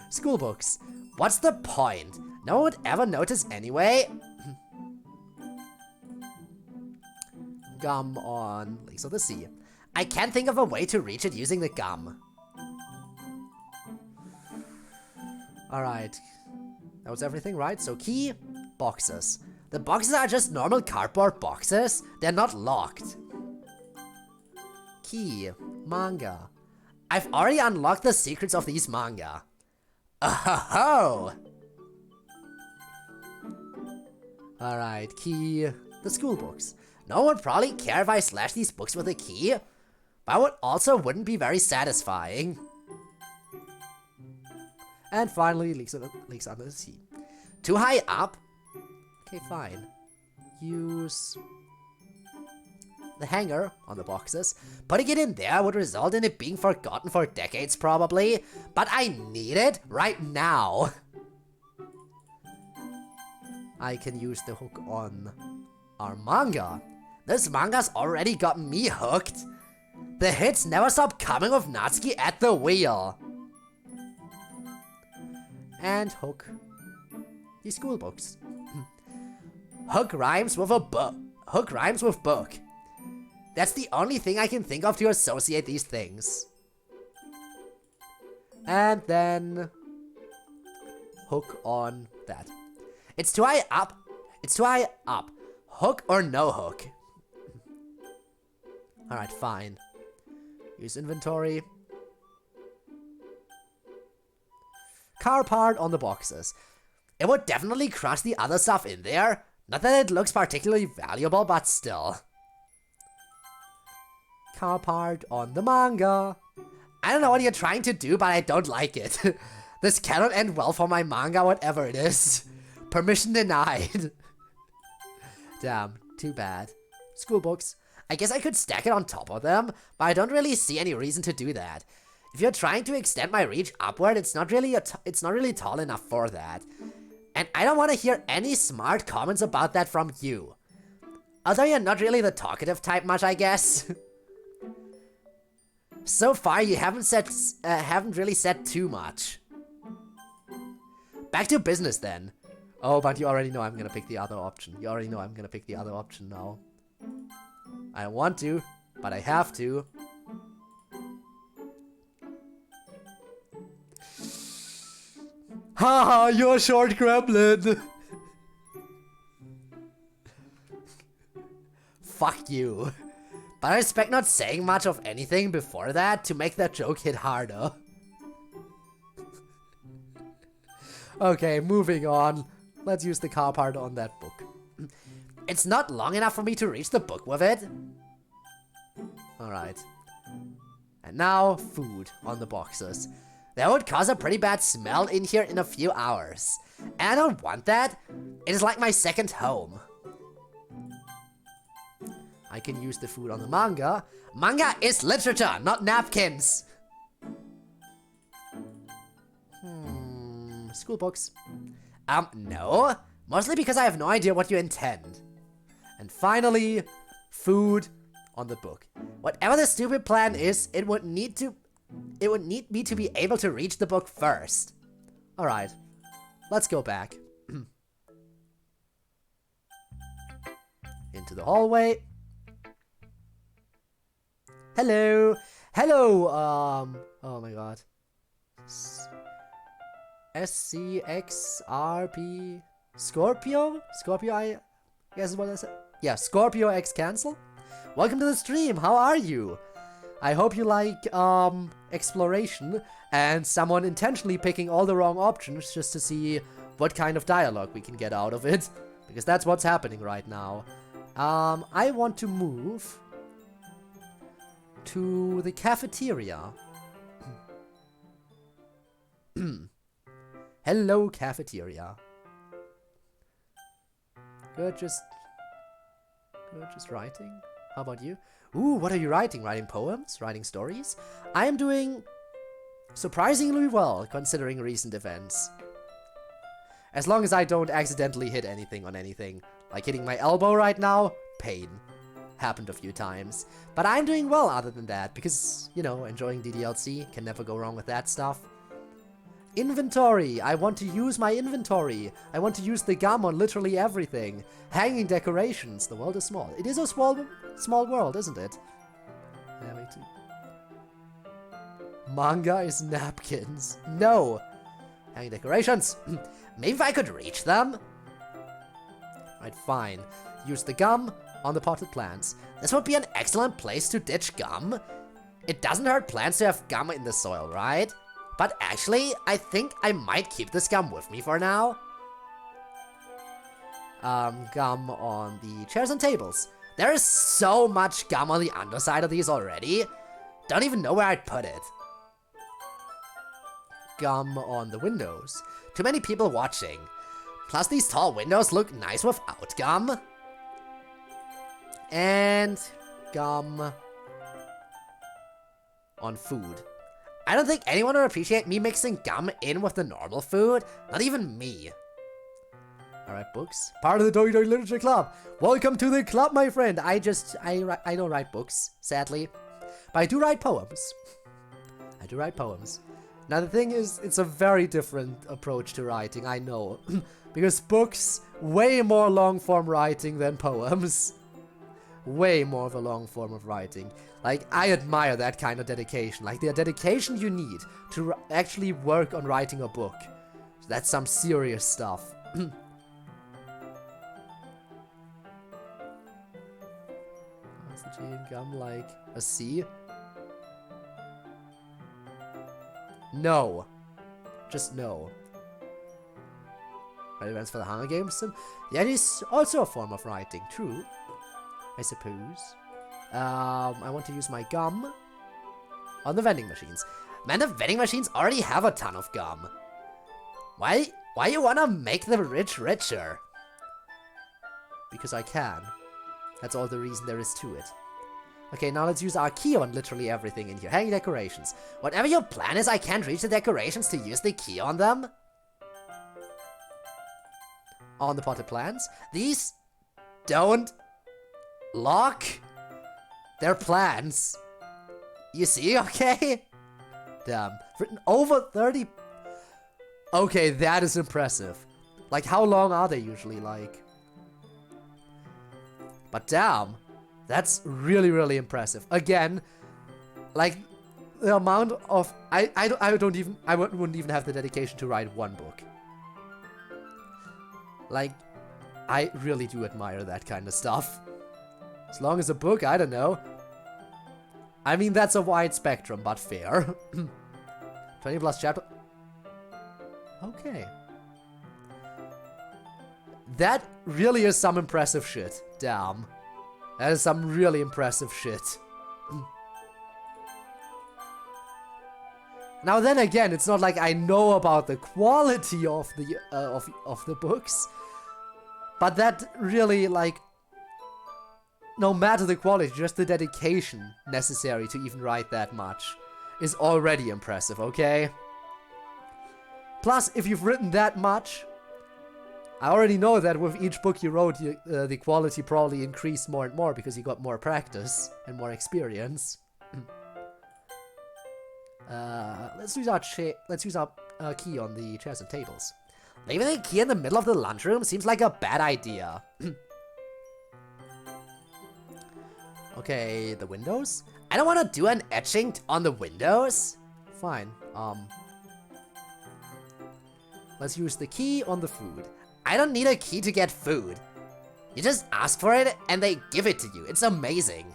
School books. What's the point? No one would ever notice anyway. Gum on Lakes of the Sea. I can't think of a way to reach it using the gum. Alright. That was everything, right? So key, boxes. The boxes are just normal cardboard boxes. They're not locked. Key, manga. I've already unlocked the secrets of these manga. Oh! Alright, key, the school books. No one would probably care if I slash these books with a key, but it also wouldn't be very satisfying. And finally, leaks under the sea. Too high up? Okay, fine. Use the hanger on the boxes. Putting it in there would result in it being forgotten for decades probably, but I need it right now. I can use the hook on our manga. This manga's already got me hooked. The hits never stop coming with Natsuki at the wheel. And hook the school books. Hook rhymes with a book. Hook rhymes with book. That's the only thing I can think of to associate these things. And then hook on that. It's too high up. It's too high up. Hook or no hook? Alright, fine. Use inventory. Car part on the boxes. It would definitely crush the other stuff in there. Not that it looks particularly valuable, but still. Car part on the manga. I don't know what you're trying to do, but I don't like it. This cannot end well for my manga, whatever it is. Permission denied. Damn, too bad. School books. I guess I could stack it on top of them, but I don't really see any reason to do that. If you're trying to extend my reach upward, it's not really tall enough for that. And I don't want to hear any smart comments about that from you. Although you're not really the talkative type much, I guess. So far, you haven't really said too much. Back to business then. Oh, but you already know I'm gonna pick the other option. You already know I'm gonna pick the other option now. I don't want to, but I have to. Haha, you're a short gremlin! Fuck you. But I expect not saying much of anything before that to make that joke hit harder. Okay, moving on. Let's use the car part on that book. It's not long enough for me to reach the book with it. Alright. And now, food on the boxes. That would cause a pretty bad smell in here in a few hours. And I don't want that. It is like my second home. I can use the food on the manga. Manga is literature, not napkins. School books. No. Mostly because I have no idea what you intend. And finally, food on the book. Whatever the stupid plan is, it would need me to be able to reach the book first. Alright. let's go back. Into the hallway. Hello. Hello. Oh my god. SCXRP Scorpio? Scorpio, I guess is what I said. Yeah, Scorpio X Cancel. Welcome to the stream. How are you? I hope you like exploration and someone intentionally picking all the wrong options just to see what kind of dialogue we can get out of it, because that's what's happening right now. I want to move to the cafeteria. Hello, cafeteria. Good, just writing. How about you? Ooh, what are you writing? Writing poems? Writing stories? I am doing surprisingly well, considering recent events. As long as I don't accidentally hit anything on anything. Like hitting my elbow right now, pain. Happened a few times. But I'm doing well other than that, because, you know, enjoying DDLC, can never go wrong with that stuff. Inventory! I want to use my inventory! I want to use the gum on literally everything. Hanging decorations. The world is small. It is a small world, isn't it? Yeah, me too. Manga is napkins. No! Hanging decorations. Maybe if I could reach them? Right, fine. Use the gum on the potted plants. This would be an excellent place to ditch gum. It doesn't hurt plants to have gum in the soil, right? But actually, I think I might keep this gum with me for now. Gum on the chairs and tables. There is so much gum on the underside of these already. Don't even know where I'd put it. Gum on the windows. Too many people watching. Plus these tall windows look nice without gum. And gum on food. I don't think anyone would appreciate me mixing gum in with the normal food. Not even me. Alright, books. Part of the Dogi Dogi Literature Club. Welcome to the club, my friend. I don't write books, sadly. But I do write poems. I do write poems. Now the thing is, it's a very different approach to writing, I know. Because books, way more long-form writing than poems. Way more of a long form of writing. Like, I admire that kind of dedication. Like, the dedication you need to actually work on writing a book. That's some serious stuff. What's the G in gum like? A C? No. Just no. Right, events for the Hunger Games? That is also a form of writing, true. I suppose. I want to use my gum on the vending machines. Man, the vending machines already have a ton of gum. Why you wanna make the rich richer? Because I can. That's all the reason there is to it. Okay, now let's use our key on literally everything in here. Hanging decorations. Whatever your plan is, I can't reach the decorations to use the key on them. On the potted plants. These don't lock. They're plants. You see, okay? Damn. Written over 30... Okay, that is impressive. Like, how long are they usually, like? But damn. That's really, really impressive. Again, like, the amount of... I wouldn't even have the dedication to write one book. Like, I really do admire that kind of stuff. As long as a book, I don't know. I mean, that's a wide spectrum, but fair. 20 plus chapter... Okay. That really is some impressive shit. Damn. That is some really impressive shit. Now then again, it's not like I know about the quality of the books. But that really, like... No matter the quality, just the dedication necessary to even write that much is already impressive, okay? Plus, if you've written that much, I already know that with each book you wrote, the quality probably increased more and more because you got more practice and more experience. Let's use our key on the chairs and tables. Leaving the key in the middle of the lunchroom seems like a bad idea. Okay, the windows? I don't want to do an etching on the windows. Fine. Let's use the key on the food. I don't need a key to get food. You just ask for it and they give it to you. It's amazing.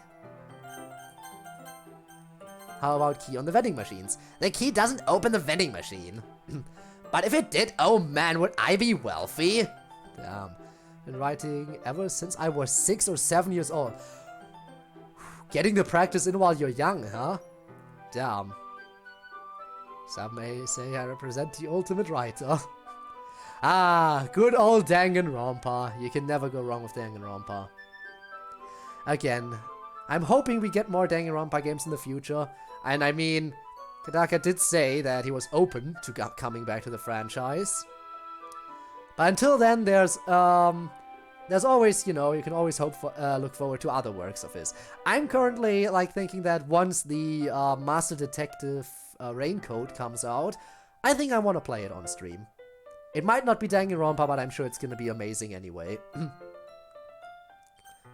How about key on the vending machines? The key doesn't open the vending machine. But if it did, oh man, would I be wealthy? Damn. Been writing ever since I was 6 or 7 years old. Getting the practice in while you're young, huh? Damn. Some may say I represent the ultimate writer. Ah, good old Danganronpa. You can never go wrong with Danganronpa. Again, I'm hoping we get more Danganronpa games in the future. And I mean, Tadaka did say that he was open to coming back to the franchise. But until then, there's always, you know, you can always hope for, look forward to other works of his. I'm currently, like, thinking that once the Master Detective Raincoat comes out, I think I want to play it on stream. It might not be Danganronpa, but I'm sure it's gonna be amazing anyway.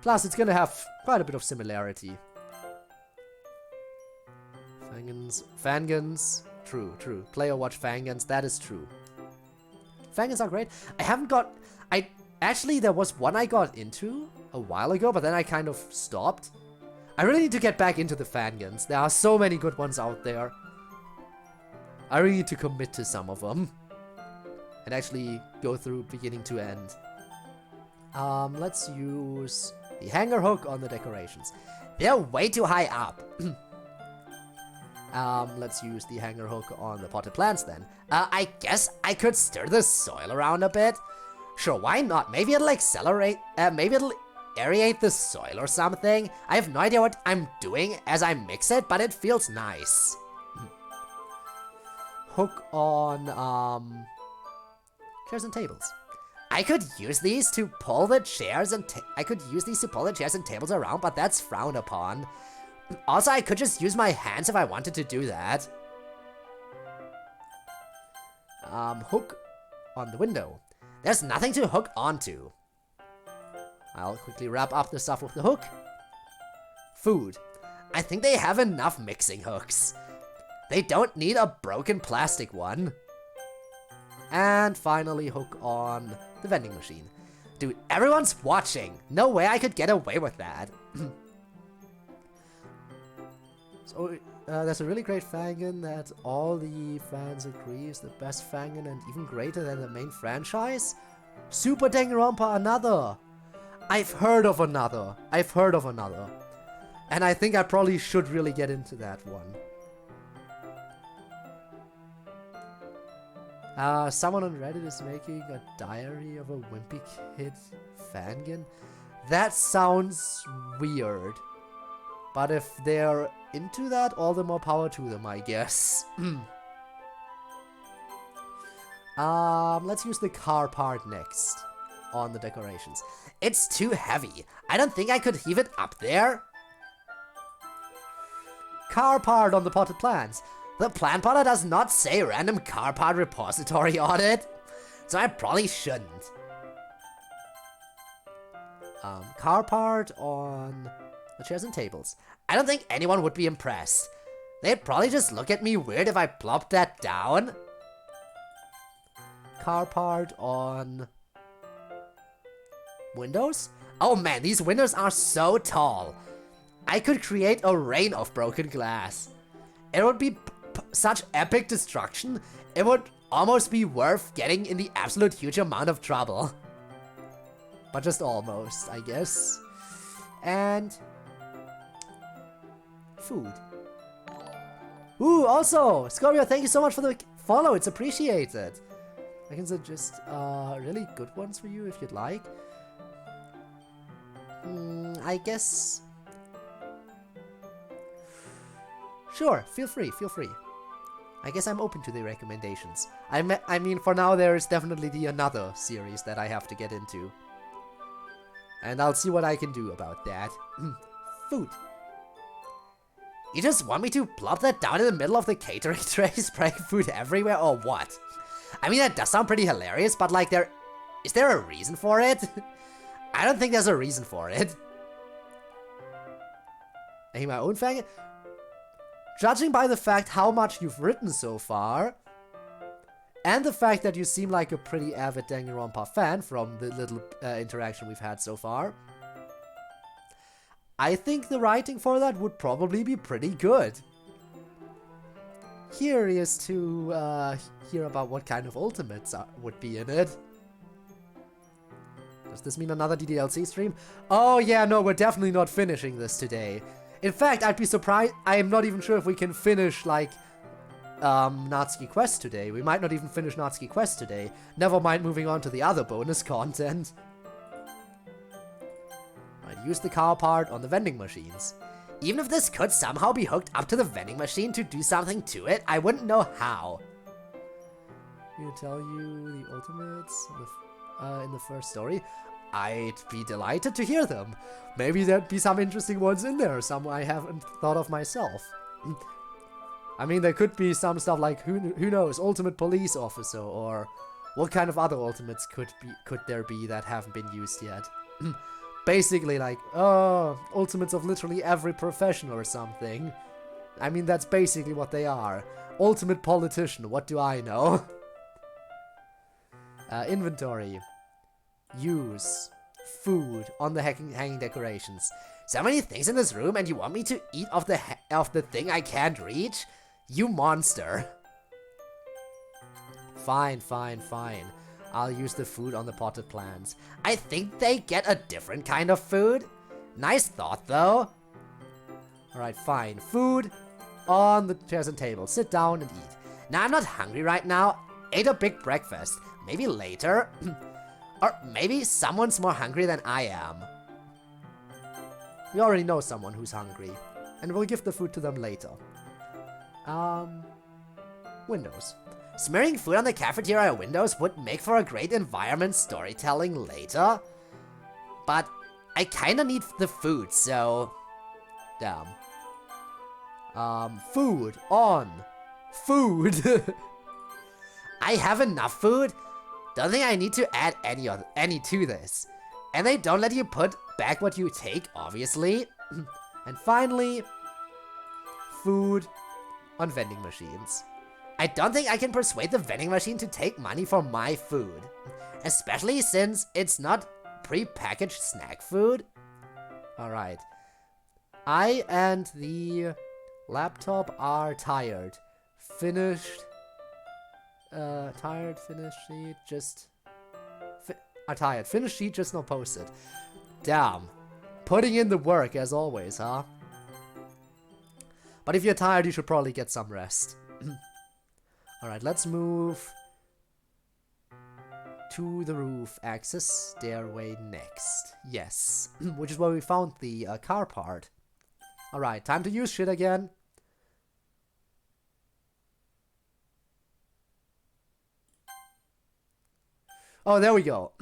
Plus, it's gonna have quite a bit of similarity. Fangans. True. Play or watch Fangans, that is true. Fangans are great. Actually, there was one I got into a while ago, but then I kind of stopped. I really need to get back into the Fangans. There are so many good ones out there. I really need to commit to some of them. And actually go through beginning to end. Let's use the hanger hook on the decorations. They're way too high up. Let's use the hanger hook on the potted plants then. I guess I could stir the soil around a bit. Sure, why not? Maybe it'll accelerate, maybe it'll aerate the soil or something. I have no idea what I'm doing as I mix it, but it feels nice. Hook on, chairs and tables. I could use these to pull the chairs and tables around, but that's frowned upon. Also, I could just use my hands if I wanted to do that. Hook on the window. There's nothing to hook onto. I'll quickly wrap up the stuff with the hook. Food. I think they have enough mixing hooks. They don't need a broken plastic one. And finally, hook on the vending machine. Dude, everyone's watching. No way I could get away with that. So, there's a really great Fangan that all the fans agree is the best Fangan and even greater than the main franchise. Super Danganronpa Another. I've heard of another. And I think I probably should really get into that one. Someone on Reddit is making a diary of a wimpy kid Fangan. That sounds weird. But if they're into that, all the more power to them, I guess. Let's use the car part next on the decorations. It's too heavy. I don't think I could heave it up there. Car part on the potted plants. The plant potter does not say random car part repository on it, so I probably shouldn't. Car part on the chairs and tables. I don't think anyone would be impressed. They'd probably just look at me weird if I plopped that down. Car part on windows? Oh man, these windows are so tall. I could create a rain of broken glass. It would be such epic destruction, it would almost be worth getting in the absolute huge amount of trouble. But just almost, I guess. And food. Ooh, also, Scorpio, thank you so much for the follow, it's appreciated. I can suggest really good ones for you if you'd like. I guess... Sure, feel free. I guess I'm open to the recommendations. I mean, for now there is definitely the Another series that I have to get into. And I'll see what I can do about that. Food. You just want me to plop that down in the middle of the catering tray, spraying food everywhere, or what? I mean, that does sound pretty hilarious, but like, is there a reason for it? I don't think there's a reason for it. Making my own fang? Judging by the fact how much you've written so far, and the fact that you seem like a pretty avid Danganronpa fan from the little interaction we've had so far, I think the writing for that would probably be pretty good. Curious to hear about what kind of ultimates would be in it. Does this mean another DDLC stream? Oh yeah, no, we're definitely not finishing this today. In fact, I'd be surprised. I am not even sure if we can finish, like, Natsuki Quest today. We might not even finish Natsuki Quest today. Never mind moving on to the other bonus content. I'd use the car part on the vending machines. Even if this could somehow be hooked up to the vending machine to do something to it, I wouldn't know how. Will tell you the ultimates in the first story? I'd be delighted to hear them. Maybe there'd be some interesting ones in there, some I haven't thought of myself. I mean, there could be some stuff like, who knows, ultimate police officer, or what kind of other ultimates could there be that haven't been used yet? Basically like, ultimates of literally every profession or something. I mean, that's basically what they are. Ultimate politician, what do I know? Inventory. Use. Food on the hanging decorations. So many things in this room, and you want me to eat off the thing I can't reach? You monster. Fine, fine, fine. I'll use the food on the potted plants. I think they get a different kind of food. Nice thought, though. Alright, fine. Food on the chairs and tables. Sit down and eat. Now, I'm not hungry right now. Ate a big breakfast. Maybe later. Or maybe someone's more hungry than I am. We already know someone who's hungry. And we'll give the food to them later. Windows. Smearing food on the cafeteria windows would make for a great environment storytelling later. But I kinda need the food, so... Damn. Food on. Food. I have enough food. Don't think I need to add any to this. And they don't let you put back what you take, obviously. And finally, food on vending machines. I don't think I can persuade the vending machine to take money for my food. Especially since it's not pre-packaged snack food. Alright. I and the laptop are tired. Finished. Tired, finished sheet, just... tired. Finished sheet, just not posted. Damn. Putting in the work, as always, huh? But if you're tired, you should probably get some rest. Alright, let's move to the roof. Access stairway next. Yes. Which is where we found the car part. Alright, time to use shit again. Oh, there we go.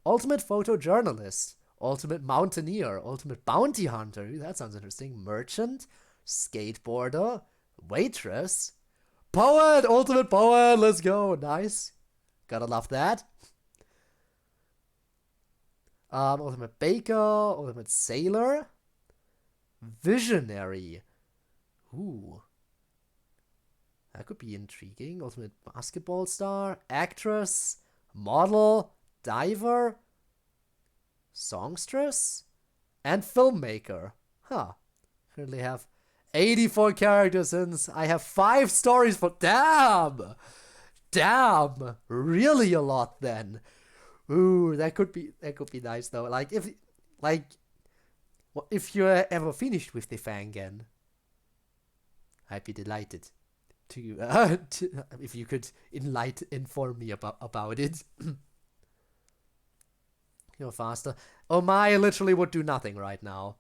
Ultimate photojournalist. Ultimate mountaineer. Ultimate bounty hunter. Ooh, that sounds interesting. Merchant. Skateboarder. Waitress. Poet! Ultimate poet! Let's go. Nice. Gotta love that. Ultimate baker. Ultimate sailor. Visionary. Ooh. That could be intriguing. Ultimate basketball star. Actress. Model, diver, songstress, and filmmaker. Huh. Currently have 84 characters since I have 5 stories for... Damn! Damn! Really a lot then. Ooh, that could be nice though. Like if you're ever finished with the Fangen, I'd be delighted. If you could inform me about it. You're faster. Oh my, I literally would do nothing right now.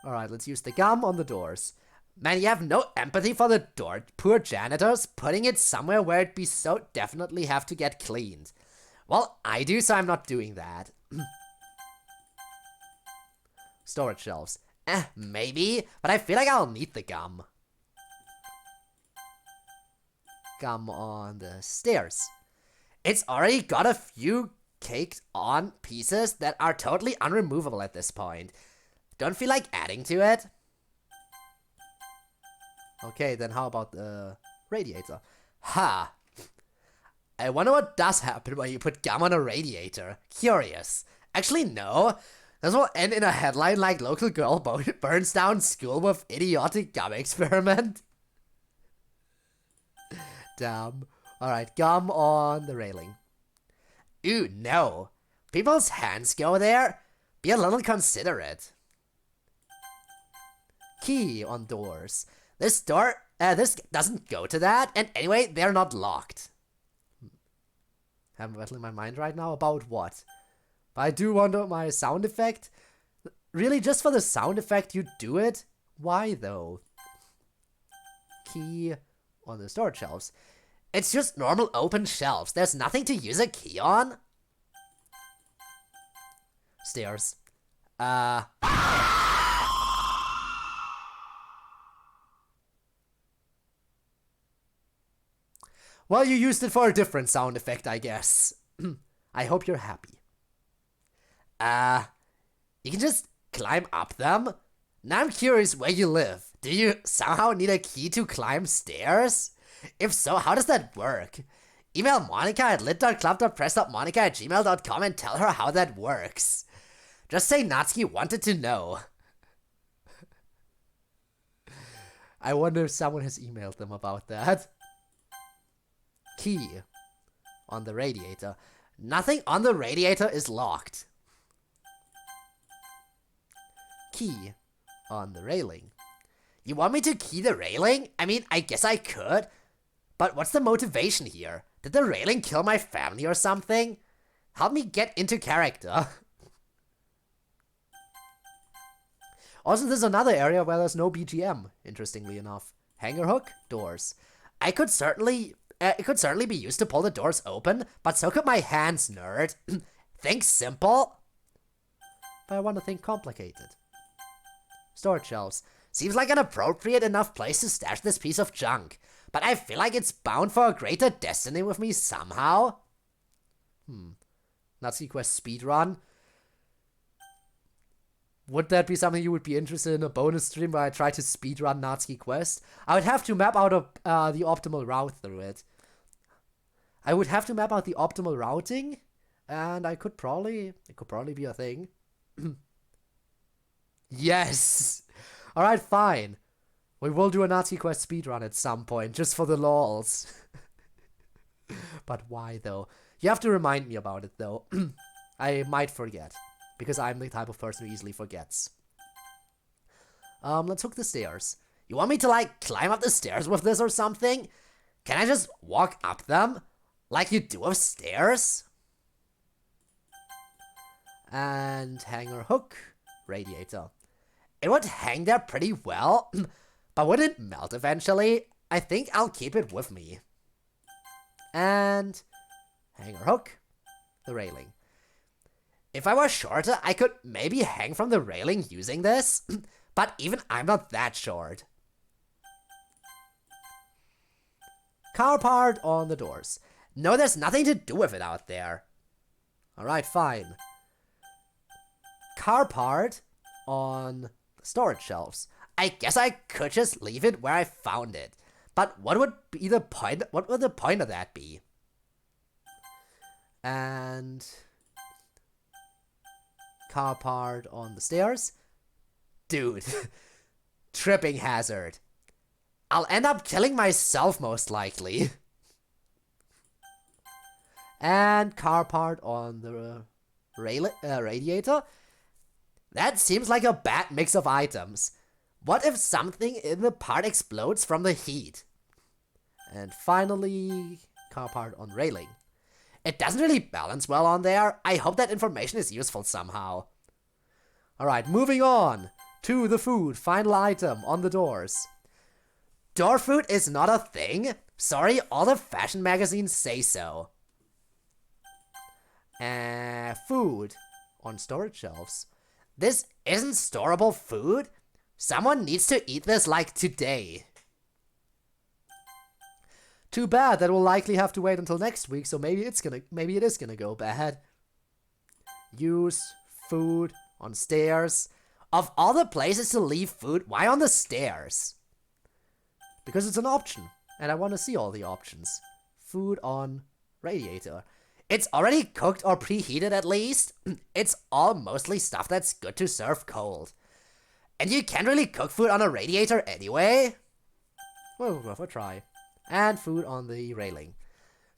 Alright, let's use the gum on the doors. Man, you have no empathy for the poor janitors, putting it somewhere where it'd be so definitely have to get cleaned. Well, I do, so I'm not doing that. Storage shelves. Maybe, but I feel like I'll need the gum. gum on the stairs. It's already got a few caked on pieces that are totally unremovable at this point. Don't feel like adding to it? Okay, then how about the radiator? Ha! I wonder what does happen when you put gum on a radiator. Curious. Actually, no. This will end in a headline like local girl burns down school with idiotic gum experiment. Damn. Alright, gum on the railing. Ooh, no. People's hands go there. Be a little considerate. Key on doors. This doesn't go to that, and anyway, they're not locked. I'm rattling my mind right now about what? But I do wonder my sound effect. Really, just for the sound effect you do it? Why though? Key on the storage shelves. It's just normal open shelves. There's nothing to use a key on. Stairs. Well, you used it for a different sound effect, I guess. I hope you're happy. You can just climb up them? Now I'm curious where you live. Do you somehow need a key to climb stairs? If so, how does that work? Email Monica at lit.club.press.monica@gmail.com and tell her how that works. Just say Natsuki wanted to know. I wonder if someone has emailed them about that. Key on the radiator. Nothing on the radiator is locked. Key on the railing. You want me to key the railing? I mean, I guess I could. But what's the motivation here? Did the railing kill my family or something? Help me get into character. Also, there's another area where there's no BGM, interestingly enough. Hanger hook, doors. It could certainly be used to pull the doors open, but so could my hands, nerd. Think simple. But I want to think complicated. Storage shelves. Seems like an appropriate enough place to stash this piece of junk, but I feel like it's bound for a greater destiny with me somehow. Natsuki Quest speedrun. Would that be something you would be interested in a bonus stream where I try to speedrun Natsuki Quest? I would have to map out the optimal route through it. I would have to map out the optimal routing, and it could probably be a thing. Yes! Alright, fine. We will do a Natsuki Quest speedrun at some point, just for the lols. But why, though? You have to remind me about it, though. I might forget, because I'm the type of person who easily forgets. Let's hook the stairs. You want me to, like, climb up the stairs with this or something? Can I just walk up them? Like you do with stairs? And hanger hook, radiator. It would hang there pretty well, but would it melt eventually? I think I'll keep it with me. And hanger hook, the railing. If I were shorter, I could maybe hang from the railing using this, but even I'm not that short. Car part on the doors. No, there's nothing to do with it out there. Alright, fine. Car part on the storage shelves. I guess I could just leave it where I found it. But what would be the point? What would the point of that be? And car part on the stairs. Dude, tripping hazard. I'll end up killing myself most likely. And car part on the radiator. That seems like a bad mix of items. What if something in the part explodes from the heat? And finally, car part on railing. It doesn't really balance well on there. I hope that information is useful somehow. Alright, moving on to the food. Final item on the doors. Door food is not a thing? Sorry, all the fashion magazines say so. Food on storage shelves. This isn't storable food? Someone needs to eat this like today. Too bad, that will likely have to wait until next week, so maybe it is gonna go bad. Use food on stairs. Of all the places to leave food, why on the stairs? Because it's an option, and I want to see all the options. Food on radiator. It's already cooked or preheated at least. It's all mostly stuff that's good to serve cold. And you can't really cook food on a radiator anyway. Well, worth a try. And food on the railing.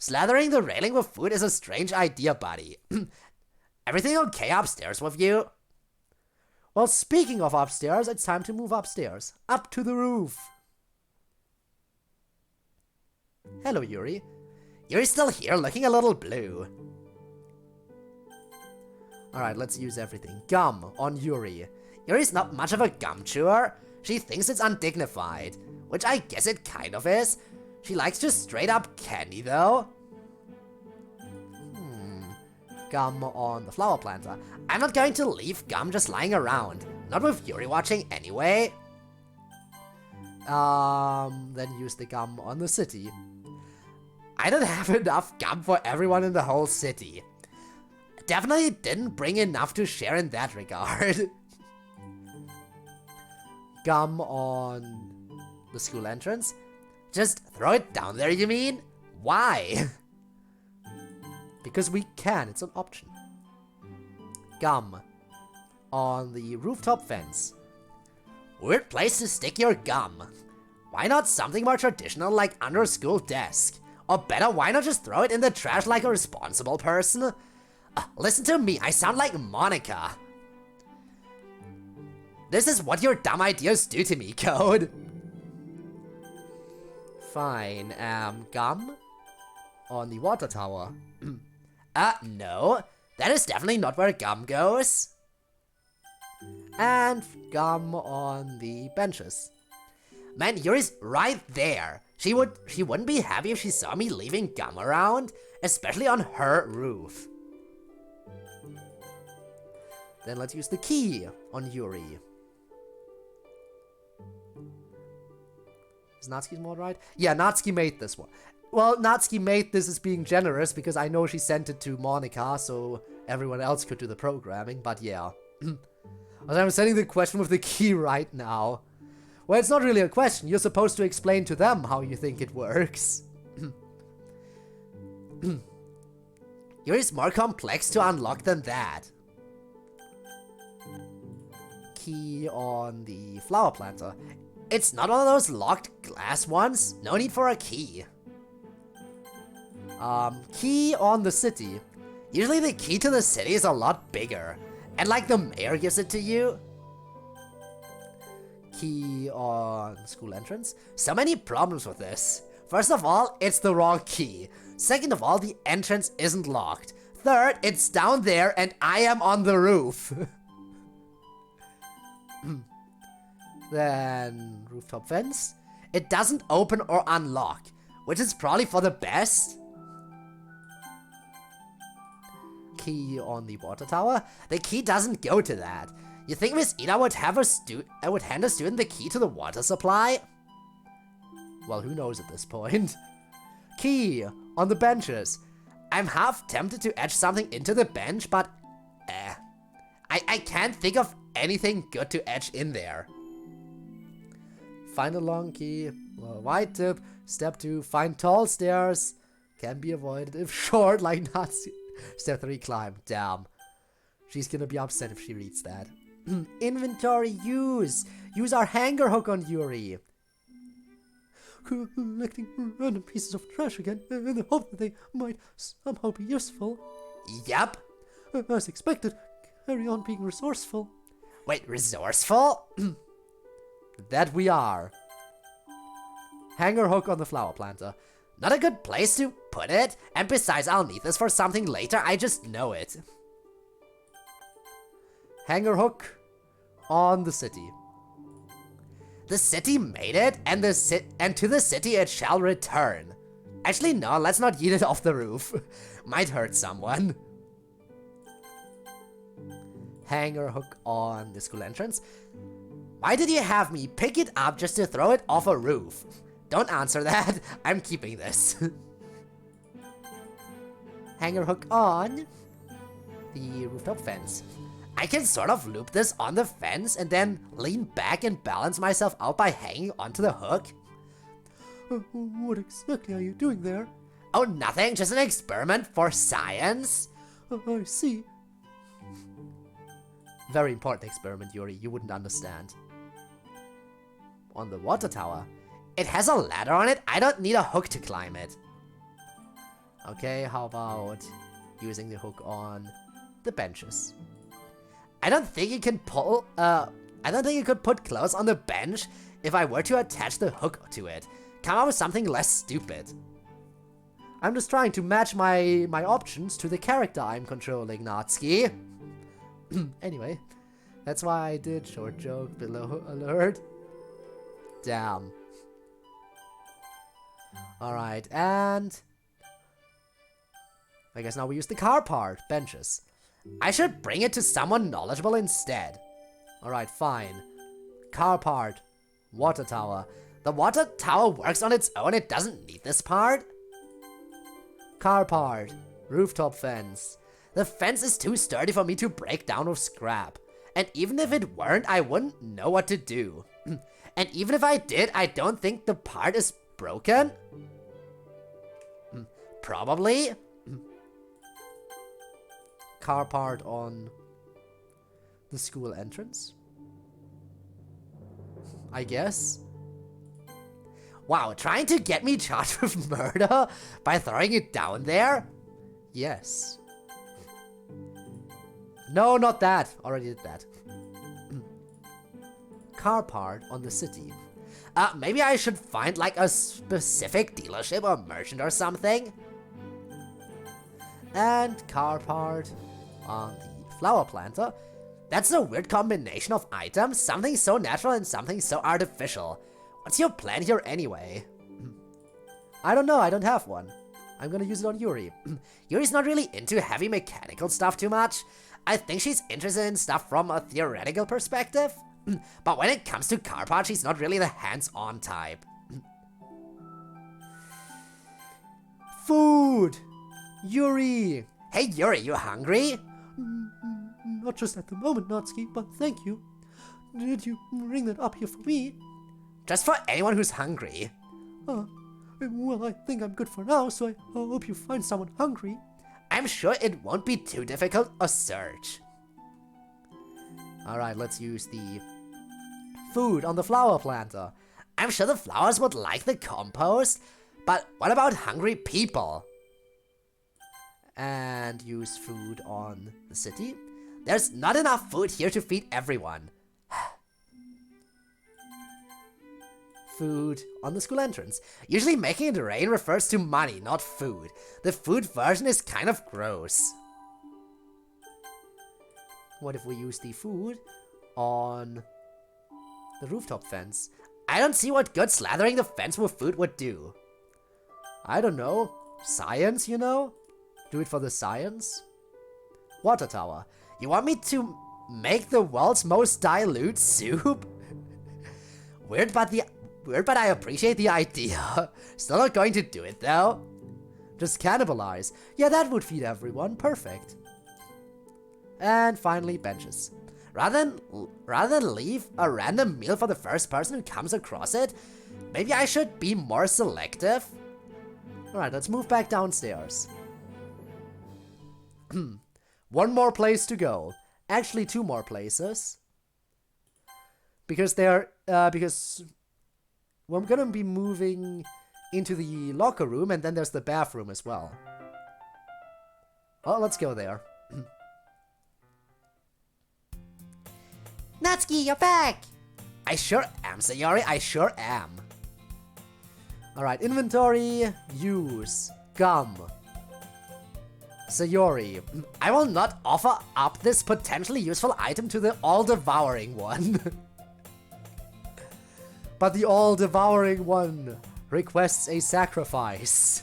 Slathering the railing with food is a strange idea, buddy. Everything okay upstairs with you? Well, speaking of upstairs, it's time to move upstairs. Up to the roof. Hello, Yuri. You're still here looking a little blue. Alright, let's use everything. Gum on Yuri. Yuri's not much of a gum chewer. She thinks it's undignified, which I guess it kind of is. She likes just straight up candy though. Gum on the flower planter. I'm not going to leave gum just lying around. Not with Yuri watching anyway. Then use the gum on the city. I don't have enough gum for everyone in the whole city. Definitely didn't bring enough to share in that regard. Gum on the school entrance. Just throw it down there, you mean? Why? Because we can, it's an option. Gum on the rooftop fence. Weird place to stick your gum. Why not something more traditional like under a school desk? Or better, why not just throw it in the trash like a responsible person? Listen to me, I sound like Monica. This is what your dumb ideas do to me, Code. Fine, gum on the water tower. No. That is definitely not where gum goes. And gum on the benches. Man, Yuri's right there. She wouldn't be happy if she saw me leaving gum around, especially on her roof. Then let's use the key on Yuri. Is Natsuki's mod right? Yeah, Natsuki made this one. Well, Natsuki made this as being generous because I know she sent it to Monica, so everyone else could do the programming, but yeah. I'm sending the question with the key right now. Well, it's not really a question. You're supposed to explain to them how you think it works. Yuri's more complex to unlock than that. Key on the flower planter. It's not one of those locked glass ones. No need for a key. Key on the city. Usually the key to the city is a lot bigger. And like the mayor gives it to you. Key on school entrance. So many problems with this. First of all, it's the wrong key. Second of all, the entrance isn't locked. Third, it's down there and I am on the roof. Then rooftop fence. It doesn't open or unlock, which is probably for the best. Key on the water tower. The key doesn't go to that. You think Miss Ida would hand a student the key to the water supply? Well, who knows at this point. Key on the benches. I'm half tempted to etch something into the bench, but I can't think of anything good to etch in there. Find a long key. Wide tip. Step 2. Find tall stairs. Can be avoided if short, like Nazi. Step 3. Climb. Damn. She's gonna be upset if she reads that. Inventory use. Use our hanger hook on Yuri. Collecting random pieces of trash again in the hope that they might somehow be useful. Yup. As expected, carry on being resourceful. Wait, resourceful? That we are. Hanger hook on the flower planter. Not a good place to put it, and besides I'll need this for something later, I just know it. Hanger hook on the city. The city made it, and to the city it shall return. Actually, no, let's not yeet it off the roof. Might hurt someone. Hanger hook on the school entrance. Why did you have me pick it up just to throw it off a roof? don't answer that. I'm keeping this. Hanger hook on the rooftop fence. I can sort of loop this on the fence and then lean back and balance myself out by hanging onto the hook. What exactly are you doing there? Oh, nothing, just an experiment for science. I see. Very important experiment, Yuri. You wouldn't understand. On the water tower. It has a ladder on it. I don't need a hook to climb it. Okay, how about using the hook on the benches? I don't think you can pull, I don't think you could put clothes on the bench if I were to attach the hook to it. Come up with something less stupid. I'm just trying to match my options to the character I'm controlling, Natsuki. Anyway, that's why I did short joke below alert. Damn. Alright, and I guess now we use the car part, benches. I should bring it to someone knowledgeable instead. Alright, fine. Car part, water tower. The water tower works on its own, it doesn't need this part. Car part, rooftop fence. The fence is too sturdy for me to break down with scrap. And even if it weren't, I wouldn't know what to do. And even if I did, I don't think the part is broken. Probably. Car part on the school entrance, I guess. Wow, trying to get me charged with murder by throwing it down there? Yes. No, not that. Already did that. Car part on the city. Maybe I should find like a specific dealership or merchant or something. And car part on the flower planter. That's a weird combination of items, something so natural and something so artificial. What's your plan here anyway? I don't know, I don't have one. I'm gonna use it on Yuri. Yuri's not really into heavy mechanical stuff too much. I think she's interested in stuff from a theoretical perspective. But when it comes to car parts, she's not really the hands-on type. Food! Yuri! Hey Yuri, you hungry? Not just at the moment, Natsuki, but thank you. Did you bring that up here for me? Just for anyone who's hungry. Well, I think I'm good for now, so I hope you find someone hungry. I'm sure it won't be too difficult a search. Alright, let's use the food on the flower planter. I'm sure the flowers would like the compost, but what about hungry people? And use food on the city. There's not enough food here to feed everyone. Food on the school entrance. Usually making it rain refers to money, not food. The food version is kind of gross. What if we use the food on the rooftop fence? I don't see what good slathering the fence with food would do. I don't know. Science, you know? Do it for the science. Water tower. You want me to make the world's most dilute soup? Weird, but I appreciate the idea. Still not going to do it though. Just cannibalize. Yeah, that would feed everyone. Perfect. And finally, benches. Rather than leave a random meal for the first person who comes across it, maybe I should be more selective. Alright, let's move back downstairs. One more place to go. Actually, two more places. Because we're gonna be moving into the locker room, and then there's the bathroom as well. Oh, let's go there. Natsuki, you're back! I sure am, Sayori, I sure am. Alright, inventory, use, gum. Sayori, I will not offer up this potentially useful item to the all-devouring one. But the all-devouring one requests a sacrifice.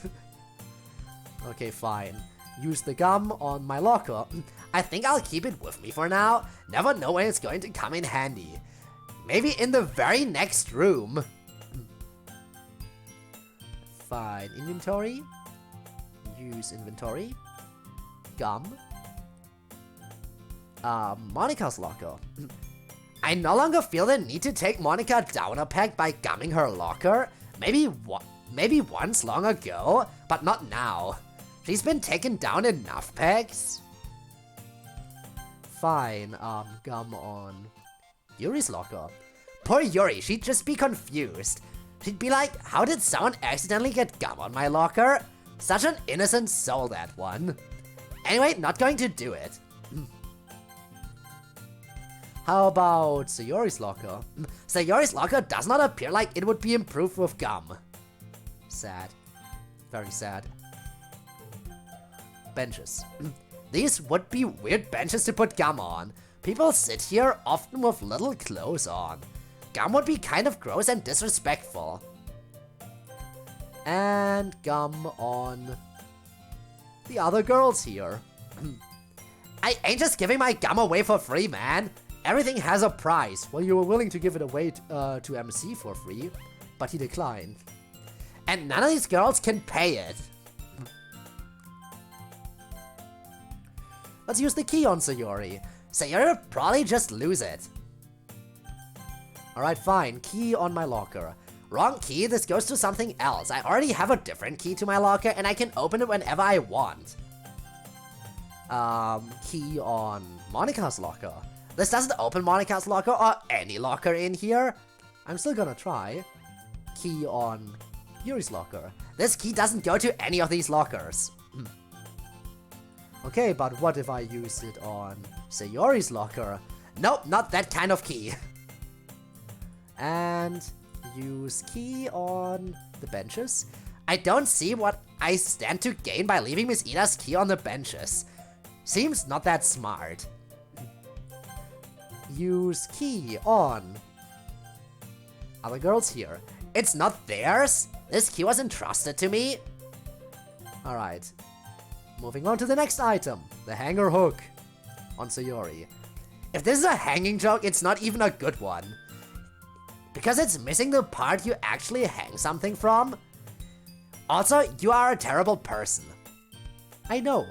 Okay, fine. Use the gum on my locker. I think I'll keep it with me for now. Never know when it's going to come in handy. Maybe in the very next room. Fine. Inventory. Use inventory. Gum. Monica's locker. I no longer feel the need to take Monica down a peg by gumming her locker. Maybe once long ago, but not now. She's been taken down enough pegs. Fine. Gum on Yuri's locker. Poor Yuri, she'd just be confused. She'd be like, how did someone accidentally get gum on my locker? Such an innocent soul, that one. Anyway, not going to do it. How about Sayori's locker? Sayori's locker does not appear like it would be improved with gum. Sad. Very sad. Benches. These would be weird benches to put gum on. People sit here often with little clothes on. Gum would be kind of gross and disrespectful. And gum on the other girls here. I ain't just giving my gum away for free, man. Everything has a price. Well, you were willing to give it away to MC for free, but he declined. And none of these girls can pay it. Let's use the key on Sayori. Sayori would probably just lose it. Alright, fine. Key on my locker. Wrong key, this goes to something else. I already have a different key to my locker and I can open it whenever I want. Key on Monica's locker. This doesn't open Monica's locker or any locker in here. I'm still gonna try. Key on Yuri's locker. This key doesn't go to any of these lockers. Okay, but what if I use it on Sayori's locker? Nope, not that kind of key. And use key on the benches. I don't see what I stand to gain by leaving Miss Ida's key on the benches. Seems not that smart. Use key on other girls here. It's not theirs. This key was entrusted to me. Alright. Moving on to the next item. The hanger hook on Sayori. If this is a hanging joke, it's not even a good one. Because it's missing the part you actually hang something from. Also, you are a terrible person. I know.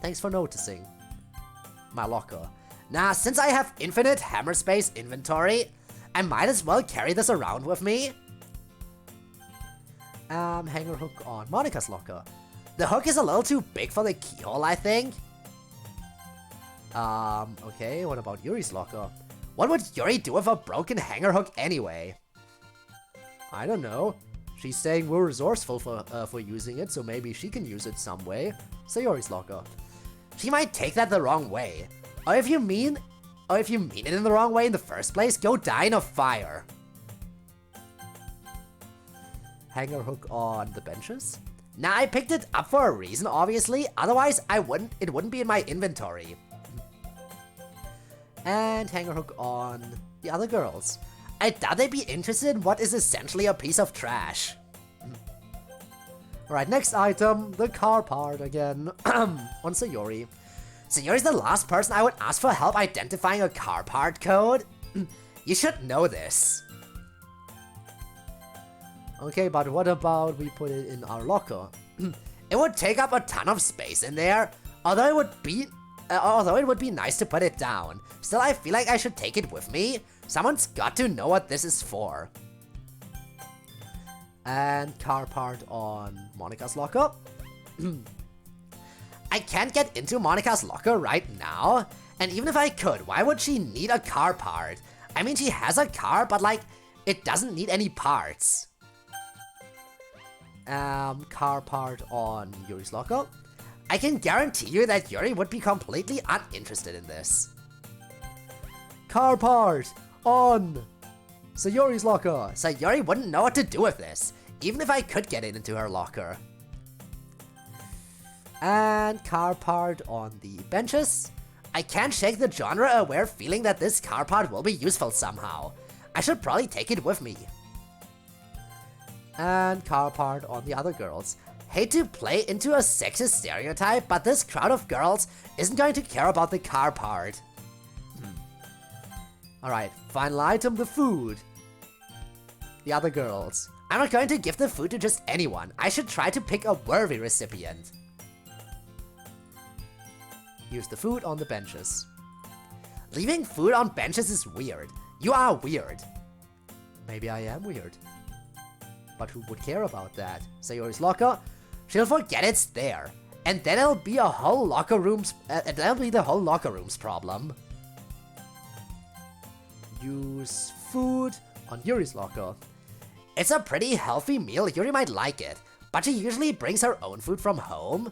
Thanks for noticing. My locker. Nah, since I have infinite hammer space inventory, I might as well carry this around with me. Hanger hook on Monica's locker. The hook is a little too big for the keyhole, I think. Okay, what about Yuri's locker? What would Yuri do with a broken hanger hook anyway? I don't know. She's saying we're resourceful for using it, so maybe she can use it some way. Sayori's locker. She might take that the wrong way. Or if you mean it in the wrong way in the first place, go die in a fire. Hanger hook on the benches? Nah, I picked it up for a reason, obviously. Otherwise, it wouldn't be in my inventory. And hanger hook on the other girls. I doubt they'd be interested in what is essentially a piece of trash. Alright, next item, the car part again. On Sayori. Sayori's the last person I would ask for help identifying a car part code. You should know this. Okay, but what about we put it in our locker? It would take up a ton of space in there, although it would be nice to put it down. Still, I feel like I should take it with me. Someone's got to know what this is for. And car part on Monica's locker. I can't get into Monica's locker right now. And even if I could, why would she need a car part? I mean, she has a car, but like, it doesn't need any parts. Car part on Yuri's locker. I can guarantee you that Yuri would be completely uninterested in this. Car part on Sayori's locker. Sayori wouldn't know what to do with this, even if I could get it into her locker. And car part on the benches. I can't shake the genre-aware feeling that this car part will be useful somehow. I should probably take it with me. And car part on the other girls. Hate to play into a sexist stereotype, but this crowd of girls isn't going to care about the car part. Alright, final item, the food. the other girls. I'm not going to give the food to just anyone. I should try to pick a worthy recipient. Use the food on the benches. Leaving food on benches is weird. You are weird. Maybe I am weird. But who would care about that? Sayori's locker? She'll forget it's there. And then it'll be a whole locker room's that'll be the whole locker room's problem. Use food on Yuri's locker. It's a pretty healthy meal. Yuri might like it, but she usually brings her own food from home.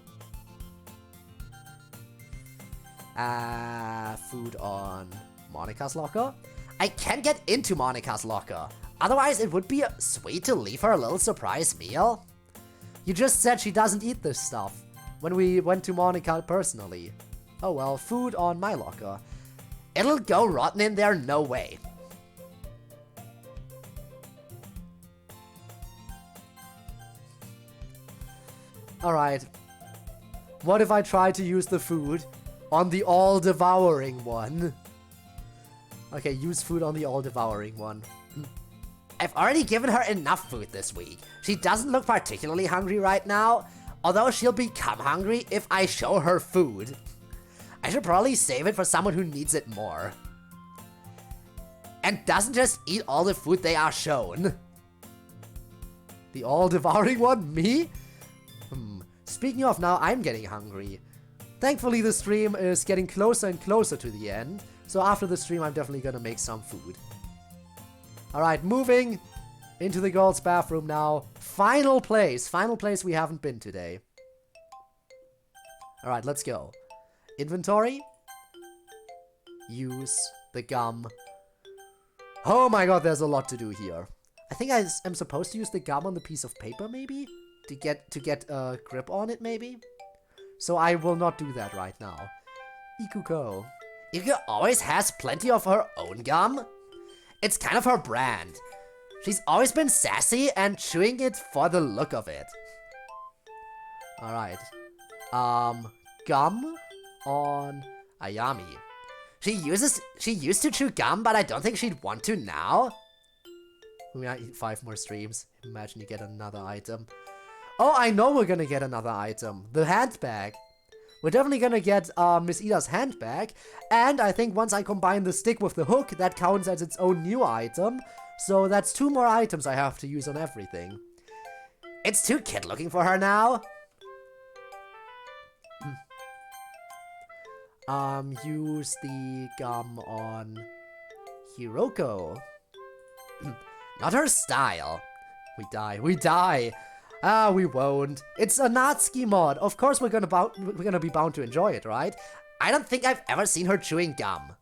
Food on Monika's locker. I can't get into Monika's locker. Otherwise, it would be sweet to leave her a little surprise meal. You just said she doesn't eat this stuff when we went to Monika personally. Oh well, food on my locker. It'll go rotten in there, no way. Alright. What if I try to use the food on the all-devouring one? Okay, use food on the all-devouring one. I've already given her enough food this week. She doesn't look particularly hungry right now, although she'll become hungry if I show her food. I should probably save it for someone who needs it more. And doesn't just eat all the food they are shown. The all-devouring one? Me? Speaking of, now I'm getting hungry. Thankfully, the stream is getting closer and closer to the end, so after the stream I'm definitely gonna make some food. Alright, moving into the girls' bathroom now. Final place we haven't been today. Alright, let's go. Inventory. Use the gum. Oh my god, there's a lot to do here. I think I am supposed to use the gum on the piece of paper, maybe? To get a grip on it, maybe? So I will not do that right now. Ikuko. Ikuko always has plenty of her own gum. It's kind of her brand. She's always been sassy and chewing it for the look of it. Alright. Gum on Ayami. She used to chew gum, but I don't think she'd want to now. We might eat 5 more streams. Imagine you get another item. Oh, I know we're gonna get another item. The handbag. We're definitely gonna get Miss Ida's handbag. And I think once I combine the stick with the hook, that counts as its own new item. So that's 2 more items I have to use on everything. It's too kid looking for her now. Use the gum on Hiroko. Not her style. We die. Ah, we won't. It's a Natsuki mod. Of course we're gonna be bound to enjoy it, right? I don't think I've ever seen her chewing gum.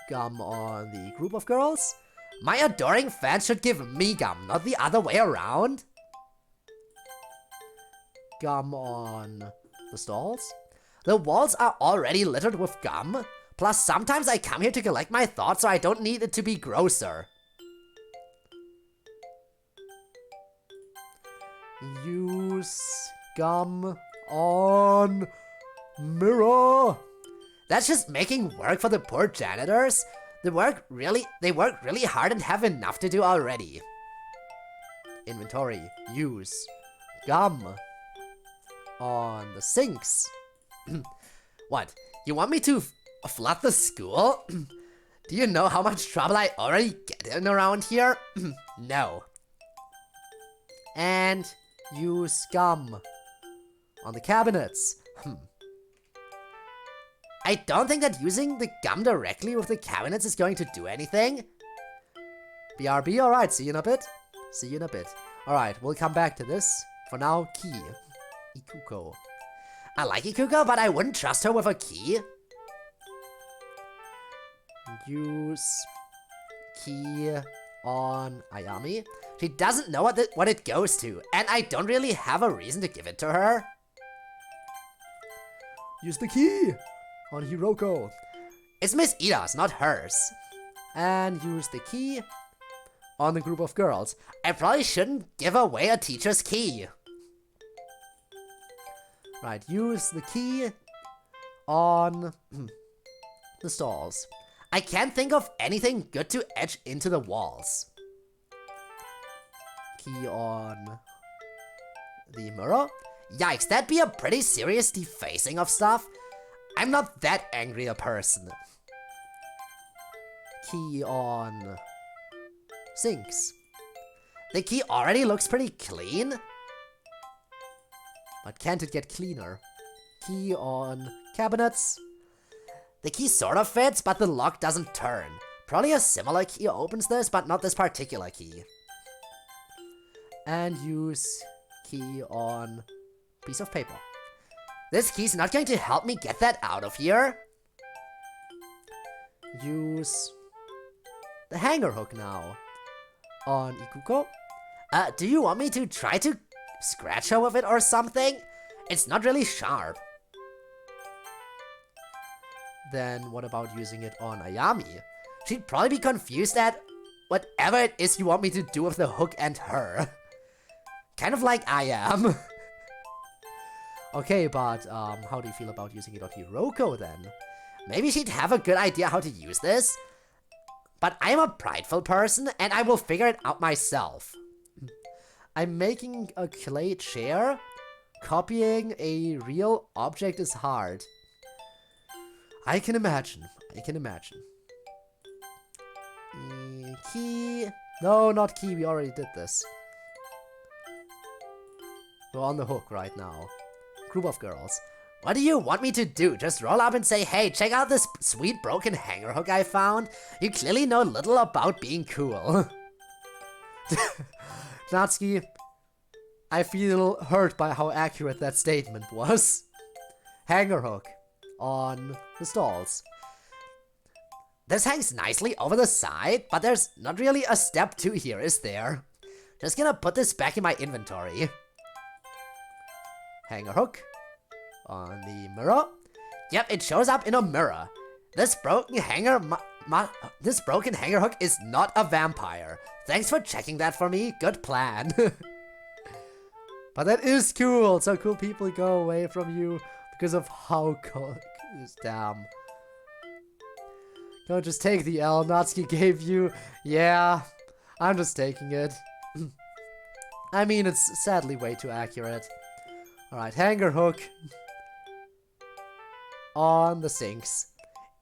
Gum on the group of girls. My adoring fans should give me gum, not the other way around. Gum on the stalls. The walls are already littered with gum. Plus, sometimes I come here to collect my thoughts, so I don't need it to be grosser. Use gum on mirror. That's just making work for the poor janitors. They work really hard and have enough to do already. Inventory. Use gum on the sinks. What? You want me to flood the school? Do you know how much trouble I already get in around here? No. And use gum on the cabinets. I don't think that using the gum directly with the cabinets is going to do anything. BRB, alright, see you in a bit. Alright, we'll come back to this. For now, key. Ikuko. I like Ikuko, but I wouldn't trust her with a key. Use key on Ayami. She doesn't know what it goes to, and I don't really have a reason to give it to her. Use the key on Hiroko. It's Miss Ida's, not hers. And use the key on the group of girls. I probably shouldn't give away a teacher's key. Right, use the key on the stalls. I can't think of anything good to etch into the walls. Key on the mirror. Yikes, that'd be a pretty serious defacing of stuff. I'm not that angry a person. Key on sinks. The key already looks pretty clean. But can't it get cleaner? Key on cabinets. The key sort of fits, but the lock doesn't turn. Probably a similar key opens this, but not this particular key. And use key on piece of paper. This key's not going to help me get that out of here. Use the hanger hook now on Ikuko. Do you want me to try to scratch her with it or something? It's not really sharp. Then what about using it on Ayami? She'd probably be confused at whatever it is you want me to do with the hook and her. Kind of like I am. Okay, but how do you feel about using it on Hiroko then? Maybe she'd have a good idea how to use this. But I'm a prideful person and I will figure it out myself. I'm making a clay chair. Copying a real object is hard. I can imagine. Key. No, not key. We already did this. We're on the hook right now. Group of girls. What do you want me to do? Just roll up and say, hey, check out this sweet broken hanger hook I found? You clearly know little about being cool. Natsuki, I feel hurt by how accurate that statement was. Hanger hook on the stalls. This hangs nicely over the side, but there's not really a step 2 here, is there? Just gonna put this back in my inventory. Hanger hook on the mirror. Yep, it shows up in a mirror. This broken hanger hook is not a vampire. Thanks for checking that for me. Good plan. But that is cool. So cool people go away from you because of how cool. Damn. Don't just take the L Natsuki gave you. Yeah, I'm just taking it. I mean, it's sadly way too accurate. Alright, hanger hook on the sinks.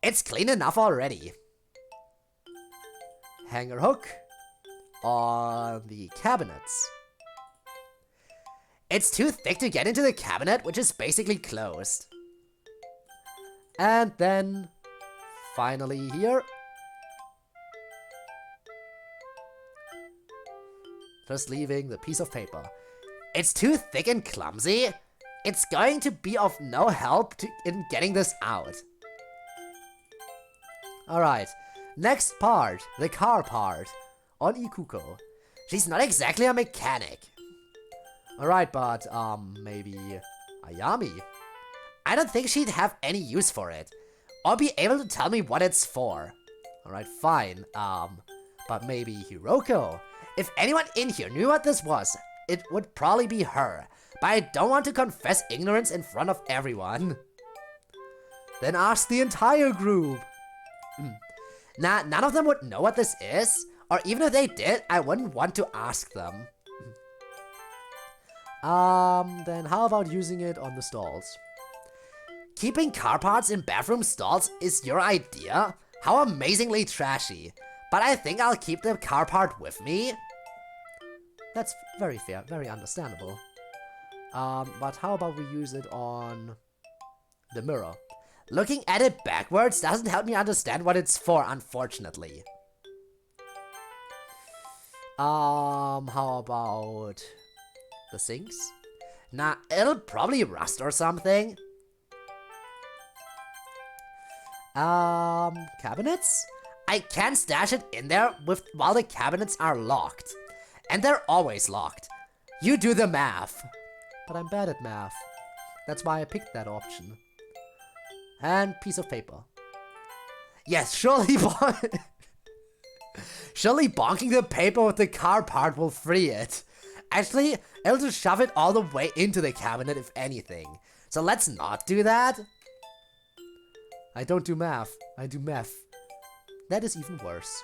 It's clean enough already. Hanger hook on the cabinets. It's too thick to get into the cabinet, which is basically closed. And then, finally here, just leaving the piece of paper. It's too thick and clumsy. It's going to be of no help in getting this out. Alright, next part, the car part, on Ikuko. She's not exactly a mechanic. Alright, but, maybe Ayami? I don't think she'd have any use for it, or be able to tell me what it's for. Alright, fine, but maybe Hiroko? If anyone in here knew what this was, it would probably be her, but I don't want to confess ignorance in front of everyone. Then ask the entire group. Nah, none of them would know what this is, or even if they did, I wouldn't want to ask them. Then how about using it on the stalls? Keeping car parts in bathroom stalls is your idea? How amazingly trashy. But I think I'll keep the car part with me. That's very fair, very understandable. But how about we use it on the mirror? Looking at it backwards doesn't help me understand what it's for, unfortunately. How about the sinks? Nah, it'll probably rust or something. Cabinets? I can't stash it in there while the cabinets are locked. And they're always locked. You do the math. But I'm bad at math. That's why I picked that option. And piece of paper. Yes, surely surely bonking the paper with the car part will free it. Actually, it'll just shove it all the way into the cabinet if anything. So let's not do that. I don't do math, I do meth. That is even worse.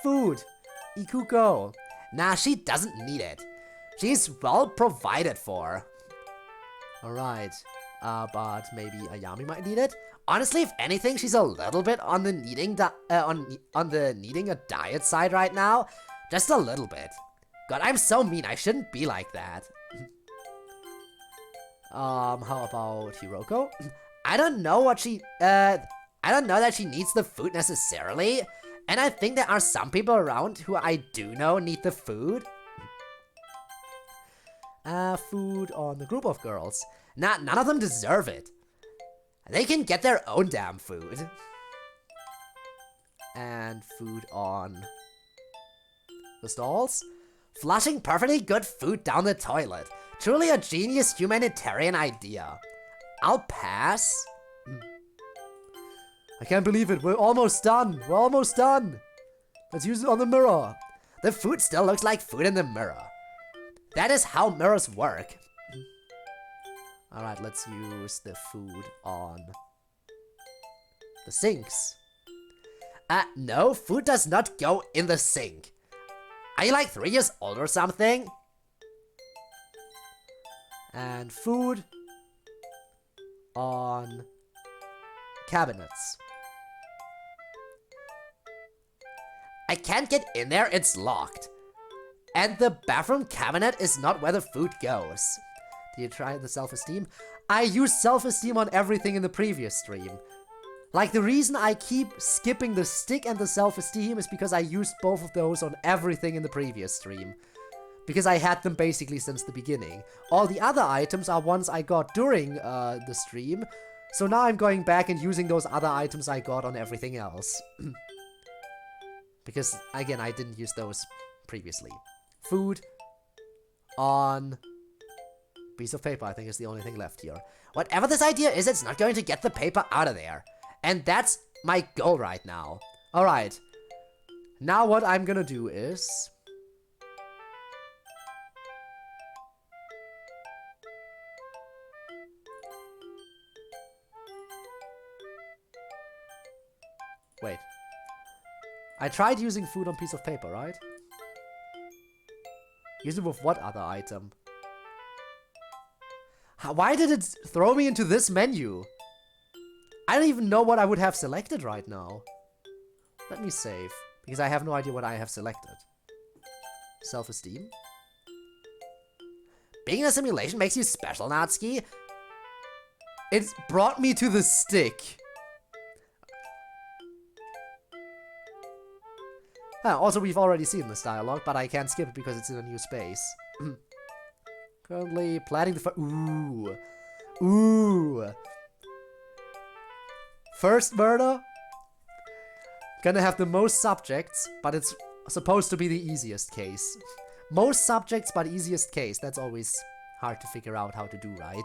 Food. Ikuko. Nah, she doesn't need it. She's well provided for. Alright. But maybe Ayami might need it? Honestly, if anything, she's a little bit on the needing needing a diet side right now. Just a little bit. God, I'm so mean. I shouldn't be like that. How about Hiroko? I don't know what she, I don't know that she needs the food necessarily. And I think there are some people around who I do know need the food. Food on the group of girls. None of them deserve it. They can get their own damn food. And food on the stalls. Flushing perfectly good food down the toilet. Truly a genius humanitarian idea. I'll pass. I can't believe it. We're almost done. We're almost done. Let's use it on the mirror. The food still looks like food in the mirror. That is how mirrors work. Alright, let's use the food on the sinks. No, food does not go in the sink. Are you like 3 years old or something? And food on cabinets. I can't get in there, it's locked. And the bathroom cabinet is not where the food goes. Do you try the self-esteem? I used self-esteem on everything in the previous stream. Like, the reason I keep skipping the stick and the self-esteem is because I used both of those on everything in the previous stream. Because I had them basically since the beginning. All the other items are ones I got during the stream. So now I'm going back and using those other items I got on everything else. Because, again, I didn't use those previously. Food on piece of paper, I think, is the only thing left here. Whatever this idea is, it's not going to get the paper out of there. And that's my goal right now. Alright. Now what I'm gonna do is... Wait. I tried using food on piece of paper, right? Use it with what other item? Why did it throw me into this menu? I don't even know what I would have selected right now. Let me save, because I have no idea what I have selected. Self-esteem? Being in a simulation makes you special, Natsuki. It brought me to the stick. Also, we've already seen this dialogue, but I can't skip it because it's in a new space. Currently planning the ooh. Ooh. First murder. Gonna have the most subjects, but it's supposed to be the easiest case. Most subjects, but easiest case. That's always hard to figure out how to do, right?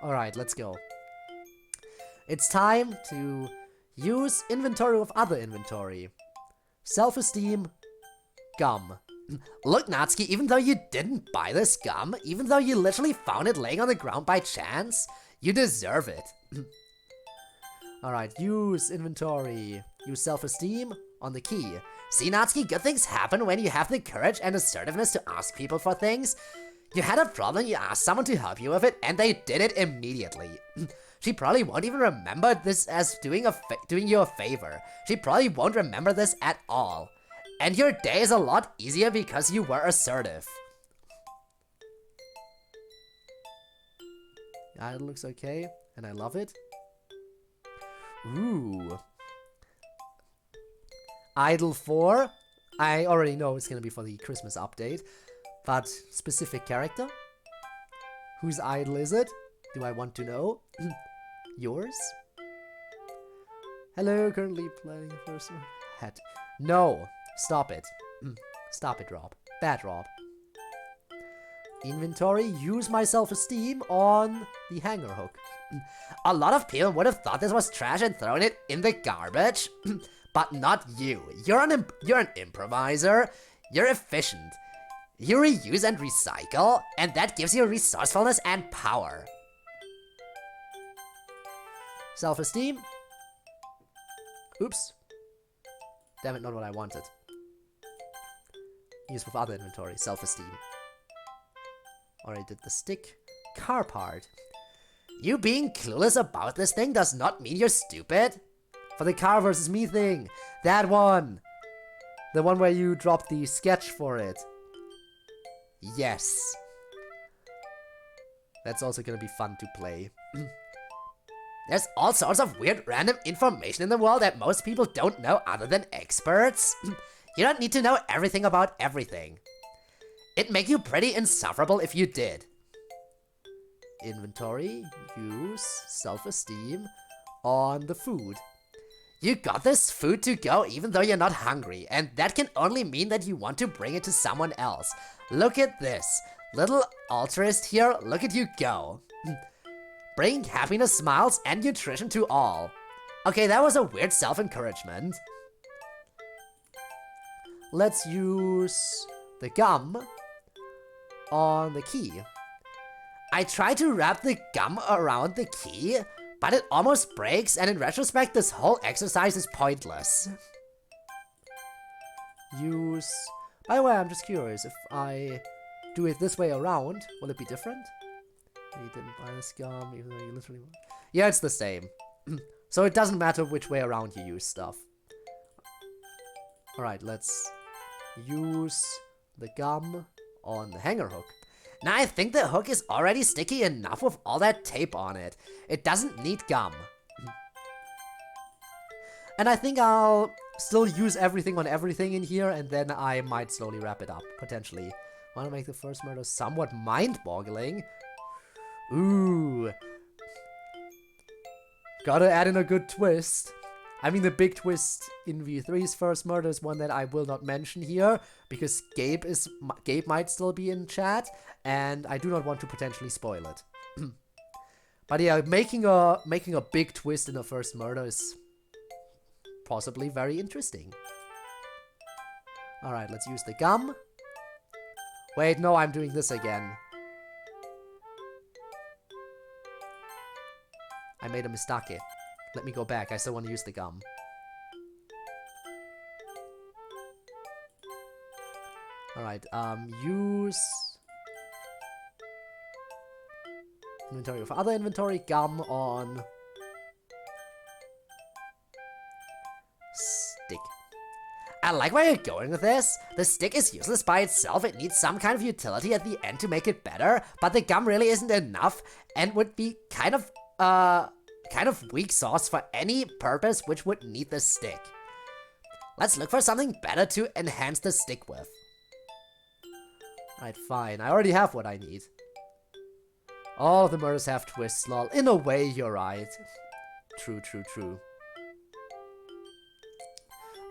Alright, let's go. It's time to use inventory with other inventory. Self-esteem, gum. Look, Natsuki, even though you didn't buy this gum, even though you literally found it laying on the ground by chance, you deserve it. Alright, use inventory. Use self-esteem on the key. See, Natsuki, good things happen when you have the courage and assertiveness to ask people for things. You had a problem, you asked someone to help you with it, and they did it immediately. She probably won't even remember this as doing you a favor. She probably won't remember this at all. And your day is a lot easier because you were assertive. Yeah, it looks okay, and I love it. Ooh. Idol 4. I already know it's gonna be for the Christmas update. But specific character? Whose idol is it? Do I want to know? Yours? Hello, currently planning first hat. No! Stop it. Stop it, Rob. Bad Rob. Inventory, use my self-esteem on the hanger hook. A lot of people would have thought this was trash and thrown it in the garbage. But not you. You're an improviser. You're efficient. You reuse and recycle, and that gives you resourcefulness and power. Self-esteem. Oops. Damn it, not what I wanted. Use with other inventory. Self-esteem. Already did the stick. Car part. You being clueless about this thing does not mean you're stupid. For the car versus me thing. That one. The one where you dropped the sketch for it. Yes. That's also gonna be fun to play. There's all sorts of weird random information in the world that most people don't know other than experts. You don't need to know everything about everything. It'd make you pretty insufferable if you did. Inventory, use, self-esteem on the food. You got this food to go even though you're not hungry, and that can only mean that you want to bring it to someone else. Look at this. Little altruist here, look at you go. Bring happiness, smiles, and nutrition to all. Okay, that was a weird self-encouragement. Let's use the gum on the key. I tried to wrap the gum around the key, but it almost breaks, and in retrospect, this whole exercise is pointless. Use... By the way, I'm just curious, if I do it this way around, will it be different? You didn't buy this gum, even though you literally... Yeah, it's the same. So it doesn't matter which way around you use stuff. Alright, let's use the gum on the hanger hook. Now I think the hook is already sticky enough with all that tape on it. It doesn't need gum. And I think I'll still use everything on everything in here, and then I might slowly wrap it up, potentially. Want to make the first murder somewhat mind-boggling. Ooh. Gotta add in a good twist. I mean, the big twist in V3's first murder is one that I will not mention here, because Gabe might still be in chat, and I do not want to potentially spoil it. But yeah, making a big twist in the first murder is possibly very interesting. Alright, let's use the gum. Wait, no, I'm doing this again. I made a mistake. Let me go back, I still want to use the gum. Alright, use... inventory for other inventory, gum on... stick. I like where you're going with this. The stick is useless by itself, it needs some kind of utility at the end to make it better, but the gum really isn't enough, and would be kind of weak sauce for any purpose which would need the stick. Let's look for something better to enhance the stick with. Alright, fine. I already have what I need. All the murders have twists, lol. In a way, you're right. True, true, true.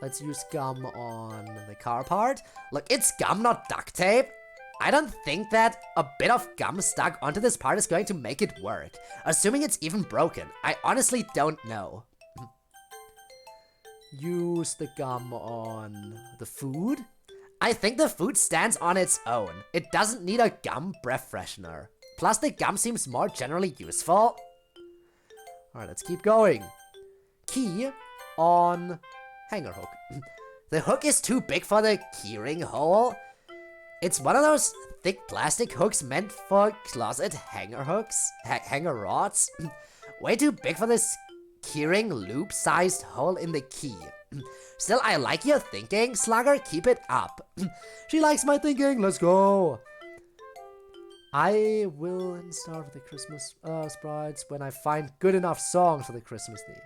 Let's use gum on the car part. Look, it's gum, not duct tape. I don't think that a bit of gum stuck onto this part is going to make it work. Assuming it's even broken. I honestly don't know. Use the gum on the food. I think the food stands on its own. It doesn't need a gum breath freshener. Plus the gum seems more generally useful. Alright, let's keep going. Key on hanger hook. The hook is too big for the keyring hole. It's one of those thick plastic hooks meant for closet hanger hooks, hanger rods. Way too big for this keyring loop-sized hole in the key. Still, I like your thinking, Slugger, keep it up. She likes my thinking, let's go. I will start with the Christmas sprites when I find good enough songs for the Christmas theme.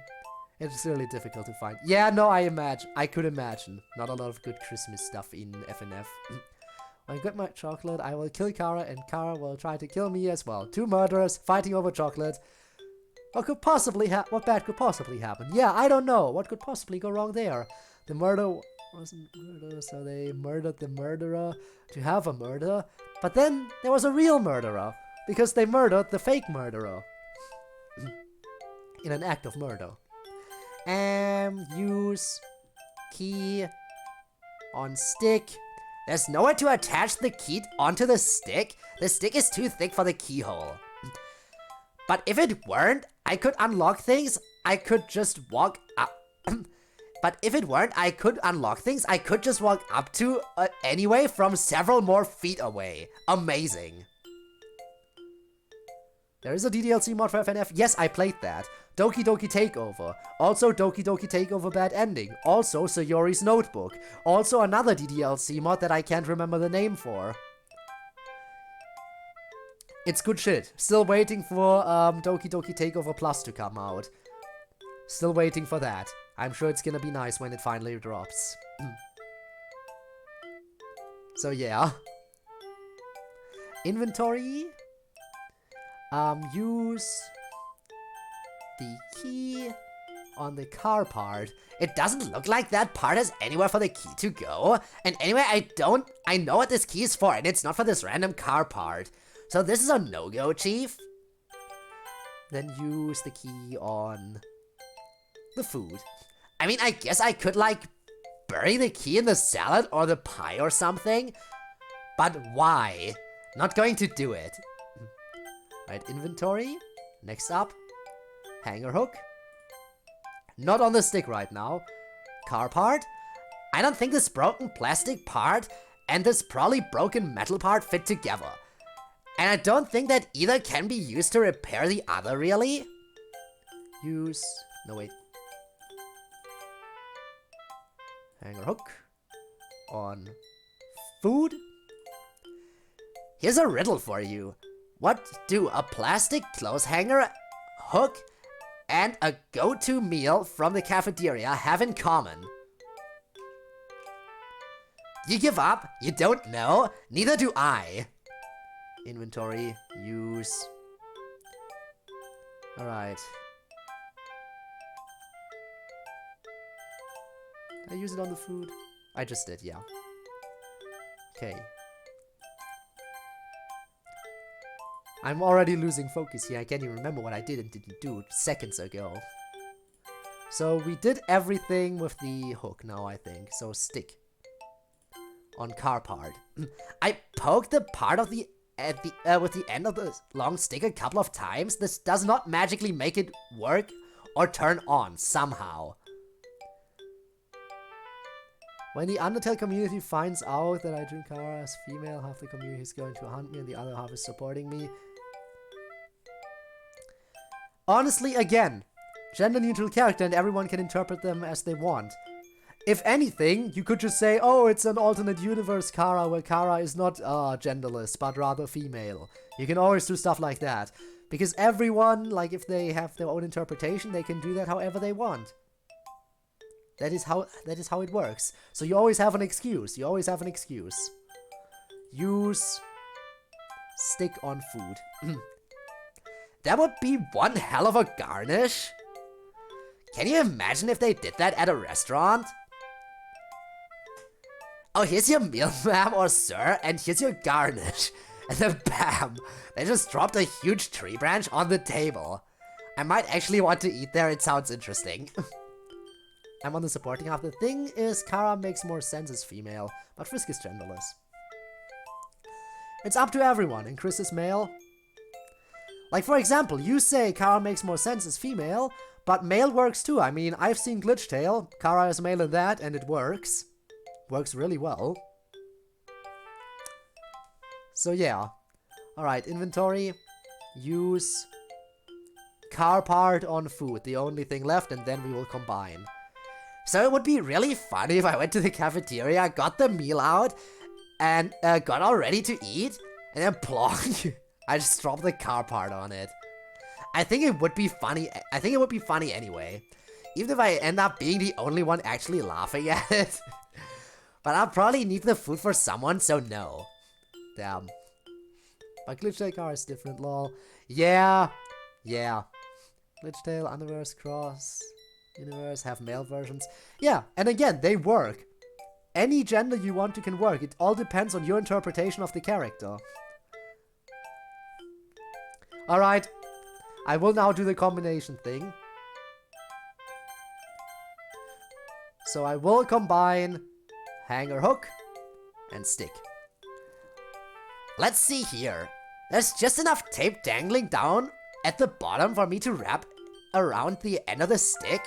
It's really difficult to find. Yeah, no, I could imagine. Not a lot of good Christmas stuff in FNF. When I get my chocolate, I will kill Kara, and Kara will try to kill me as well. Two murderers fighting over chocolate. What bad could possibly happen? Yeah, I don't know. What could possibly go wrong there? The murder wasn't murder, so they murdered the murderer to have a murder. But then there was a real murderer, because they murdered the fake murderer. In an act of murder. Use key on stick. There's nowhere to attach the key onto the stick. The stick is too thick for the keyhole. But if it weren't, I could unlock things. I could just walk up. But if it weren't, I could unlock things I could just walk up to anyway from several more feet away. Amazing. There is a DDLC mod for FNF. Yes, I played that. Doki Doki Takeover. Also Doki Doki Takeover Bad Ending. Also Sayori's Notebook. Also another DDLC mod that I can't remember the name for. It's good shit. Still waiting for Doki Doki Takeover Plus to come out. Still waiting for that. I'm sure it's gonna be nice when it finally drops. So yeah. Inventory. Use the key on the car part. It doesn't look like that part has anywhere for the key to go. And anyway, I know what this key is for, and it's not for this random car part. So this is a no-go, Chief. Then use the key on the food. I mean, I guess I could, like, bury the key in the salad or the pie or something. But why? Not going to do it. Right, inventory. Next up, hanger hook. Not on the stick right now. Car part. I don't think this broken plastic part and this probably broken metal part fit together. And I don't think that either can be used to repair the other, really. Use... no, wait. Hanger hook. On food. Here's a riddle for you. What do a plastic clothes hanger, hook, and a go-to meal from the cafeteria have in common? You give up? You don't know? Neither do I. Inventory. Use. Alright. Did I use it on the food? I just did, yeah. Okay. I'm already losing focus here. I can't even remember what I did and didn't do seconds ago. So we did everything with the hook now, I think. So stick. On car part. I poked the part of the with the end of the long stick a couple of times. This does not magically make it work or turn on somehow. When the Undertale community finds out that I drew Kara as female, half the community is going to hunt me and the other half is supporting me. Honestly, again, gender-neutral character and everyone can interpret them as they want. If anything, you could just say, oh, it's an alternate universe Kara where Kara is not genderless, but rather female. You can always do stuff like that. Because everyone, like, if they have their own interpretation, they can do that however they want. That is how it works. So you always have an excuse. You always have an excuse. Use stick on food. That would be one hell of a garnish. Can you imagine if they did that at a restaurant? Oh, here's your meal, ma'am or sir, and here's your garnish. And then bam, they just dropped a huge tree branch on the table. I might actually want to eat there, it sounds interesting. I'm on the supporting half. The thing is, Kara makes more sense as female, but Frisk is genderless. It's up to everyone, and Chris is male. Like, for example, you say Kara makes more sense as female, but male works too. I mean, I've seen Glitch Tale. Kara is male in that, and it works. Works really well. So yeah. Alright, inventory. Use car part on food, the only thing left, and then we will combine. So it would be really funny if I went to the cafeteria, got the meal out, and got all ready to eat, and then plonk, I just dropped the car part on it. I think it would be funny. I think it would be funny anyway. Even if I end up being the only one actually laughing at it. But I'll probably need the food for someone, so no. Damn. But Glitch Tail car is different, lol. Yeah. Yeah. Glitch Tail, Universe, Cross, Universe have male versions. Yeah, and again, they work. Any gender you want to can work. It all depends on your interpretation of the character. Alright. I will now do the combination thing. So I will combine hanger hook and stick. Let's see here. There's just enough tape dangling down at the bottom for me to wrap around the end of the stick.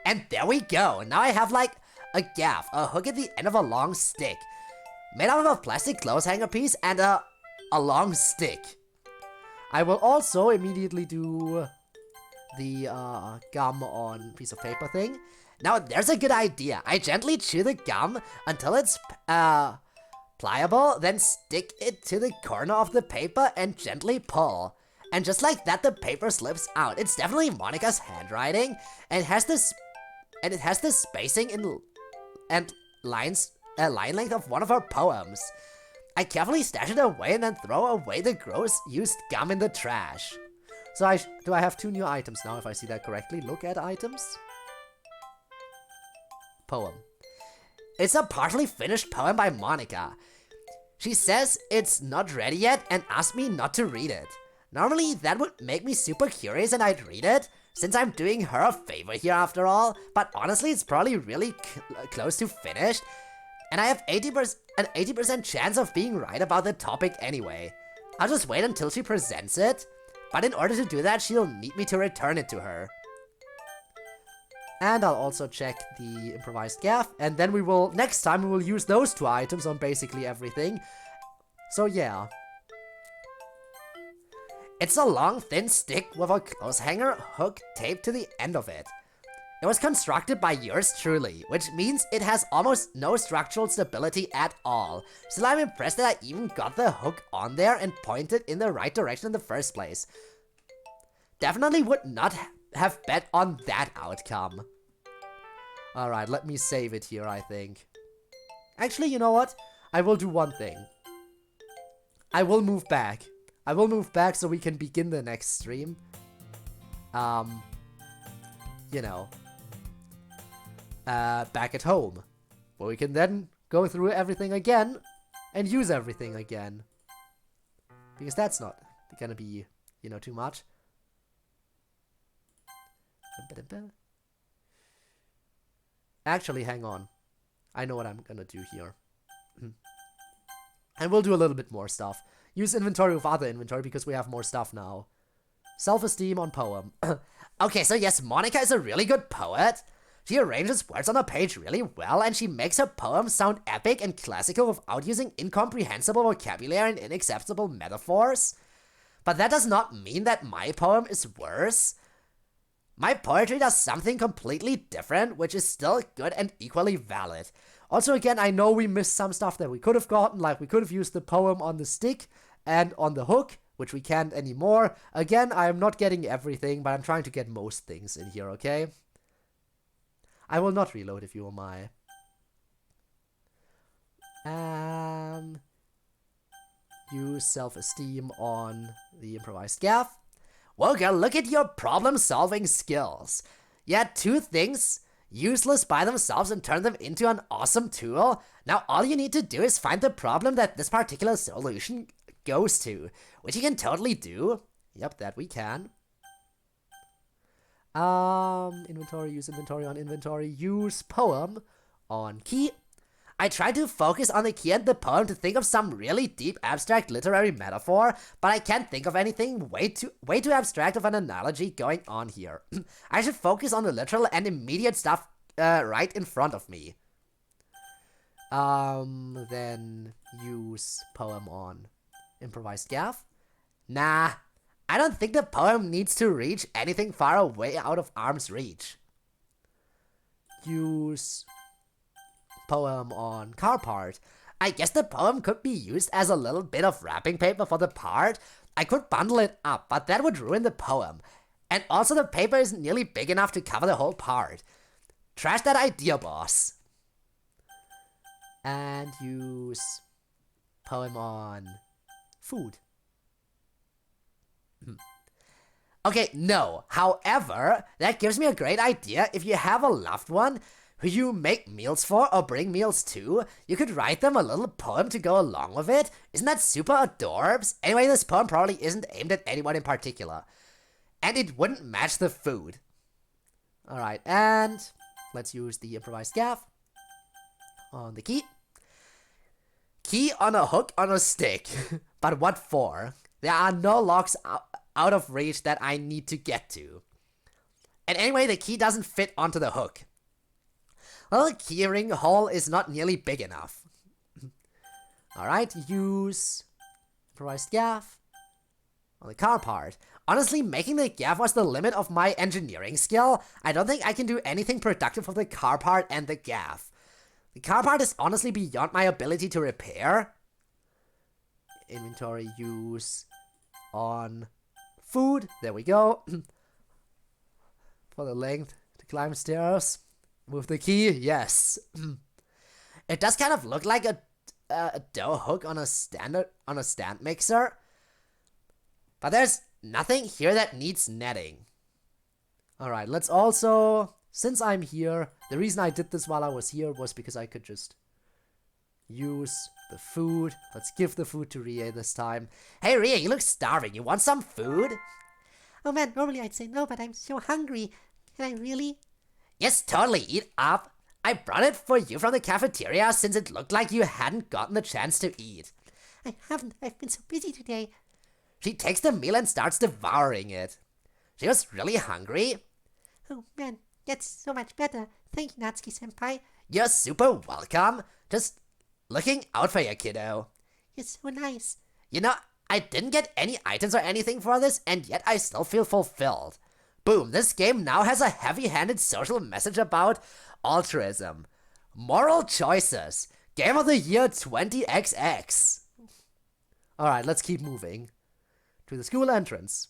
And there we go. Now I have like a gaff, a hook at the end of a long stick, made out of a plastic clothes hanger piece and a long stick. I will also immediately do the gum on piece of paper thing. Now there's a good idea. I gently chew the gum until it's pliable, then stick it to the corner of the paper and gently pull. And just like that, the paper slips out. It's definitely Monica's handwriting, and it has the spacing and line length of one of her poems. I carefully stash it away and then throw away the gross used gum in the trash. So do I have 2 new items now, if I see that correctly? Look at items. Poem. It's a partially finished poem by Monica. She says it's not ready yet and asked me not to read it. Normally that would make me super curious and I'd read it, since I'm doing her a favor here after all, but honestly it's probably really close to finished, and I have an 80% chance of being right about the topic anyway. I'll just wait until she presents it, but in order to do that she'll need me to return it to her. And I'll also check the improvised gaff, and then next time we will use those 2 items on basically everything. So yeah. It's a long thin stick with a clothes hanger hook taped to the end of it. It was constructed by yours truly, which means it has almost no structural stability at all. Still, I'm impressed that I even got the hook on there and pointed in the right direction in the first place. Definitely would not have bet on that outcome. Alright, let me save it here, I think. Actually, you know what? I will do one thing. I will move back. I will move back so we can begin the next stream. You know. Back at home. Where we can then go through everything again and use everything again. Because that's not gonna be, you know, too much. Actually, hang on. I know what I'm gonna do here. And we'll do a little bit more stuff. Use inventory with other inventory because we have more stuff now. Self-esteem on poem. Okay, so yes, Monica is a really good poet. She arranges words on a page really well, and she makes her poems sound epic and classical without using incomprehensible vocabulary and inaccessible metaphors. But that does not mean that my poem is worse. My poetry does something completely different, which is still good and equally valid. Also, again, I know we missed some stuff that we could have gotten, like we could have used the poem on the stick and on the hook, which we can't anymore. Again, I am not getting everything, but I'm trying to get most things in here, okay? I will not reload if you will my. Use self-esteem on the improvised gaff. Well, girl, look at your problem-solving skills. You had 2 things useless by themselves and turn them into an awesome tool. Now all you need to do is find the problem that this particular solution goes to, which you can totally do. Yep, that we can. Inventory, use inventory on inventory, use poem on key. I tried to focus on the key and the poem to think of some really deep abstract literary metaphor, but I can't think of anything way too abstract of an analogy going on here. I should focus on the literal and immediate stuff right in front of me. Then use poem on improvised gaff. Nah, I don't think the poem needs to reach anything far away out of arm's reach. Use poem on car part. I guess the poem could be used as a little bit of wrapping paper for the part. I could bundle it up, but that would ruin the poem. And also the paper isn't nearly big enough to cover the whole part. Trash that idea, boss. And use poem on food. Okay, no. However, that gives me a great idea. If you have a loved one who you make meals for or bring meals to, you could write them a little poem to go along with it. Isn't that super adorbs? Anyway, this poem probably isn't aimed at anyone in particular. And it wouldn't match the food. Alright, and let's use the improvised gaff on the key. Key on a hook on a stick. But what for? There are no locks out of reach that I need to get to. And anyway, the key doesn't fit onto the hook. Well, the keyring hole is not nearly big enough. Alright, use improvised gaff on the car part. Honestly, making the gaff was the limit of my engineering skill. I don't think I can do anything productive for the car part and the gaff. The car part is honestly beyond my ability to repair. Inventory use on food. There we go. For the length to climb stairs. Move the key. Yes. It does kind of look like a dough hook on a stand mixer. But there's nothing here that needs netting. Alright, let's also, since I'm here, the reason I did this while I was here was because I could just use the food. Let's give the food to Rie this time. Hey Rie, you look starving. You want some food? Oh man, normally I'd say no, but I'm so hungry. Can I really? Yes, totally. Eat up. I brought it for you from the cafeteria since it looked like you hadn't gotten the chance to eat. I haven't. I've been so busy today. She takes the meal and starts devouring it. She was really hungry. Oh man, that's so much better. Thank you, Natsuki-senpai. You're super welcome. Just looking out for you, kiddo. You're so nice. You know, I didn't get any items or anything for this, and yet I still feel fulfilled. Boom, this game now has a heavy-handed social message about altruism. Moral choices. Game of the Year 20XX. Alright, let's keep moving. To the school entrance.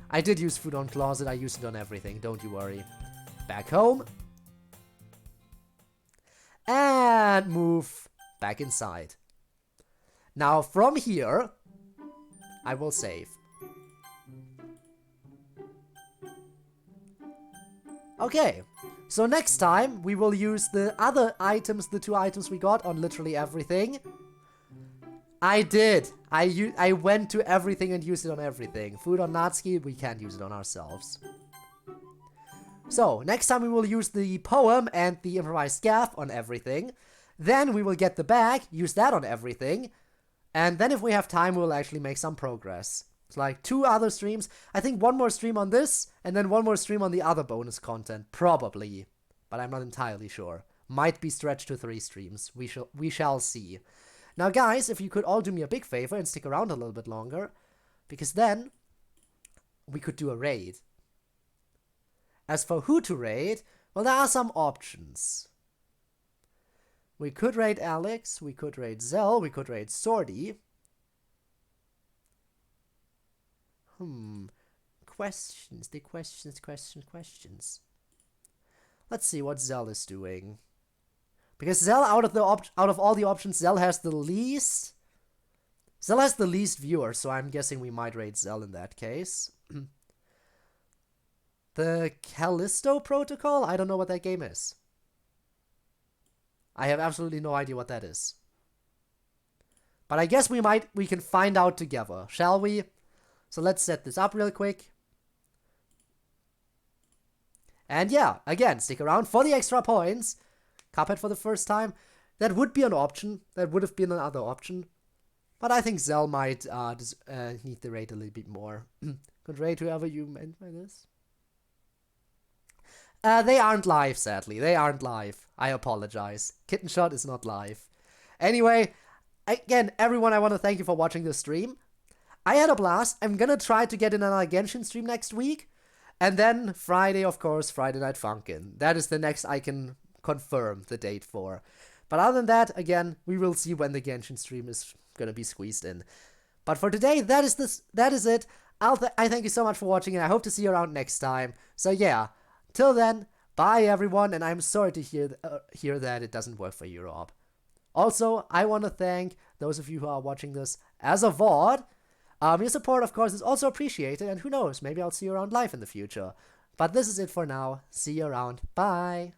I did use food on closet, I used it on everything, don't you worry. Back home. And move back inside. Now from here, I will save. Okay, so next time we will use the other items, the 2 items we got on literally everything. I did. I went to everything and used it on everything. Food on Natsuki, we can't use it on ourselves. So, next time we will use the poem and the improvised gaff on everything. Then we will get the bag, use that on everything. And then if we have time, we'll actually make some progress. It's like 2 other streams. I think 1 more stream on this, and then 1 more stream on the other bonus content. Probably. But I'm not entirely sure. Might be stretched to 3 streams. We shall see. Now guys, if you could all do me a big favor and stick around a little bit longer, because then we could do a raid. As for who to raid, well, there are some options. We could raid Alex, we could raid Zell, we could raid Sordy. Questions, the questions. Let's see what Zell is doing. Because Zell, out of all the options, Zell has the least. Zell has the least viewers, so I'm guessing we might raid Zell in that case. The Callisto Protocol? I don't know what that game is. I have absolutely no idea what that is. But I guess we can find out together, shall we? So let's set this up real quick. And yeah, again, stick around for the extra points. Cuphead for the first time. That would be an option. That would have been another option. But I think Zell might need the raid a little bit more. Could raid whoever you meant by this. They aren't live, sadly. They aren't live. I apologize. Kitten Shot is not live. Anyway, again, everyone, I want to thank you for watching this stream. I had a blast. I'm gonna try to get in another Genshin stream next week. And then Friday, of course, Friday Night Funkin'. That is the next I can confirm the date for. But other than that, again, we will see when the Genshin stream is gonna be squeezed in. But for today, that is it. I thank you so much for watching, and I hope to see you around next time. So yeah, till then, bye everyone, and I'm sorry to hear that it doesn't work for you, Rob. Also, I want to thank those of you who are watching this as a VOD. Your support, of course, is also appreciated, and who knows, maybe I'll see you around live in the future. But this is it for now. See you around. Bye!